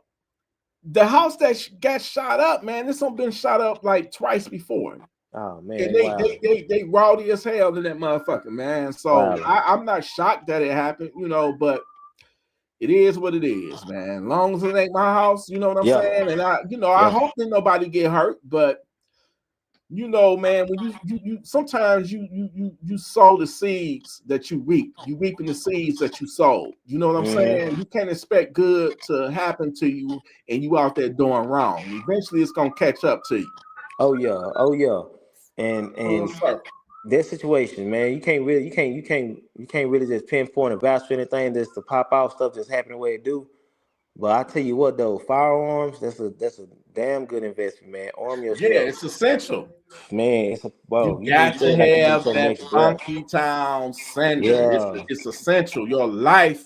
The house that got shot up, man, this one been shot up like twice before. Oh And man, they wow. they they they rowdy as hell to that motherfucker, man. So Wow. I'm not shocked that it happened, but it is what it is, man. As long as it ain't my house, you know what I'm Yeah. saying? And I Yeah. hope that nobody get hurt, but man, when you sometimes you sow the seeds that you reap. You reaping the seeds that you sowed. You know what I'm saying? Mm-hmm. You can't expect good to happen to you and you out there doing wrong. Eventually it's gonna catch up to you. Oh yeah. Oh yeah. And Circle. that situation, man, you can't really just pinpoint and vouch for anything that's to pop out stuff that's happening the way it do. But I tell you what though, firearms, that's a damn good investment, man. Arm Yeah, yourself. it's essential. Man, it's a You whoa, you need got to that like you need have your that next breath. funky town sender. It's Yeah. it's essential. Your life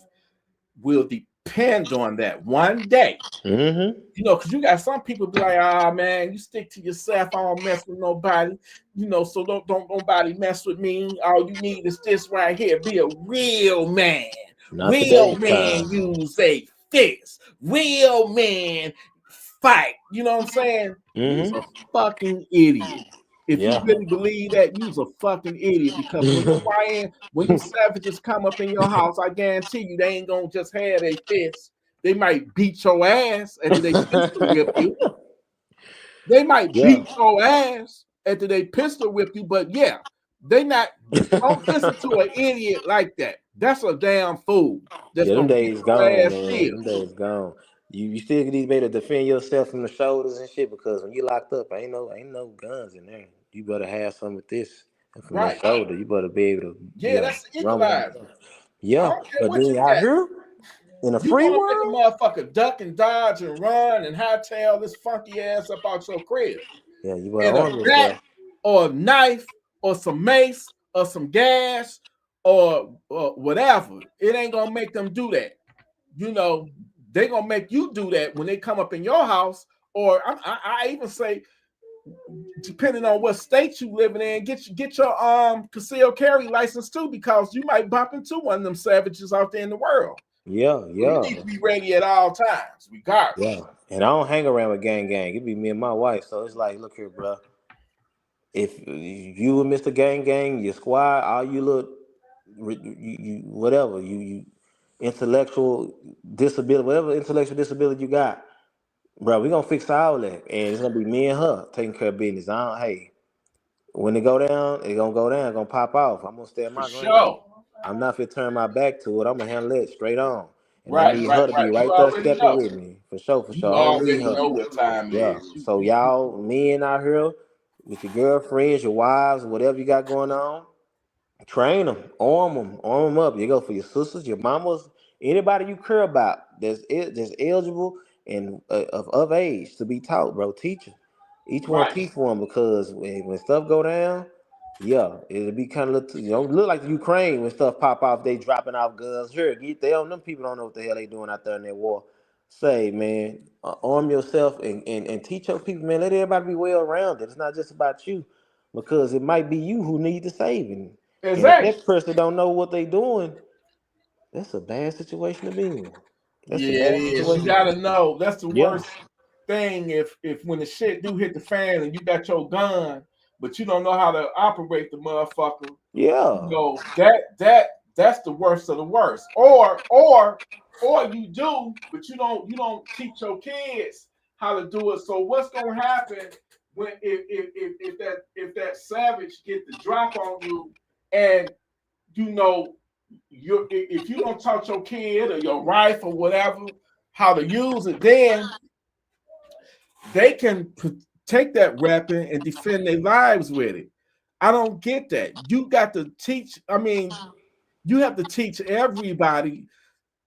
will depend on that one day. Mm-hmm. Because you got some people be like, man, you stick to yourself. I don't mess with nobody. So don't nobody mess with me. All you need is this right here. Be a real man. Not Real today's man time. use a fist. Real man fight. You know what I'm saying? You's a Mm-hmm. fucking idiot. If you Yeah. really believe that, you's a fucking idiot. Because when them savages come up in your house, I guarantee you they ain't gonna just have a fist. They might beat your ass after they pistol whip you. They might Yeah. beat your ass after they pistol whip you, but yeah, they not. Don't listen to an idiot like that. That's a damn fool. That's Yeah, them gonna get days your gone, ass man. killed. Them days gone. You still need to be able to defend yourself from the shoulders and shit because when you locked up, ain't no guns in there. You better have some with this. From Right. that shoulder, you better be able to, Yeah, that's the run with them. equalizer. I Yeah, don't care but what then you out got. here in a You free want to make world, a motherfucker duck and dodge and run and hightail this funky ass up out your crib. yeah, you better And a arm bat yourself. or a knife or some mace or some gas or whatever. It ain't gonna make them do that. You know, they gonna make you do that when they come up in your house. Or I even say, depending on what state you living in, get your concealed carry license too, because you might bump into one of them savages out there in the world. Yeah, So you need to be ready at all times, regardless. yeah. And I don't hang around with gang. It be me and my wife. So it's like, look here, bro. If you and Mr. Gang, your squad, all you look, you whatever, you intellectual disability, whatever intellectual disability you got, bro, we gonna fix all that, and it's gonna be me and her taking care of business. Hey, when it go down, it gonna go down, it's gonna pop off. I'm gonna stay in For my lane. sure. I'm not finna turn my back to it. I'm gonna handle it straight on, and I Right, need right, her to be right. You right there already stepping know. with me for sure, for sure. You I don't need already her. know what time it Yeah. is. So y'all, men out here with your girlfriends, your wives, whatever you got going on. Train them, arm them up. You go for your sisters, your mamas, anybody you care about that's eligible and of age to be taught, bro. Teach them. Each one Right. teach for them because when stuff go down, yeah, it'll be kind of look like the Ukraine when stuff pop off. They dropping off guns. Sure, them people don't know what the hell they doing out there in that war. Say, man, arm yourself and teach your people, man. Let everybody be well rounded. It's not just about you because it might be you who need the saving. And if Exactly. that person don't know what they doing, that's a bad situation to be in. That's a Yeah, it bad is. You situation. gotta know. That's the Yeah. worst thing. If when the shit do hit the fan and you got your gun, but you don't know how to operate the motherfucker, you Yeah. know that's the worst of the worst. Or you do, but you don't teach your kids how to do it. So what's gonna happen when if that savage get the drop on you and you know if you don't taught your kid or your wife or whatever how to use it, then they can take that weapon and defend their lives with it. I don't get that. You got to teach. I mean, you have to teach everybody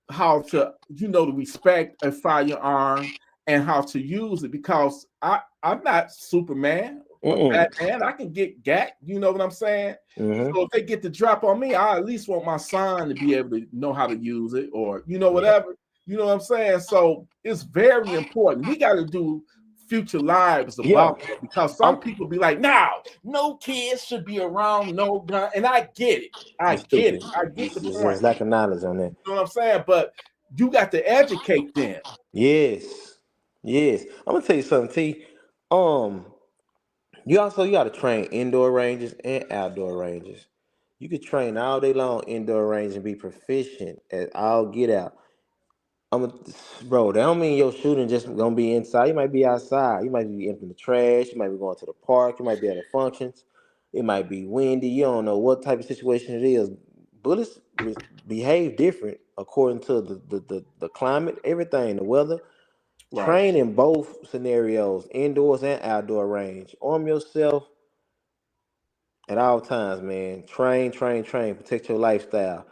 how to, to respect a firearm and how to use it because I'm not Superman or Mm-mm. Batman. I can get gat. You know what I'm saying? Mm-hmm. So if they get the drop on me, I at least want my son to be able to know how to use it or Yeah. whatever. You know what I'm saying? So it's very important. We got to do future lives Yeah. about that because some I'm people be like, "Now, no kids should be around no gun," and I get it. I it's get stupid. it. I get the point. There's lack of knowledge on that. You know what I'm saying? But you got to educate them. Yes. Yes. I'm gonna tell you something, T. Um, you gotta train indoor ranges and outdoor ranges. You could train all day long indoor range and be proficient at all get out. I'm a, bro. That don't mean your shooting just gonna be inside. You might be outside. You might be emptying the trash. You might be going to the park. You might be at a functions. It might be windy. You don't know what type of situation it is. Bullets behave different according to the climate, everything, the weather. Right. Train in both scenarios, indoors and outdoor range. Arm yourself at all times, man. Train. Protect your lifestyle.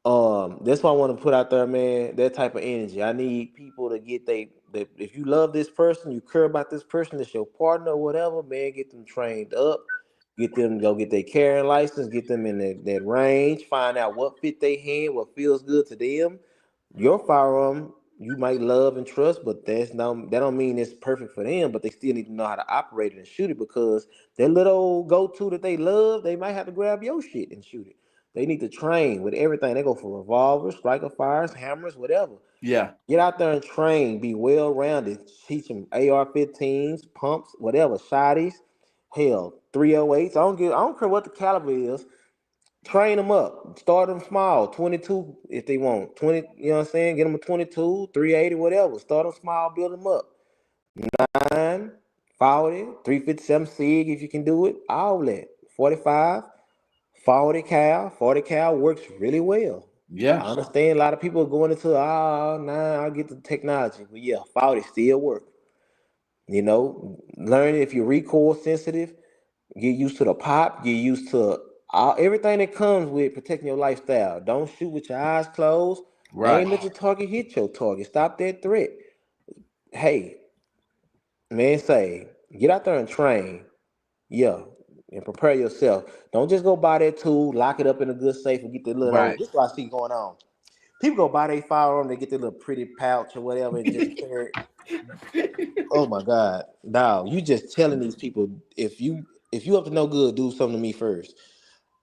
That's why I want to put out there, man. That type of energy. I need people to get they. If you love this person, you care about this person, it's your partner, or whatever, man. Get them trained up. Get them to go get their carrying license. Get them in that range. Find out what fit their hand, what feels good to them. Your firearm you might love and trust, but that don't mean it's perfect for them. But they still need to know how to operate it and shoot it because that little go to that they love, they might have to grab your shit and shoot it. They need to train with everything. They go for revolvers, striker fires, hammers, whatever. Yeah. Get out there and train. Be well rounded. Teach them AR-15s, pumps, whatever, shotties, hell, 308s. I don't care what the caliber is. Train them up. Start them small. 22 if they want. 20, you know what I'm saying? Get them a 22, 380, whatever. Start them small, build them up. 9, 40, 357 SIG if you can do it. All that. 45. 40 cal works really well. Yeah. I understand a lot of people are going into I'll get the technology. But yeah, 40 still work. Learn if you're recoil sensitive, Get used to the pop. Get used to everything that comes with protecting your lifestyle. Don't shoot with your eyes closed. Right. Aim at your target. Hit your target. Stop that threat. Hey, man, say get out there and train. Yeah, and prepare yourself. Don't just go buy that tool, lock it up in a good safe, and get the little old. Right. This is what I see going on. People go buy their firearm, they get their little pretty pouch or whatever, and just carry it. Oh my God. Now you just telling these people if you up to no good, do something to me first.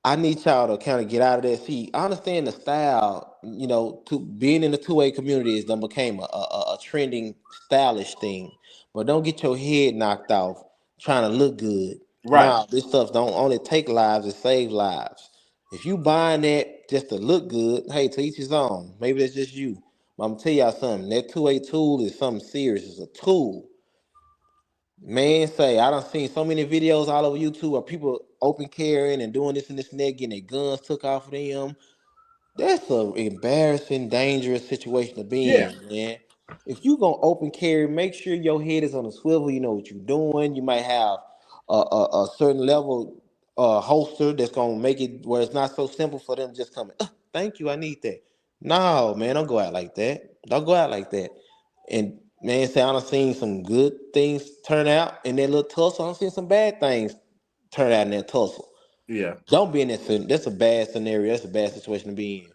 I need y'all to kind of get out of that. See, I understand the style, to being in the two-way community is done became a trending stylish thing. But don't get your head knocked off trying to look good. Right. Nah, this stuff don't only take lives, it saves lives. If you buying that just to look good, hey, to each his own. Maybe that's just you. But I'm gonna tell y'all something. That two-way tool is something serious. It's a tool. Man, say I done seen so many videos all over YouTube of people open carrying and doing this and this and that, getting their guns took off of them. That's an embarrassing, dangerous situation to be Yeah. in, man. If you gonna open carry, make sure your head is on a swivel. You know what you're doing. You might have a certain level holster that's gonna make it where it's not so simple for them to just coming. Thank you, I need that. No, man, don't go out like that. Don't go out like that. And man, say I done seen some good things turn out in that little tussle. I'm seeing some bad things turn out in that tussle. Yeah. Don't be in that. That's a bad scenario. That's a bad situation to be in.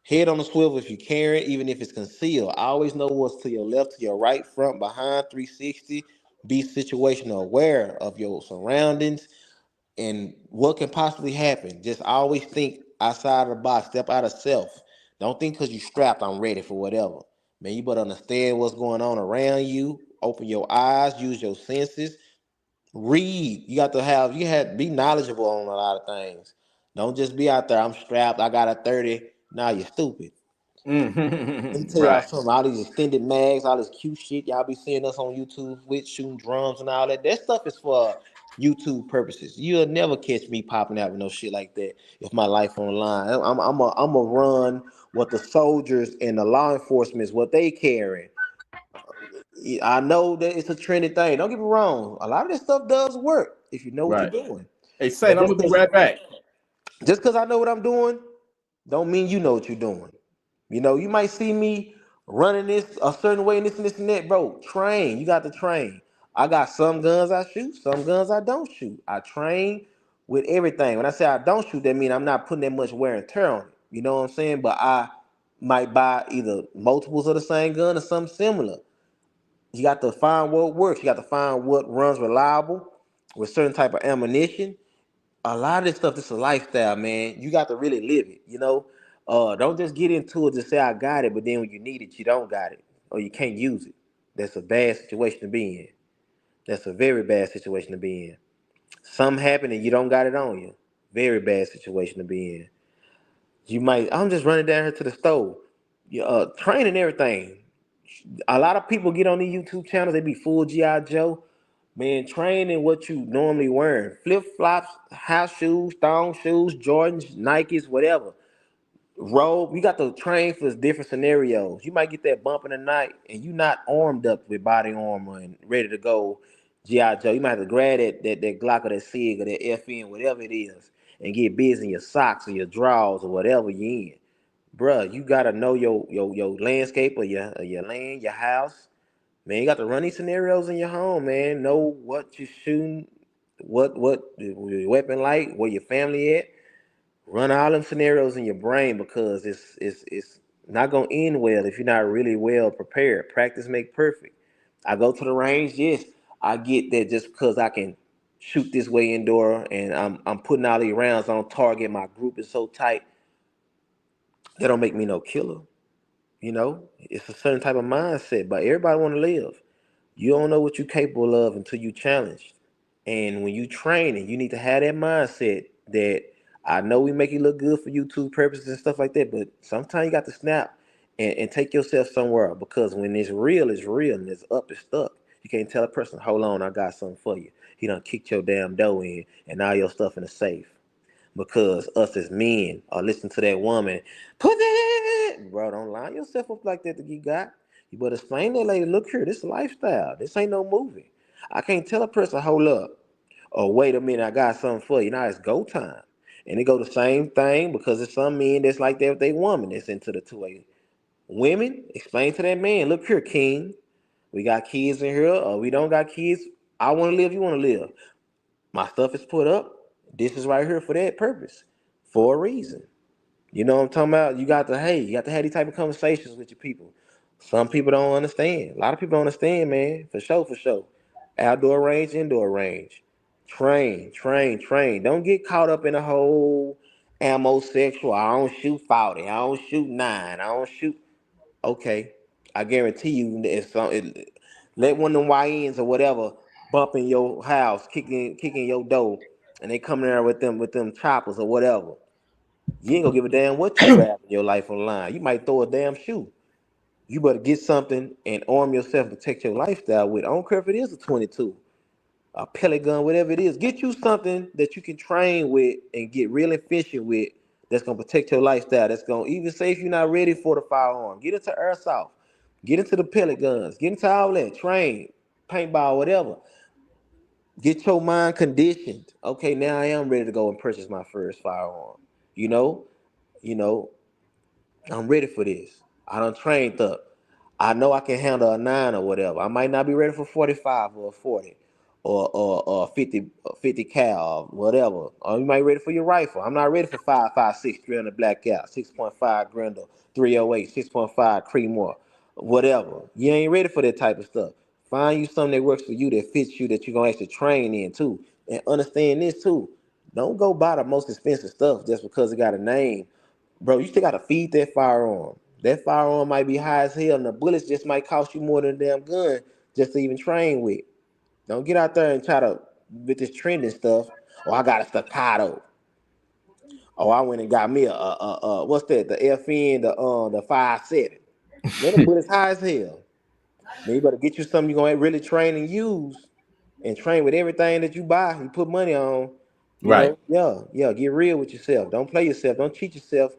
Head on the swivel if you carry it, even if it's concealed. I always know what's to your left, to your right, front, behind, 360. Be situational aware of your surroundings and what can possibly happen. Just always think outside of the box, step out of self. Don't think because you strapped, I'm ready for whatever. Man, you better understand what's going on around you. Open your eyes, use your senses. Read. You had to be knowledgeable on a lot of things. Don't just be out there, I'm strapped, I got a 30. Now you're stupid. Let me tell y'all Right. something. All these extended mags, all this cute shit y'all be seeing us on YouTube with shooting drums and all that. That stuff is for YouTube purposes. You'll never catch me popping out with no shit like that if my life on the line. I'm a run what the soldiers and the law enforcement is what they carrying. I know that it's a trendy thing. Don't get me wrong. A lot of this stuff does work if you know what you're Right. doing. Hey, Saint, But I'm gonna be right back. just because I know what I'm doing, don't mean you know what you're doing. You might see me running this a certain way and this and this and that, bro. Train. You got to train. I got some guns I shoot, some guns I don't shoot. I train with everything. When I say I don't shoot, that means I'm not putting that much wear and tear on it. You know what I'm saying? But I might buy either multiples of the same gun or something similar. You got to find what works. You got to find what runs reliable with certain type of ammunition. A lot of this stuff, this is a lifestyle, man. You got to really live it. Don't just get into it to say I got it, but then when you need it, you don't got it or you can't use it. That's a bad situation to be in. That's a very bad situation to be in. Something happened and you don't got it on you. Very bad situation to be in. I'm just running down here to the store. Training everything. A lot of people get on these YouTube channels, they be full G.I. Joe. Man, training what you normally wearing. Flip flops, house shoes, thong shoes, Jordans, Nikes, whatever. Robe, you got to train for different scenarios. You might get that bump in the night and you not armed up with body armor and ready to go G.I. Joe. You might have to grab that Glock or that SIG or that FN, whatever it is, and get busy in your socks or your drawers or whatever you in. Bruh, you gotta know your landscape or your land, your house. Man, you got to run these scenarios in your home, man. Know what you're shooting, what your weapon like, where your family at. Run all them scenarios in your brain because it's not gonna end well if you're not really well prepared. Practice make perfect. I go to the range, yes, I get that just because I can shoot this way indoor and I'm putting all these rounds on target. My group is so tight, that don't make me no killer. It's a certain type of mindset, but everybody want to live. You don't know what you're capable of until you challenge. And when you training, you need to have that mindset that I know we make it look good for YouTube purposes and stuff like that, but sometimes you got to snap and take yourself somewhere because when it's real and it's up, it's stuck. You can't tell a person, hold on, I got something for you. He done kicked your damn dough in and all your stuff in the safe because us as men are listening to that woman, put it, bro, don't line yourself up like that to get got. You better explain that lady, look here, this is a lifestyle. This ain't no movie. I can't tell a person, hold up. Oh, wait a minute, I got something for you. Now it's go time. And it go the same thing because there's some men that's like that with their woman that's into the 2A. Women, explain to that man, look here, king. We got kids in here, or we don't got kids. I want to live, you want to live. My stuff is put up. This is right here for that purpose, for a reason. You know what I'm talking about? You got to have these type of conversations with your people. Some people don't understand. A lot of people don't understand, man. For sure, for sure. Outdoor range, indoor range. Train, train, train. Don't get caught up in a whole ammo sexual. I don't shoot 40. I don't shoot 9. I don't shoot. Okay. I guarantee you let one of them YNs or whatever bump in your house, kicking your door, and they come there with them choppers or whatever. You ain't gonna give a damn what you grab in your life online. You might throw a damn shoe. You better get something and arm yourself and protect your lifestyle with. I don't care if it is a 22, a pellet gun, whatever it is. Get you something that you can train with and get real efficient with that's gonna protect your lifestyle. That's gonna even say if you're not ready for the firearm. Get into airsoft, get into the pellet guns, get into all that, train, paintball, whatever. Get your mind conditioned. Okay, now I am ready to go and purchase my first firearm. You know, you know, I'm ready for this. I done trained up. I know I can handle a 9 or whatever. I might not be ready for 45 or a 40 or 50 cal or whatever. Or you might be ready for your rifle. I'm not ready for 5.56 300 blackout, 6.5 Grendel, 308, 6.5 Creedmoor, whatever. You ain't ready for that type of stuff. Find you something that works for you, that fits you, that you're gonna actually train in too. And understand this too. Don't go buy the most expensive stuff just because it got a name. Bro, you still gotta feed that firearm. That firearm might be high as hell, and the bullets just might cost you more than a damn gun just to even train with. Don't get out there and try to with this trending stuff. Oh, I got a staccato. Oh, I went and got me what's that? The FN, the 5.7. Man, the bullets high as hell. Man, you better get you something you're gonna really train and use, and train with everything that you buy. You put money on. Right. Yeah. Get real with yourself. Don't play yourself. Don't cheat yourself.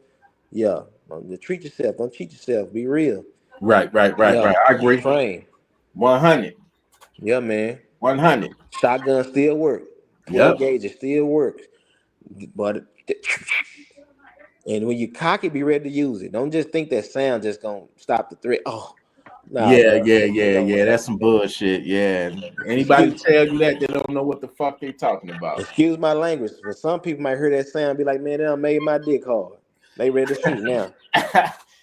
Yeah, treat yourself. Don't cheat yourself. Be real. Right. Yeah, I agree. train. 100. Yeah, man. 100. Shotgun still work. 12 Yep. gauge still works. But and when you cock it, be ready to use it. Don't just think that sound just gonna stop the threat. Oh, nah, Yeah, bro. yeah, It yeah, don't yeah. work That's like some that. bullshit. Yeah. Anybody Excuse tell you that, they don't know what the fuck they talking about. excuse my language, but some people might hear that sound and be like, man, they done made my dick hard. They ready to shoot now.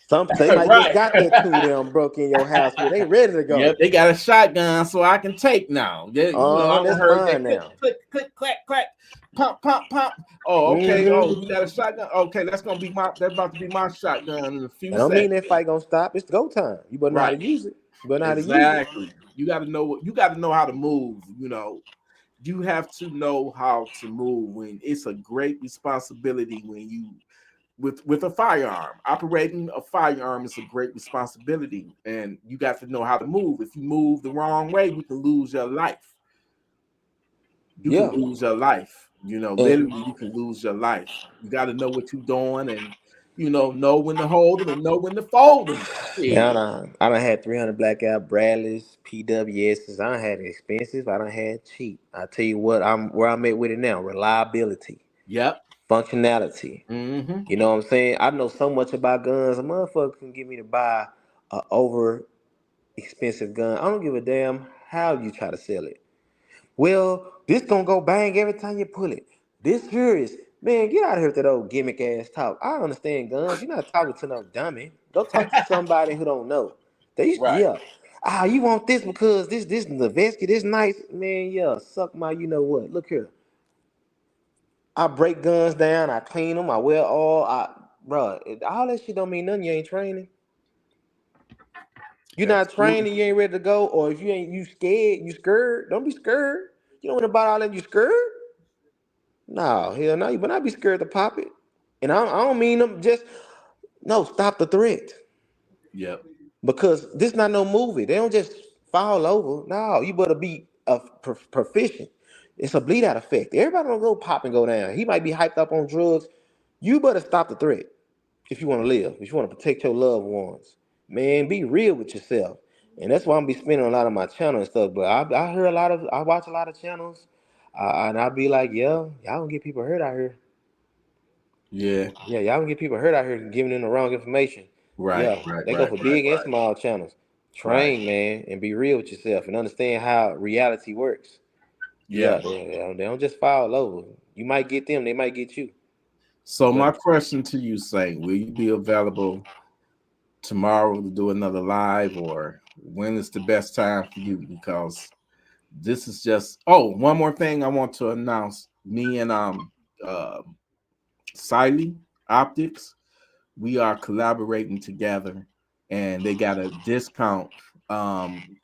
Some they might just Right. got that two them broke in your house where they ready to Yep, go. they got a shotgun, so I can take now. I That's heard that mine click, now. click, click, clack, clack, pump, pump, pump. Oh, okay. Oh, Mm-hmm. you got a shotgun? Okay, that's about to be my shotgun in a few I don't mean seconds. that fight gonna stop. It's go time. You better know how Right. to use it. You better know how to use it. Exactly. You got to know how to move. You have to know how to move. When it's a great responsibility when you with a firearm. Operating a firearm is a great responsibility, and you got to know how to move. If you move the wrong way, you can lose your life. You can Yeah. lose your life. And Literally, you can lose your life. You got to know what you're doing, and know when to hold them and know when to fold them. yeah, Shit. I done had 300 blackout Bradleys, PWSs. I done had expensive. I done had cheap. I tell you what, I'm where I'm at with it now. Reliability, Yep. functionality. Mm-hmm. You know what I'm saying? I know so much about guns. A motherfucker can get me to buy a over expensive gun. I don't give a damn how you try to sell it. Well, this gonna go bang every time you pull it. This here is, man, get out of here with that old gimmick ass talk. I understand guns. You're not talking to no dummy. Go talk to somebody who don't know. Right. Yeah. Ah, you want this because this Noveski, this nice, man. Yeah, suck my, you know what? Look here. I break guns down. I clean them. I wear all. Bro, all that shit don't mean nothing. You ain't training. You're not Absolutely. training. You ain't ready to go. Or if you ain't, you scared. You scared. Don't be scared. You don't want to buy all that. You scared. No, hell no. You better not be scared to pop it. And I don't mean them just no. Stop the threat Yep. because this not no movie. They don't just fall over. No, you better be a proficient. It's a bleed out effect. Everybody don't go pop and go down. He might be hyped up on drugs. You better stop the threat if you want to live. If you want to protect your loved ones, man, be real with yourself. And that's why I'm be spending a lot of my channel and stuff. But I hear a lot of I watch a lot of channels. And I'd be like, yeah, y'all gonna get people hurt out here. Yeah. Yeah, y'all gonna get people hurt out here giving them the wrong information. Right. Yeah, Right. they go Right. for Right. big and small channels. Right. Train, man, and be real with yourself and understand how reality works. Yeah. Yeah, they don't just fall over. You might get them, they might get you. So my But question to you, Saint, will you be available tomorrow to do another live, or when is the best time for you? Because this is just one more thing I want to announce. Me and uh Siley Optics, we are collaborating together, and they got a discount.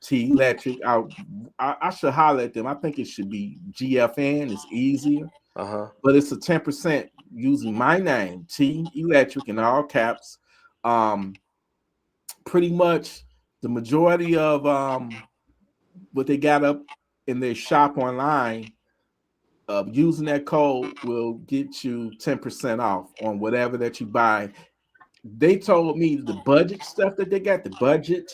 T Electric. I should holler at them. I think it should be GFN. It's easier, but it's a 10% using my name, T Electric, in all caps. Um, Pretty much the majority of what they got up in their shop online, using that code will get you 10% off on whatever that you buy. They told me the budget stuff that they got, the budget,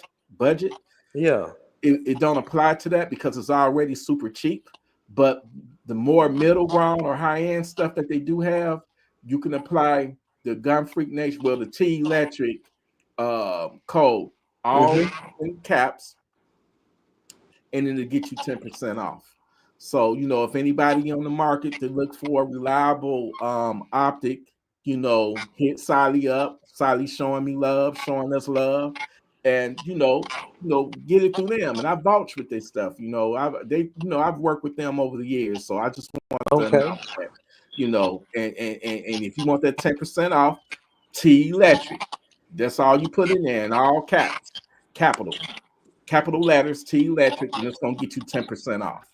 yeah. it don't apply to that because it's already super cheap. But the more middle ground or high end stuff that they do have, you can apply the Gun Freak Nation, well, the T Electric code, all Mm-hmm. in caps, and then to get you 10% off. So, if anybody on the market to look for a reliable optic, hit Sally up. Sally showing me love, showing us love, and get it through them. And I vouch with this stuff. I've worked with them over the years, so I just want to Okay. announce that. And if you want that 10% off, T Electric. That's all you put in there in all caps, capital letters, T Electric, and it's gonna get you 10% off.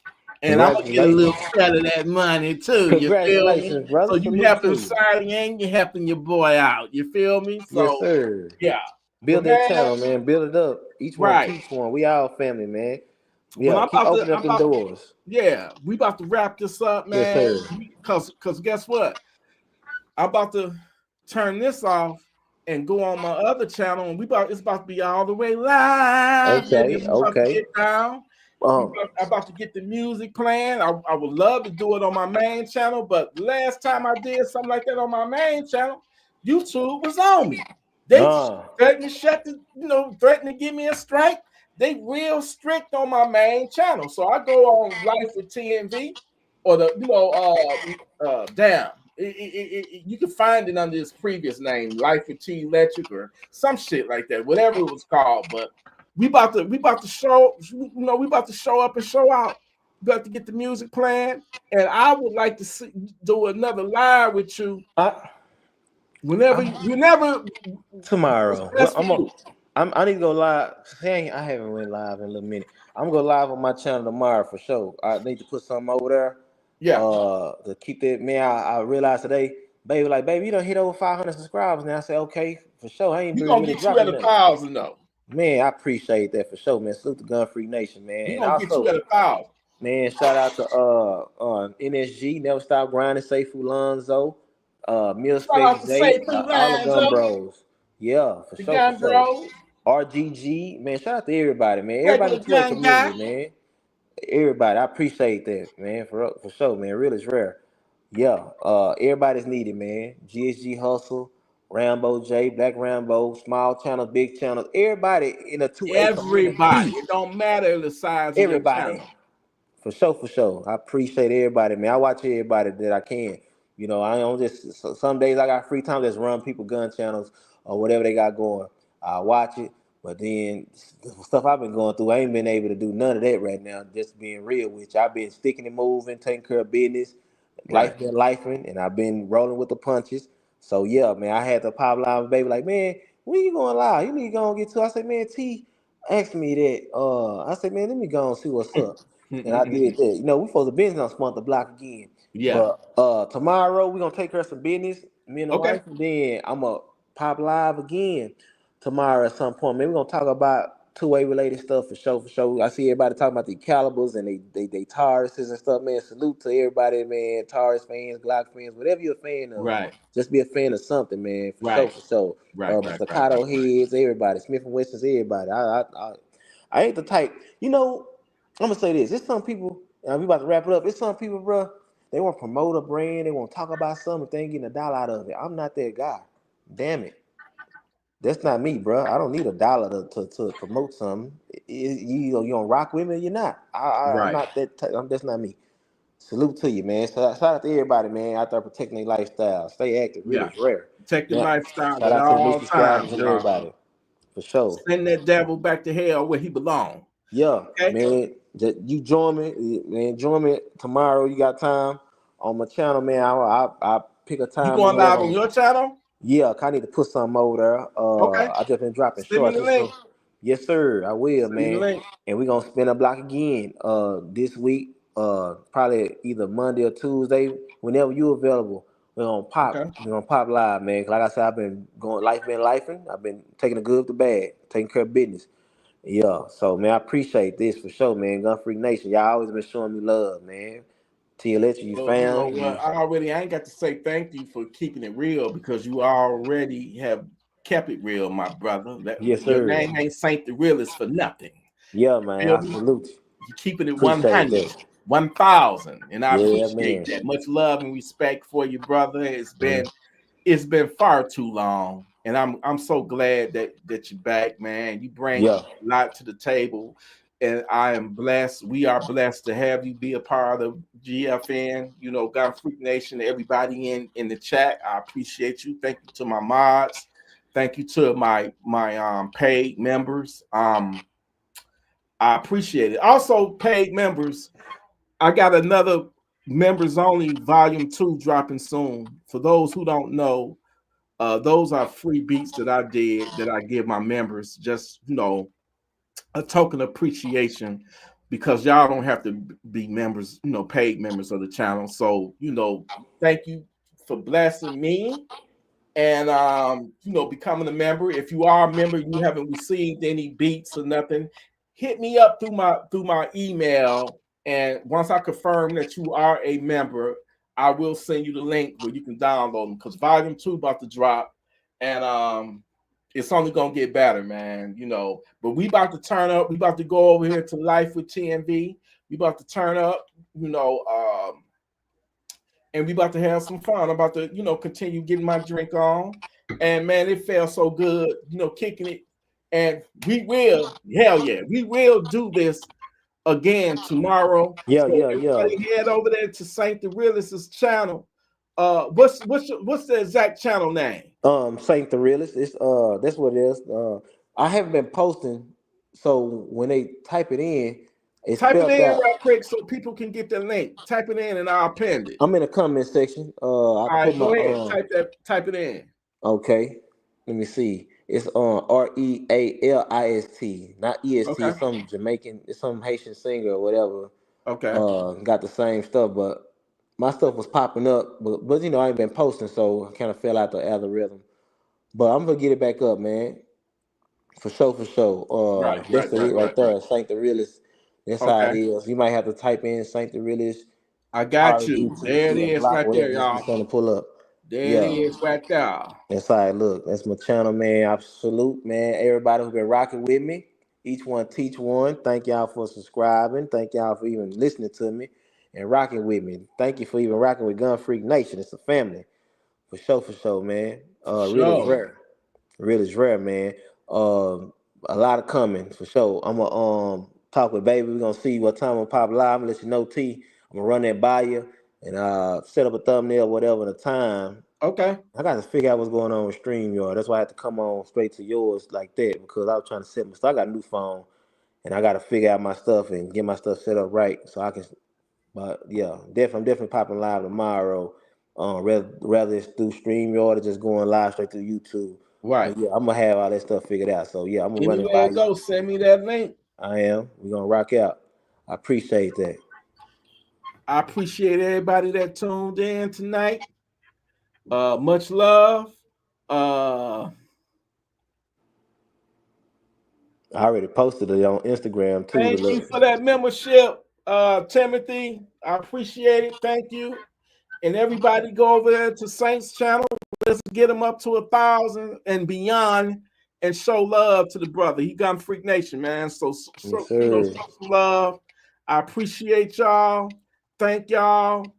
And I'm gonna get a little Congratulations. cut of that money too. You feel me? Congratulations, brother. So you Salute to helping you. Sally and you helping your boy out. You feel me? Yes, So sir. yeah. But Build that man, channel, man. Build it up. Each one right. teach one. We all family, man. But Yeah, keep opening up I'm them about doors. yeah, we about to wrap this up, Yes, man. sir. Cause guess what? I'm about to turn this off and go on my other channel, and it's about to be all the way live, baby. Okay, We about to okay. get down. Um, I'm about to get the music playing. I would love to do it on my main channel, but last time I did something like that on my main channel, YouTube was on me. They uh, threatened to threatened to give me a strike. They real strict on my main channel. So I go on Life with TNV or damn. You can find it under his previous name, Life with T Electric or some shit like that, whatever it was called. But we about to show, we about to show up and show out. We got to get the music playing, and I would like to do another live with you I, whenever it's tomorrow. Well, best for you. I need to go live. Dang, I haven't went live in a little minute. I'm gonna go live on my channel tomorrow for sure. I need to put something over there. Yeah, To keep that, man. I realized today, baby, you don't hit over 500 subscribers now. I said, okay, for sure. I ain't we been gonna really get you at dropping nothing. 1,000 though. Man, I appreciate that for sure, man. Salute to Gun Freak Nation, man. We And gonna get you also, at 1,000. man, shout out to NSG, Never Stop Grinding, Safe Lonzo, Mill Shout out Specs to J, Say Three all the Lines gun up, bros. Yeah, for the sure, for gun sure. bros, RGG, man, shout out to everybody, man. Everybody regular in the 2A gun guy. community, man. Everybody, I appreciate that, man. For sure, man. Real is rare. Yeah, everybody's needed, man. GSG Hustle, Rambo J, Black Rambo, small channels, big channels. Everybody in the 2A Everybody. community. It don't matter the size of your Everybody. channel. For sure, for sure. I appreciate everybody, man. I watch everybody that I can. I don't just some days I got free time, just run people gun channels or whatever they got going. I watch it, but then stuff I've been going through, I ain't been able to do none of that right now. Just being real with you, I've been sticking and moving, taking care of business. Right. Life been lifing, and I've been rolling with the punches. So yeah, man, I had to pop live, baby. Like, man, when you going live? You need to go and get to. I said, man, T asked me that. I said, man, let me go and see what's up. And I did that. We supposed to business on Spunk the Block again. Yeah. But tomorrow we gonna take care of some business, me and the Okay. wife, and then I'm gonna pop live again tomorrow at some point. Maybe we're gonna talk about two-way related stuff for sure, for sure. I see everybody talking about the calibers and they Tauruses and stuff, man. Salute to everybody, man. Taurus fans, Glock fans, whatever you're a fan of. Right. Just be a fan of something, man. For sure, Right. for sure. Right. Staccato heads, everybody. Smith and Wessons, everybody. I ain't the type, you know. I'm gonna say this. It's some people, and we about to wrap it up. It's some people, bro. They want to promote a brand. They want to talk about something. If they ain't getting a dollar out of it, I'm not that guy. Damn it, that's not me, bro. I don't need a dollar to promote something. You don't rock with me. You're not. I'm Right. not that. That's not me. Salute to you, man. Shout out to everybody, man, out there protecting their lifestyle. Stay active. Real Yeah. is rare. Protect your Yeah. lifestyle Shout at out to the new all subscribers times, and y'all. everybody for sure. Send that devil back to hell where he belongs. Yeah, Okay. man. You join me, man. Join me tomorrow. You got time on my channel, man. I pick a You time or going live whatever. on your channel? Yeah, I need to put something over there. Okay. I just been dropping Send me shorts. the link. Yes, sir. I will, Send me the man. link. And we're gonna spin a block again. This week. Probably either Monday or Tuesday, whenever you available. We're gonna pop. Okay. We're gonna pop live, man. 'Cause like I said, I've been going. Life been lifing. I've been taking the good with the bad, taking care of business. Yeah. So, man, I appreciate this for sure, man. Gun Freak Nation, y'all always been showing me love, man. To your let you Well, you know found what? you. I ain't got to say thank you for keeping it real because you already have kept it real, my brother. Yes, Your sir. name ain't Saint the Realist for nothing. Yeah, man. Feel I me? salute you. You keeping it Appreciate 100, that. 1,000, and I Yeah, appreciate man. that. Much love and respect for you, brother. It's been far too long, and I'm so glad that you're back, man. You bring Yeah. a lot to the table, and I am blessed. We are blessed to have you be a part of GFN. You know, God Freak Nation, everybody in the chat. I appreciate you. Thank you to my mods. Thank you to my paid members. I appreciate it. Also, paid members. I got another members only volume 2 dropping soon. For those who don't know, those are free beats that I did that I give my members, just a token of appreciation because y'all don't have to be members, paid members of the channel. So, thank you for blessing me and becoming a member. If you are a member, you haven't received any beats or nothing, hit me up through my email. And once I confirm that you are a member, I will send you the link where you can download them because volume 2 about to drop, and it's only gonna get better, man. But we about to turn up. We about to go over here to Life with TNV. We about to turn up, and we about to have some fun. I'm about to, continue getting my drink on. And man, it felt so good, kicking it. And hell yeah, we will do this again tomorrow. Yeah, So yeah, yeah. everybody head over there to Saint the Realist's channel. What's the exact channel name? Saint the Realist. It's that's what it is. I haven't been posting, so when they type it in, it's Type it spelled in out. real quick so people can get the link. Type it in and I'll append it. I'm in the comment section. I All put right, my go ahead. Type it in. okay. Let me see. It's on REALIST, not EST. Okay. It's some Jamaican. It's some Haitian singer or whatever. Okay. Got the same stuff, but my stuff was popping up. But I ain't been posting, so I kind of fell out the algorithm. But I'm gonna get it back up, man. For sure, for sure. Right, That's right, the right, it right right, right. there. Saint the Realist. That's how it Okay. is. You might have to type in Saint the Realist, I got you. There it REDTC, or is block right there, whatever. It's y'all. gonna pull up. There it Yeah. is right there. That's how it look. That's my channel, man. I salute, man. Everybody who been rocking with me. Each one teach one. Thank y'all for subscribing. Thank y'all for even listening to me and rocking with me. Thank you for even rocking with Gun Freak Nation. It's a family. For sure, man. For Real is sure. rare. Real is rare, man. A lot of coming for sure. I'm gonna talk with baby. We're gonna see what time we'll pop live. I'm gonna let you know, T. I'm gonna run that by you and set up a thumbnail, whatever the time. Okay. I got to figure out what's going on with StreamYard. That's why I had to come on straight to yours like that because I was trying to set my stuff. I got a new phone and I got to figure out my stuff and get my stuff set up right so I can. But yeah, I'm definitely popping live tomorrow. Rather it's through StreamYard or just going live straight through YouTube. Right. But yeah, I'm gonna have all that stuff figured out. So yeah, I'm gonna run it Anywhere by it you. goes, send me that link. I am. We're gonna rock out. I appreciate that. I appreciate everybody that tuned in tonight. Much love. Uh I already posted it on Instagram too. The Thank you look. for that membership, Timothy. I appreciate it. Thank you. And everybody go over there to Saint's channel. Let's get him up to 1,000 and beyond and show love to the brother. He got Freak Nation, man. So, Yes, show sir. some love. I appreciate y'all. Thank y'all.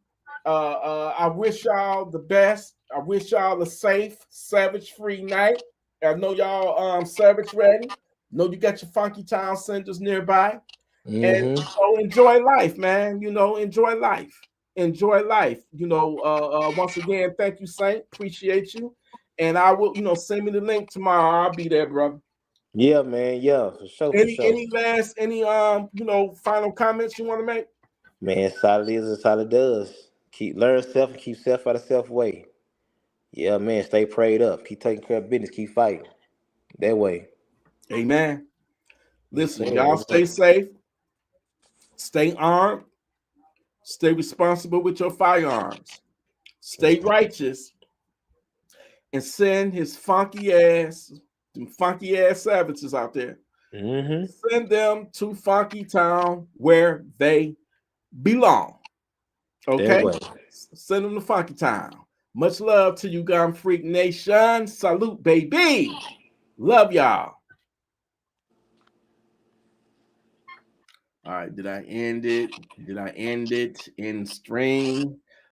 I wish y'all the best. I wish y'all a safe, savage-free night. I know y'all savage ready. Know you got your funky town centers nearby. And enjoy life, man. Enjoy life. Enjoy life. Once again, thank you, Saint. Appreciate you. And I will, send me the link tomorrow. I'll be there, brother. Yeah, man. Yeah, for sure, for sure. Any final comments you want to make? Man, solid is as solid does. Keep learn self and keep self out of self way. Yeah, man. Stay prayed up. Keep taking care of business. Keep fighting that way. Amen. Listen, y'all Amen. stay safe, stay armed, stay responsible with your firearms, stay righteous, and send his funky ass, them funky ass savages out there. Send them to Funky Town where they belong. That Okay? way. Send them to Funky Town. Much love to you, Gun Freak Nation. Salute, baby. Love y'all. All right, did I end it? Did I end it in stream?